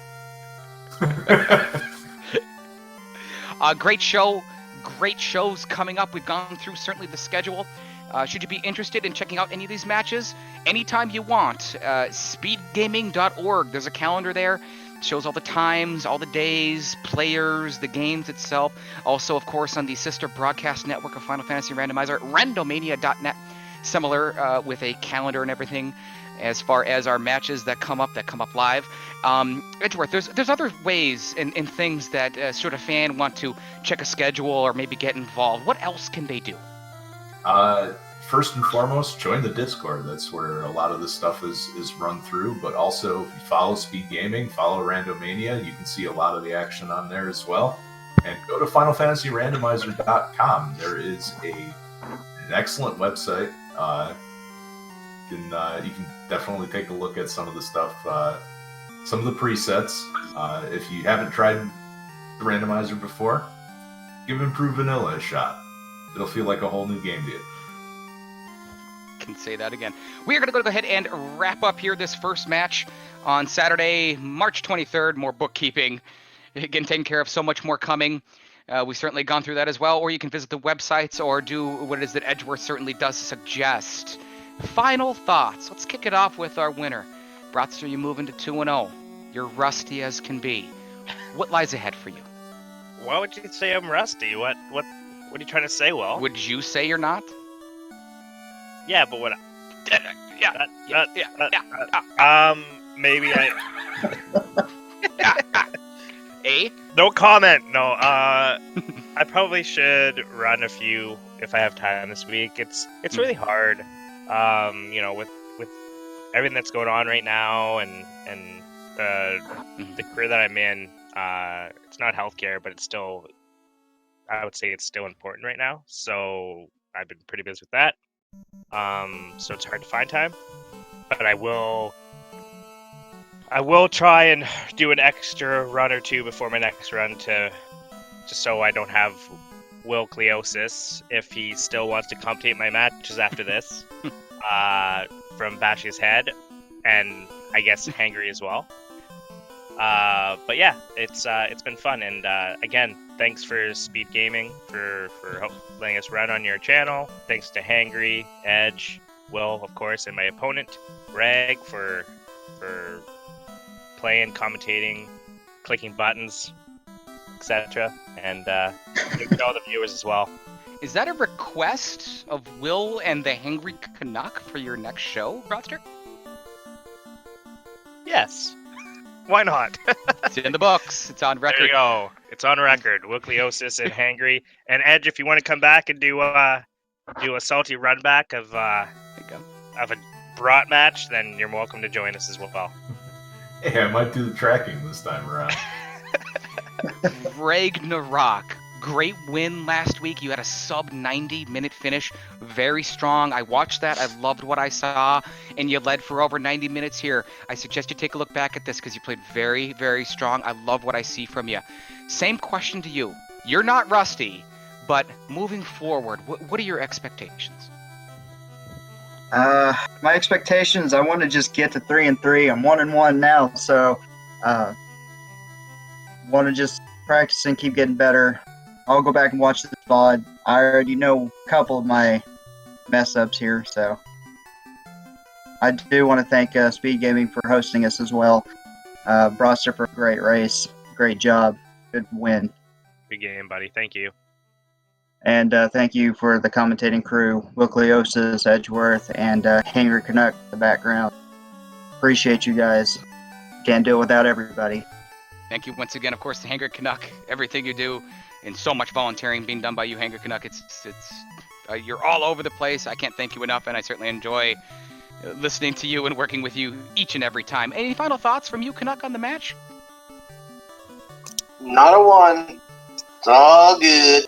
Great show. Great shows coming up. We've gone through certainly the schedule. Should you be interested in checking out any of these matches, anytime you want, speedgaming.org. There's a calendar there. It shows all the times, all the days, players, the games itself. Also, of course, on the sister broadcast network of Final Fantasy Randomizer, randomania.net. Similar with a calendar and everything as far as our matches that come up live. Edgeworth, there's other ways and things that sort of fan want to check a schedule or maybe get involved. What else can they do? First and foremost, join the Discord. That's where a lot of this stuff is run through. But also, if you follow Speed Gaming, follow Randomania, you can see a lot of the action on there as well. And go to FinalFantasyRandomizer.com. There is an excellent website. You can definitely take a look at some of the stuff, some of the presets. If you haven't tried the Randomizer before, give Improved Vanilla a shot. It'll feel like a whole new game to you. Can say that again. We are going to go ahead and wrap up here this first match on Saturday, March 23rd. More bookkeeping. Again, taking care of so much more coming. We've certainly gone through that as well. Or you can visit the websites or do what it is that Edgeworth certainly does suggest. Final thoughts. Let's kick it off with our winner. Brottster, you move into 2-0. You're rusty as can be. What lies ahead for you? Why would you say I'm rusty? What are you trying to say, Will? Would you say you're not? Yeah, but what? Maybe I. No comment. No. I probably should run a few if I have time this week. It's really hard. With everything that's going on right now and the career that I'm in. It's not healthcare, but it's still. I would say it's still important right now. So I've been pretty busy with that. So it's hard to find time, but I will try and do an extra run or two before my next run just so I don't have Will Cleosis if he still wants to commentate my matches after this. From Bash's Head, and I guess Hangry as well. But yeah, it's been fun, and again, thanks for Speed Gaming for letting us run on your channel. Thanks to Hangry, Edge, Will, of course, and my opponent, Rag, for playing, commentating, clicking buttons, etc. And thanks to all the viewers as well. Is that a request of Will and the Hangry Canuck for your next show, Brottster? Yes. Why not? It's in the books. It's on There record. you go. It's on record. Wickliosis and Hangry. And Edge, if you want to come back and do a salty run back of There you go. a Brott match, then you're welcome to join us as well. Hey, I might do the tracking this time around. Ragnarok. Great win last week. You had a sub 90-minute finish. Very strong. I watched that. I loved what I saw. And you led for over 90 minutes here. I suggest you take a look back at this because you played very, very strong. I love what I see from you. Same question to you. You're not rusty, but moving forward, what are your expectations? My expectations, I want to just get to 3-3. I'm 1-1 now, so want to just practice and keep getting better. I'll go back and watch the VOD. I already know a couple of my mess ups here, so I do want to thank Speed Gaming for hosting us as well. Brottster for a great race, great job, good win, Good game, buddy. Thank you. and thank you for the commentating crew, Wickliosis, Edgeworth, and Hangry Canuck in the background. Appreciate you guys. Can't do it without everybody. Thank you once again, of course, to Hangry Canuck. Everything you do, and so much volunteering being done by you, Hangry Canuck. It's you're all over the place. I can't thank you enough, and I certainly enjoy listening to you and working with you each and every time. Any final thoughts from you, Canuck, on the match? Not a one. It's all good.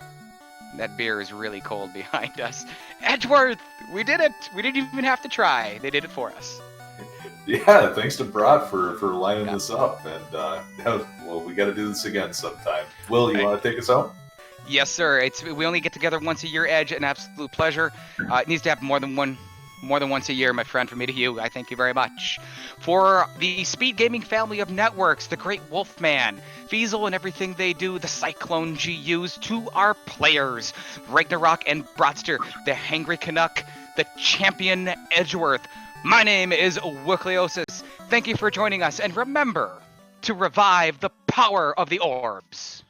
That beer is really cold behind us. Edgeworth, we did it. We didn't even have to try. They did it for us. Yeah, thanks to Brott for lining this up. And, well, we got to do this again sometime. Will, you want to take us out? Yes, sir. We only get together once a year, Edge. An absolute pleasure. It needs to happen more than once a year, my friend. From me to you, I thank you very much. For the Speed Gaming family of networks, the Great Wolfman, Feasel and everything they do, the Cyclone GUs, to our players, Ragnarok and Brottster, the Hangry Canuck, the champion Edgeworth. My name is Wickliosis. Thank you for joining us, and remember to revive the power of the orbs.